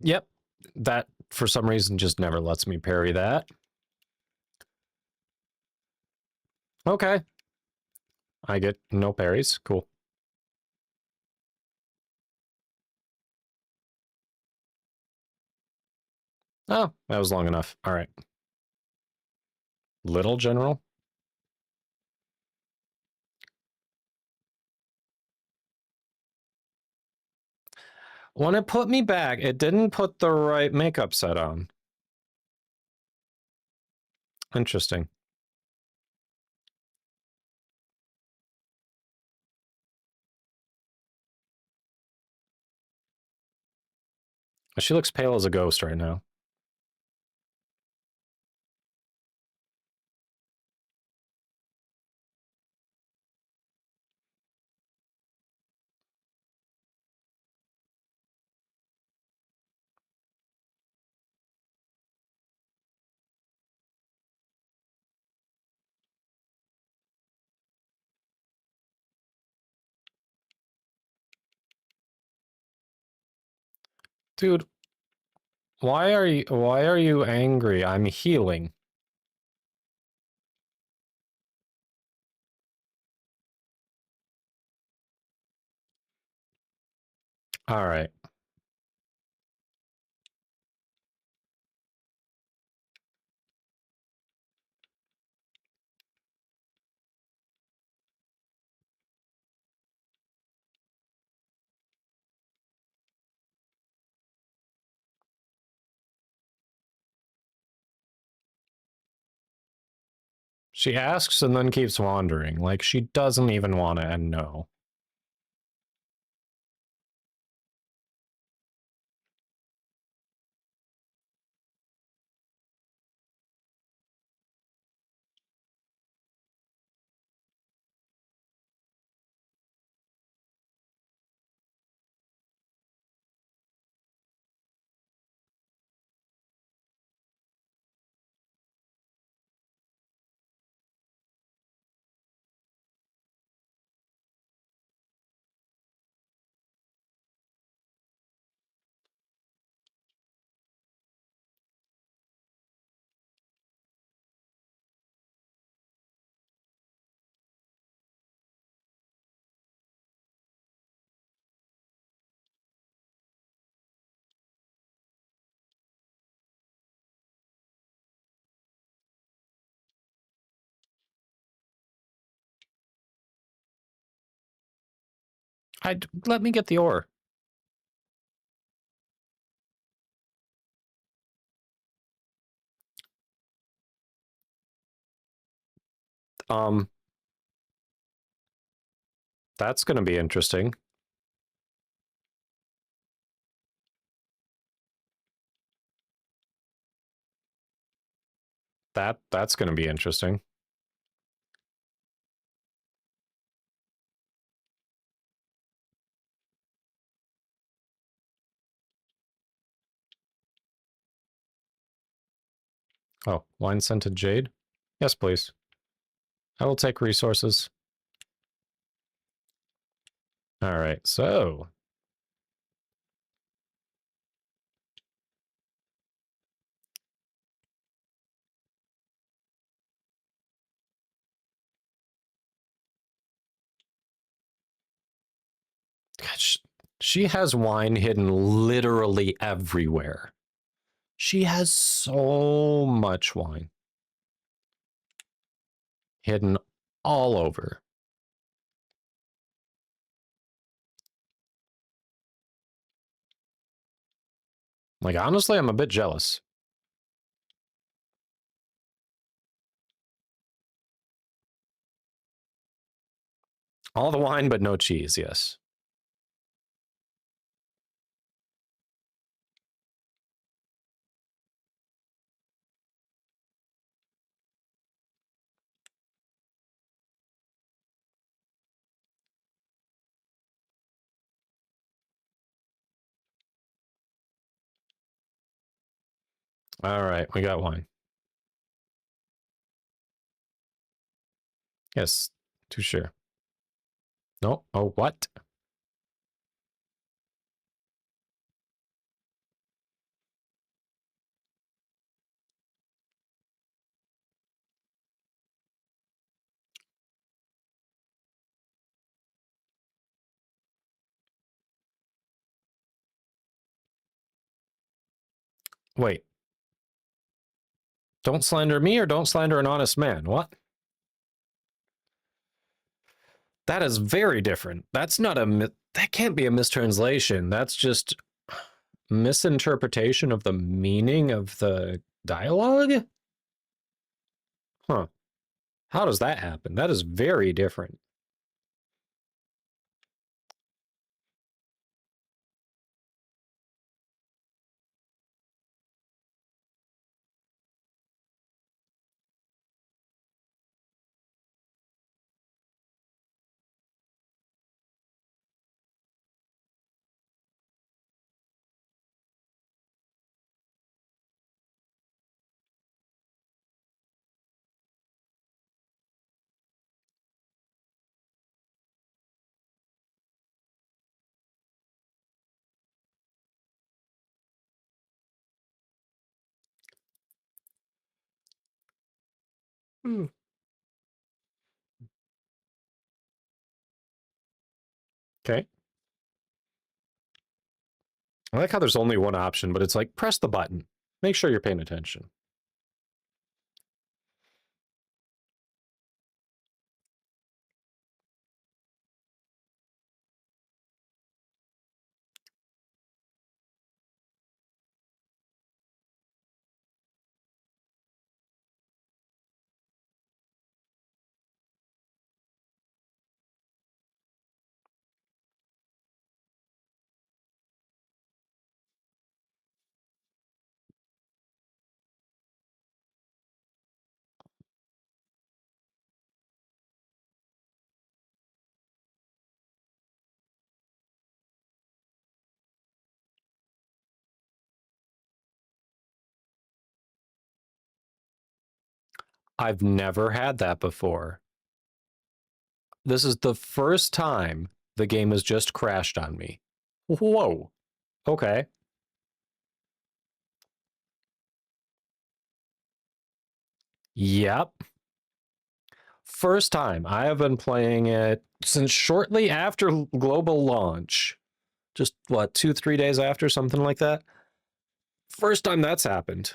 [SPEAKER 1] Yep. That, for some reason, just never lets me parry that. Okay. I get no parries. Cool. Oh, that was long enough. All right. Little general. When it put me back, it didn't put the right makeup set on. Interesting. She looks pale as a ghost right now. Dude, why are you angry? I'm healing. All right. She asks and then keeps wandering, like she doesn't even want to and know. Let me get the ore. That's going to be interesting. That's going to be interesting. Oh, wine scented jade? Yes, please. I will take resources. All right, so God, she has wine hidden literally everywhere. She has so much wine hidden all over. Like, honestly, I'm a bit jealous. All the wine, but no cheese, yes. All right, we got wine. Yes, too sure. No, oh, what? Wait. Don't slander me or don't slander an honest man. What? That is very different. That's not that can't be a mistranslation. That's just misinterpretation of the meaning of the dialogue? Huh. How does that happen? That is very different. Hmm. Okay. I like how there's only one option, but it's like, press the button. Make sure you're paying attention. I've never had that before. This is the first time the game has just crashed on me. Whoa. Okay. Yep. First time. I have been playing it since shortly after global launch. Just what, 2-3 days after, something like that. First time that's happened.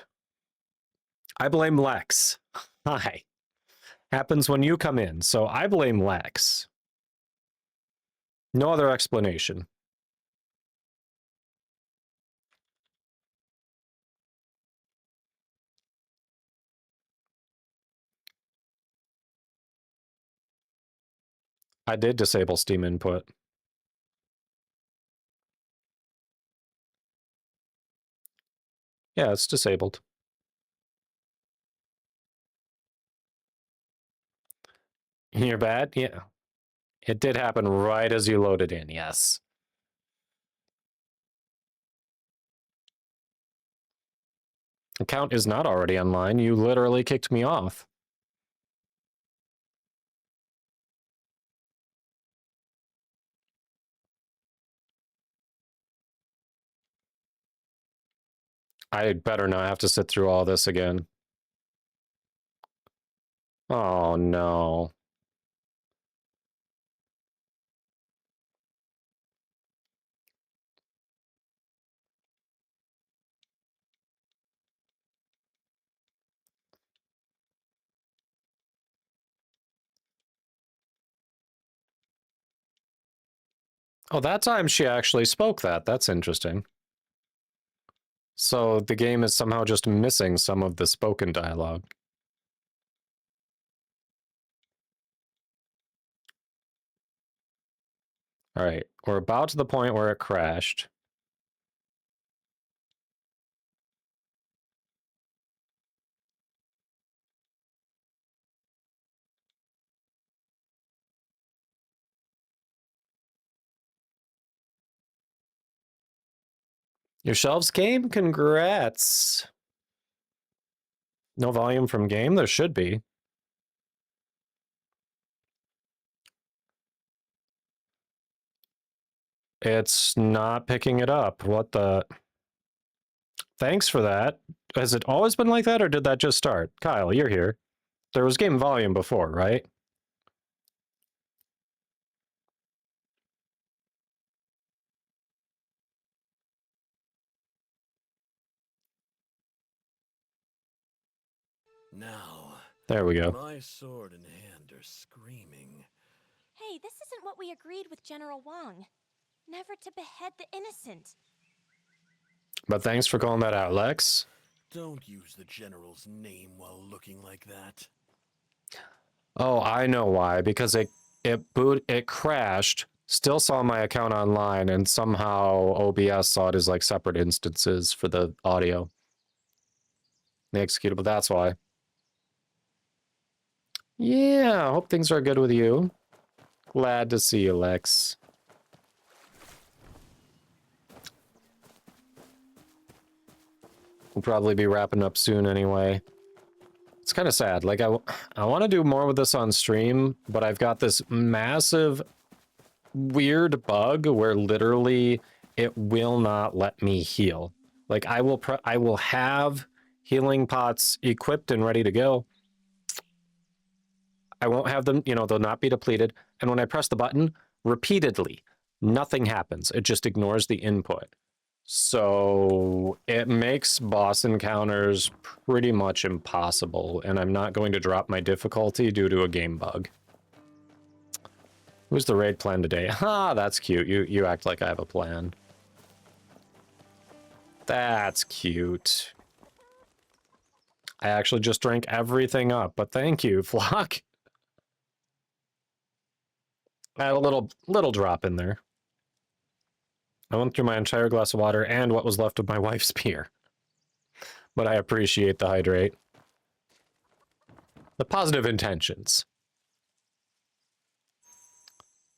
[SPEAKER 1] I blame Lex. Hi. Happens when you come in, so I blame Lex. No other explanation. I did disable Steam input. Yeah, it's disabled. You're bad? Yeah. It did happen right as you loaded in, yes. Account is not already online. You literally kicked me off. I better not have to sit through all this again. Oh, no. Oh, that time she actually spoke that. That's interesting. So the game is somehow just missing some of the spoken dialogue. All right, we're about to the point where it crashed. Your shelves game? Congrats. No volume from game? There should be. It's not picking it up. What the? Thanks for that. Has it always been like that, or did that just start? Kyle, you're here. There was game volume before, right?
[SPEAKER 2] Now,
[SPEAKER 1] there we go.
[SPEAKER 2] My sword and hand are screaming.
[SPEAKER 3] Hey, this isn't what we agreed with General Wang. Never to behead the innocent.
[SPEAKER 1] But thanks for calling that out, Lex.
[SPEAKER 2] Don't use the General's name while looking like that.
[SPEAKER 1] Oh, I know why. Because it crashed, still saw my account online, and somehow OBS saw it as like separate instances for the audio. The executable, that's why. Yeah, hope things are good with you. Glad to see you, Lex. We'll probably be wrapping up soon anyway. It's kind of sad. Like, I want to do more with this on stream, but I've got this massive, weird bug where literally it will not let me heal. Like, I will have healing pots equipped and ready to go. I won't have them, you know, they'll not be depleted. And when I press the button, repeatedly, nothing happens. It just ignores the input. So it makes boss encounters pretty much impossible, and I'm not going to drop my difficulty due to a game bug. Who's the raid plan today? Ah, that's cute. You act like I have a plan. That's cute. I actually just drank everything up, but thank you, Flock. I had a little drop in there. I went through my entire glass of water and what was left of my wife's beer. But I appreciate the hydrate. The positive intentions.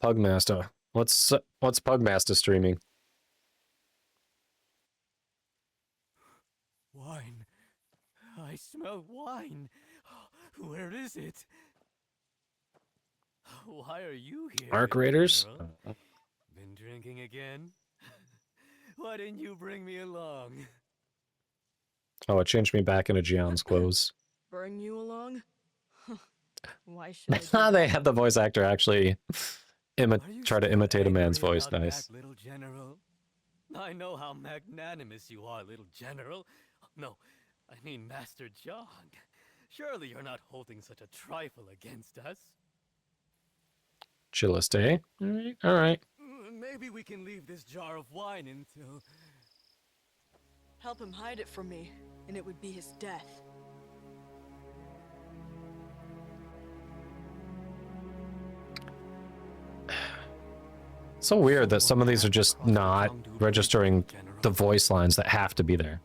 [SPEAKER 1] Pugmaster. What's Pugmaster streaming?
[SPEAKER 4] Wine. I smell wine. Where is it? Why are you here?
[SPEAKER 1] Arc Raiders?
[SPEAKER 4] General? Been drinking again? Why didn't you bring me along?
[SPEAKER 1] Oh, it changed me back into Gian's clothes.
[SPEAKER 5] Bring you along? Why should I?
[SPEAKER 1] They had the voice actor actually try to imitate a man's voice. Nice.
[SPEAKER 4] Little General? I know how magnanimous you are, little General. No, I mean Master John. Surely you're not holding such a trifle against us.
[SPEAKER 1] Chillest, eh? All right.
[SPEAKER 4] Maybe we can leave this jar of wine until...
[SPEAKER 5] Help him hide it from me, and it would be his death.
[SPEAKER 1] So weird that some of these are just not registering the voice lines that have to be there.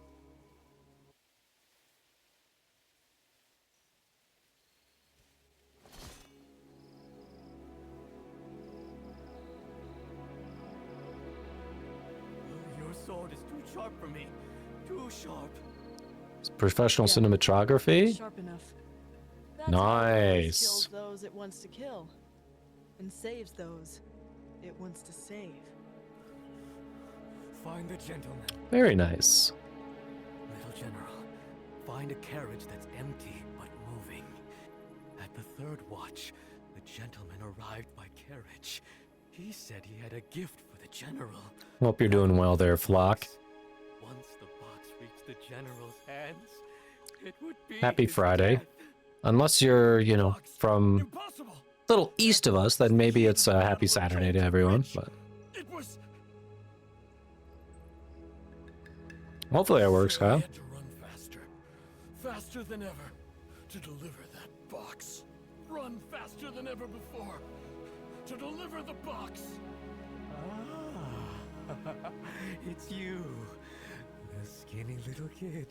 [SPEAKER 4] Your sword is too sharp for me. Too sharp.
[SPEAKER 1] It's professional
[SPEAKER 5] Yeah.
[SPEAKER 1] cinematography.
[SPEAKER 5] Sharp enough. That's how it always
[SPEAKER 1] Nice.
[SPEAKER 5] kills those it wants to kill, and saves those it wants to save.
[SPEAKER 4] Find the gentleman.
[SPEAKER 1] Very nice.
[SPEAKER 4] Little General, find a carriage that's empty but moving. At the third watch, the gentleman arrived by carriage. He said he had a gift for the general.
[SPEAKER 1] Hope you're doing well there, Flock.
[SPEAKER 4] Once the box reached the general's hands, it would be
[SPEAKER 1] Happy
[SPEAKER 4] his
[SPEAKER 1] Friday.
[SPEAKER 4] death.
[SPEAKER 1] Unless you're, you know,
[SPEAKER 2] Box.
[SPEAKER 1] from
[SPEAKER 2] Impossible.
[SPEAKER 1] a little east of us, then maybe it's a happy Saturday to everyone. But
[SPEAKER 2] It was.
[SPEAKER 1] hopefully it works,
[SPEAKER 2] So I
[SPEAKER 1] Kyle.
[SPEAKER 2] had to run faster. Faster than ever. To deliver that box. Run faster than ever before. To deliver the box.
[SPEAKER 4] Ah, it's you, the skinny little kid.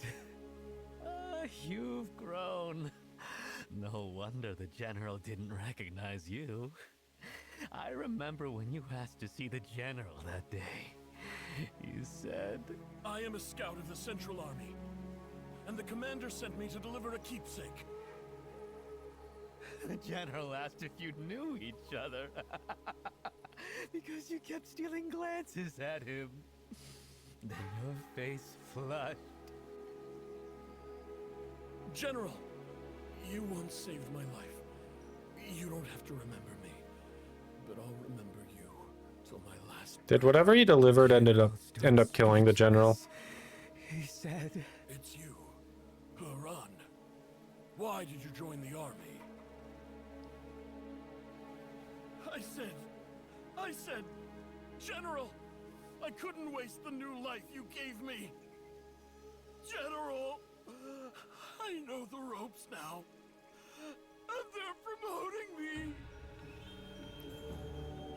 [SPEAKER 4] You've grown. No wonder the general didn't recognize you. I remember when you asked to see the general that day. You said...
[SPEAKER 2] I am a scout of the Central Army. And the commander sent me to deliver a keepsake.
[SPEAKER 4] The general asked if you knew each other. Because you kept stealing glances at him. Then your face flushed.
[SPEAKER 2] General, you once saved my life. You don't have to remember me. But I'll remember you till my last.
[SPEAKER 1] Did whatever he delivered end up killing the general?
[SPEAKER 4] He said...
[SPEAKER 2] It's you, Haran. Why did you join the army? I said, General, I couldn't waste the new life you gave me. General, I know the ropes now. And they're promoting me.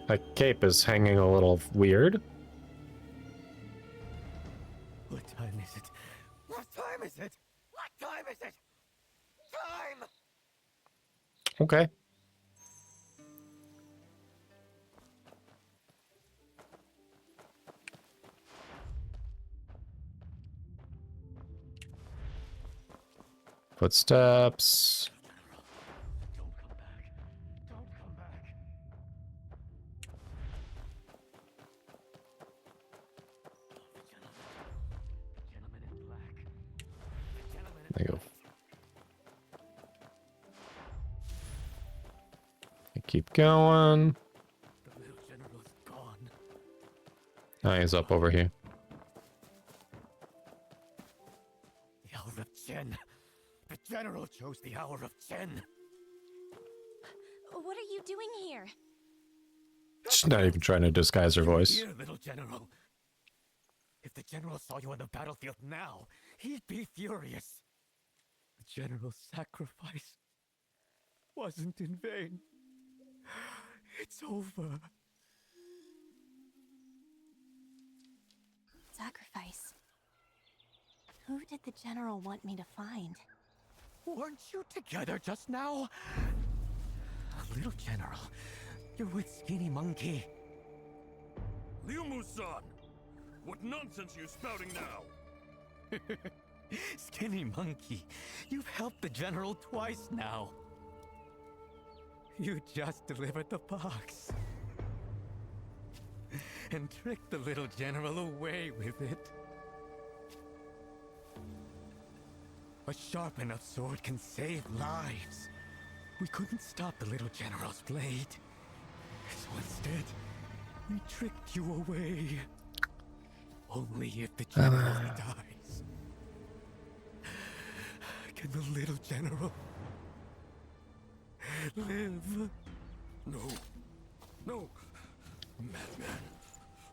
[SPEAKER 1] That cape is hanging a little weird.
[SPEAKER 4] What time is it? What time is it? What time is it? Time!
[SPEAKER 1] Okay. Footsteps.
[SPEAKER 4] Don't come back. Don't come back. The gentleman in black. The gentleman in
[SPEAKER 1] There you go. Keep going.
[SPEAKER 4] The little general's gone.
[SPEAKER 1] Now he's up over here.
[SPEAKER 4] The hour of Chen. The general chose the hour of Chen.
[SPEAKER 3] What are you doing here?
[SPEAKER 1] She's not even trying to disguise her voice.
[SPEAKER 4] Here, little general. If the general saw you on the battlefield now, he'd be furious. The general's sacrifice wasn't in vain. It's over.
[SPEAKER 3] Sacrifice. Who did the general want me to find?
[SPEAKER 4] Weren't you together just now? Little general, you're with Skinny Monkey.
[SPEAKER 2] Liu Musan, what nonsense are you spouting now?
[SPEAKER 4] Skinny Monkey, you've helped the general twice now. You just delivered the box. And tricked the little general away with it. A sharp enough sword can save lives. We couldn't stop the little general's blade. So instead, we tricked you away. Only if the general dies can the little general live.
[SPEAKER 2] No. No. Madman.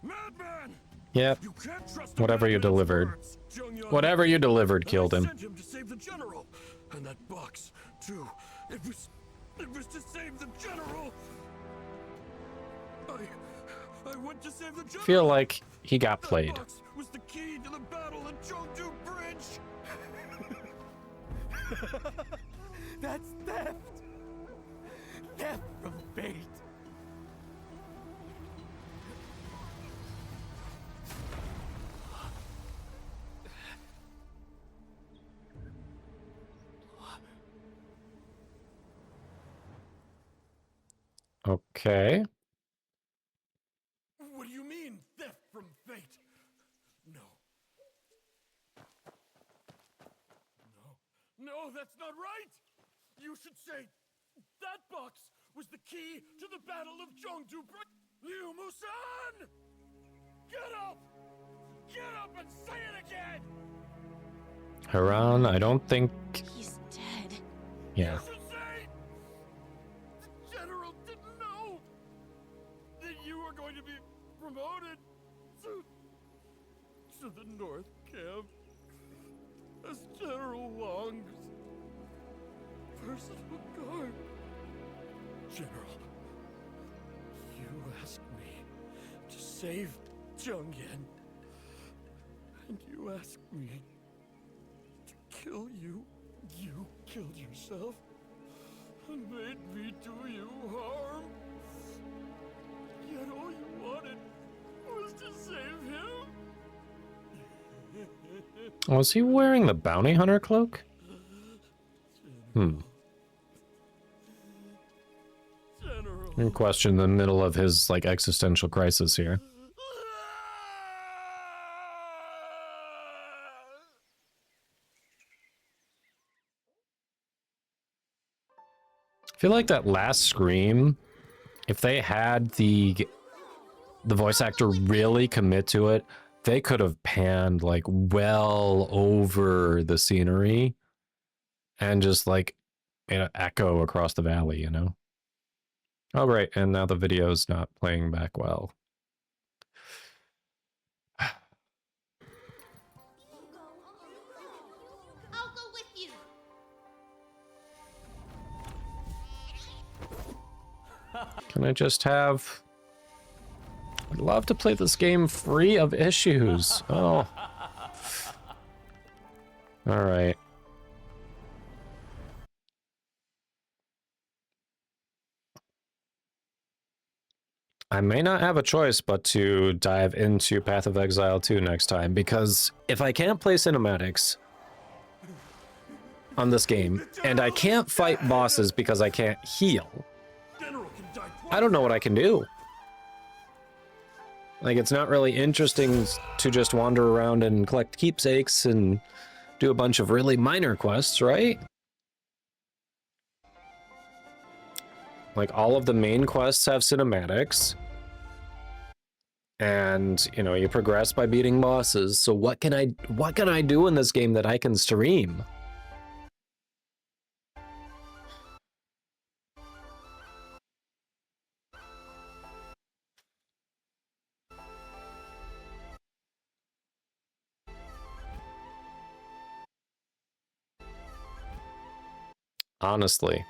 [SPEAKER 2] Madman!
[SPEAKER 1] Yep.
[SPEAKER 2] You can't trust a
[SPEAKER 1] Whatever you
[SPEAKER 2] madman's
[SPEAKER 1] delivered.
[SPEAKER 2] words. Jung-Young.
[SPEAKER 1] Whatever you delivered
[SPEAKER 2] I
[SPEAKER 1] killed him.
[SPEAKER 2] sent him to save the general. And that box, too. It was to save the general. I went to save the general.
[SPEAKER 1] Feel like he got
[SPEAKER 2] That
[SPEAKER 1] played.
[SPEAKER 2] box was the key to the battle at Chengdu Bridge.
[SPEAKER 4] That's theft! Theft from fate!
[SPEAKER 1] Okay.
[SPEAKER 2] What do you mean, theft from fate? No. No, that's not right! You should say, that box was the key to the Battle of Chengdu Bridge. Liu Musan! Get up! Get up and say it again!
[SPEAKER 1] Haran, I don't think...
[SPEAKER 3] He's dead.
[SPEAKER 1] Yeah.
[SPEAKER 2] You should say, the general didn't know that you were going to be promoted to the North Camp as General Wong's personal guard. General, you asked me to save Zheng Yan, and you asked me to kill you. You killed yourself and made me do you harm. Yet all you wanted was to save him.
[SPEAKER 1] Was he wearing the bounty hunter cloak?
[SPEAKER 2] General.
[SPEAKER 1] In question in the middle of his, like, existential crisis here. I feel like that last scream, if they had the voice actor really commit to it, they could have panned like well over the scenery and just like made an echo across the valley, you know? Oh, right, and now the video's not playing back well.
[SPEAKER 3] I'll go with you.
[SPEAKER 1] Can I just have... I'd love to play this game free of issues. Oh. All right. I may not have a choice but to dive into Path of Exile 2 next time, because if I can't play cinematics on this game, and I can't fight bosses because I can't heal, I don't know what I can do. Like, it's not really interesting to just wander around and collect keepsakes and do a bunch of really minor quests, right? Like, all of the main quests have cinematics. And, you know, you progress by beating bosses. So what can I do in this game that I can stream? Honestly.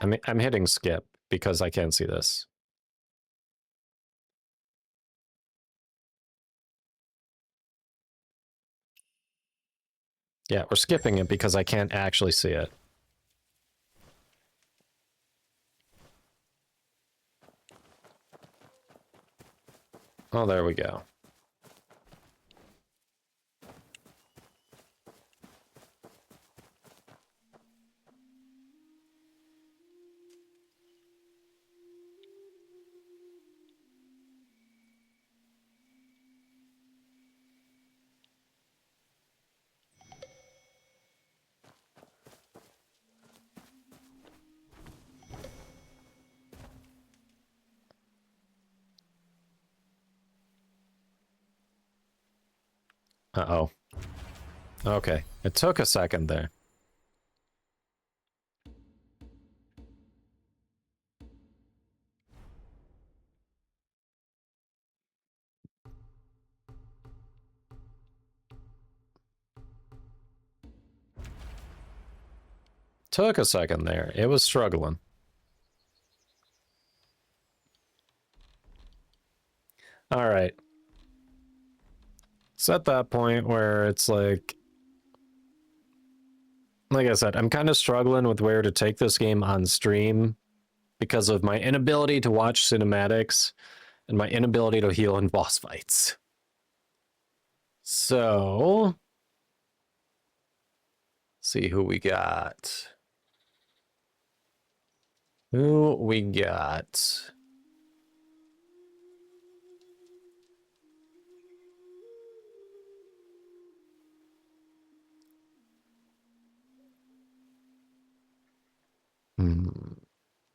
[SPEAKER 1] I'm hitting skip because I can't see this. Yeah, we're skipping it because I can't actually see it. Oh, there we go. Uh-oh. Okay, it took a second there. Took a second there. It was struggling. All right. It's at that point where it's like I said, I'm kind of struggling with where to take this game on stream because of my inability to watch cinematics and my inability to heal in boss fights. So, see who we got. Who we got?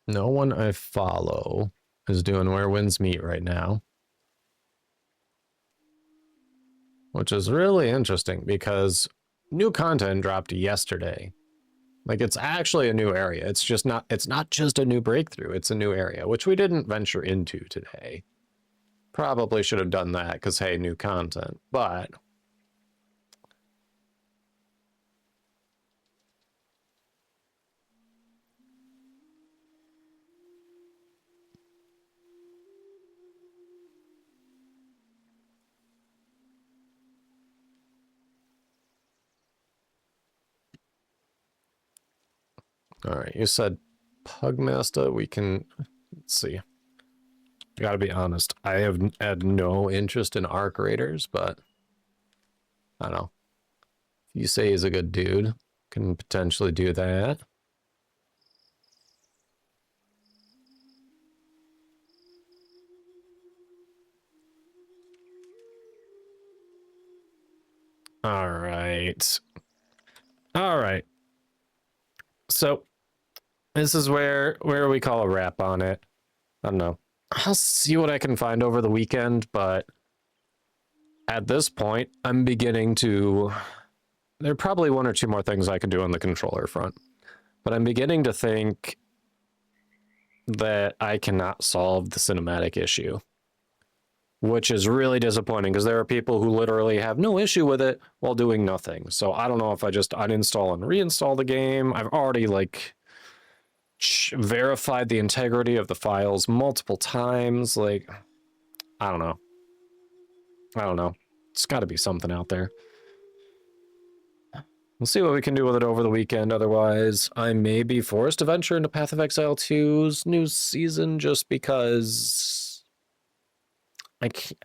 [SPEAKER 1] No one I follow is doing Where Winds Meet right now. Which is really interesting because new content dropped yesterday. Like, it's actually a new area. It's not just a new breakthrough, it's a new area, which we didn't venture into today. Probably should have done that because, hey, new content. But all right, you said Pugmaster. We can, let's see. I gotta be honest. I have had no interest in Arc Raiders, but I don't know. If you say he's a good dude, can potentially do that. All right. All right. So this is where we call a wrap on it. I don't know. I'll see what I can find over the weekend, but at this point, I'm beginning to... There are probably one or two more things I can do on the controller front, but I'm beginning to think that I cannot solve the cinematic issue, which is really disappointing because there are people who literally have no issue with it while doing nothing. So I don't know if I just uninstall and reinstall the game. I've already like verified the integrity of the files multiple times. Like, I don't know. It's got to be something out there. We'll see what we can do with it over the weekend. Otherwise, I may be forced to venture into Path of Exile 2's new season just because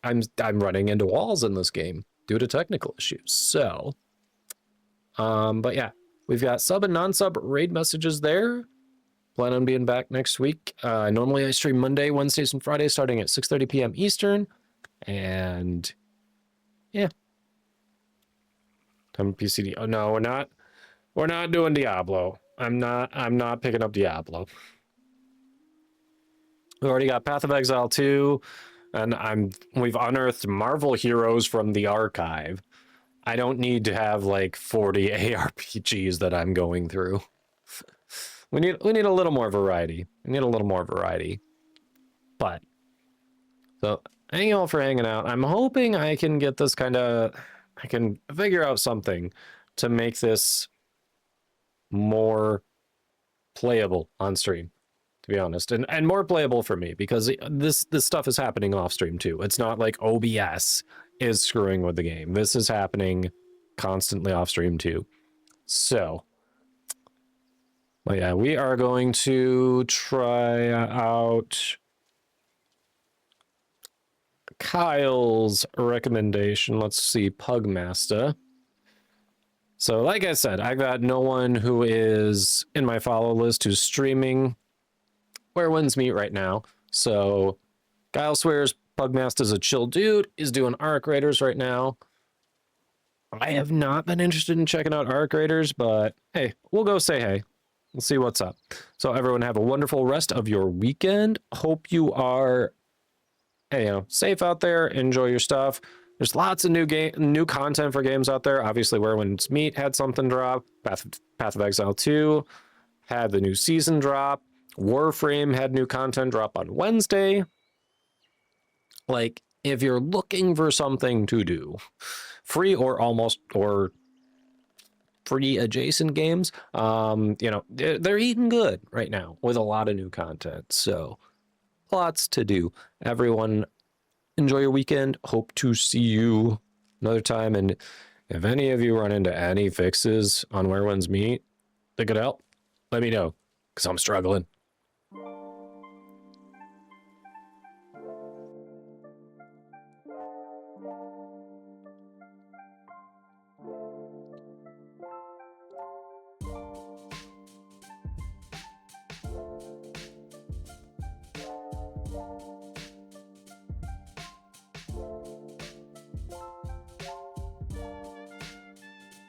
[SPEAKER 1] I'm running into walls in this game due to technical issues. So, but yeah, we've got sub and non-sub raid messages there. Plan on being back next week. Normally I stream Monday, Wednesdays, and Fridays starting at 6:30 p.m. Eastern. And yeah. Time PCD. Oh no, we're not doing Diablo. I'm not picking up Diablo. We already got Path of Exile 2, and we've unearthed Marvel heroes from the archive. I don't need to have like 40 ARPGs that I'm going through. We need a little more variety. But so thank you all for hanging out. I'm hoping I can get this I can figure out something to make this more playable on stream, to be honest, and more playable for me, because this stuff is happening off stream too. It's not like OBS is screwing with the game. This is happening constantly off stream too. So, well, yeah, we are going to try out Kyle's recommendation. Let's see, Pugmaster. So like I said, I got no one who is in my follow list who's streaming Where Winds Meet right now. So Kyle swears Pugmaster's a chill dude, is doing Arc Raiders right now. I have not been interested in checking out Arc Raiders, but hey, we'll go say hey. We'll see what's up. So everyone have a wonderful rest of your weekend. Hope you are, safe out there. Enjoy your stuff. There's lots of new content for games out there. Obviously, Where Winds Meet had something drop. Path of Exile 2 had the new season drop. Warframe had new content drop on Wednesday. Like, if you're looking for something to do, free or almost, or free adjacent games, you know, they're eating good right now with a lot of new content. So lots to do. Everyone, enjoy your weekend. Hope to see you another time. And if any of you run into any fixes on Where Winds Meet that could help, let me know, because I'm struggling.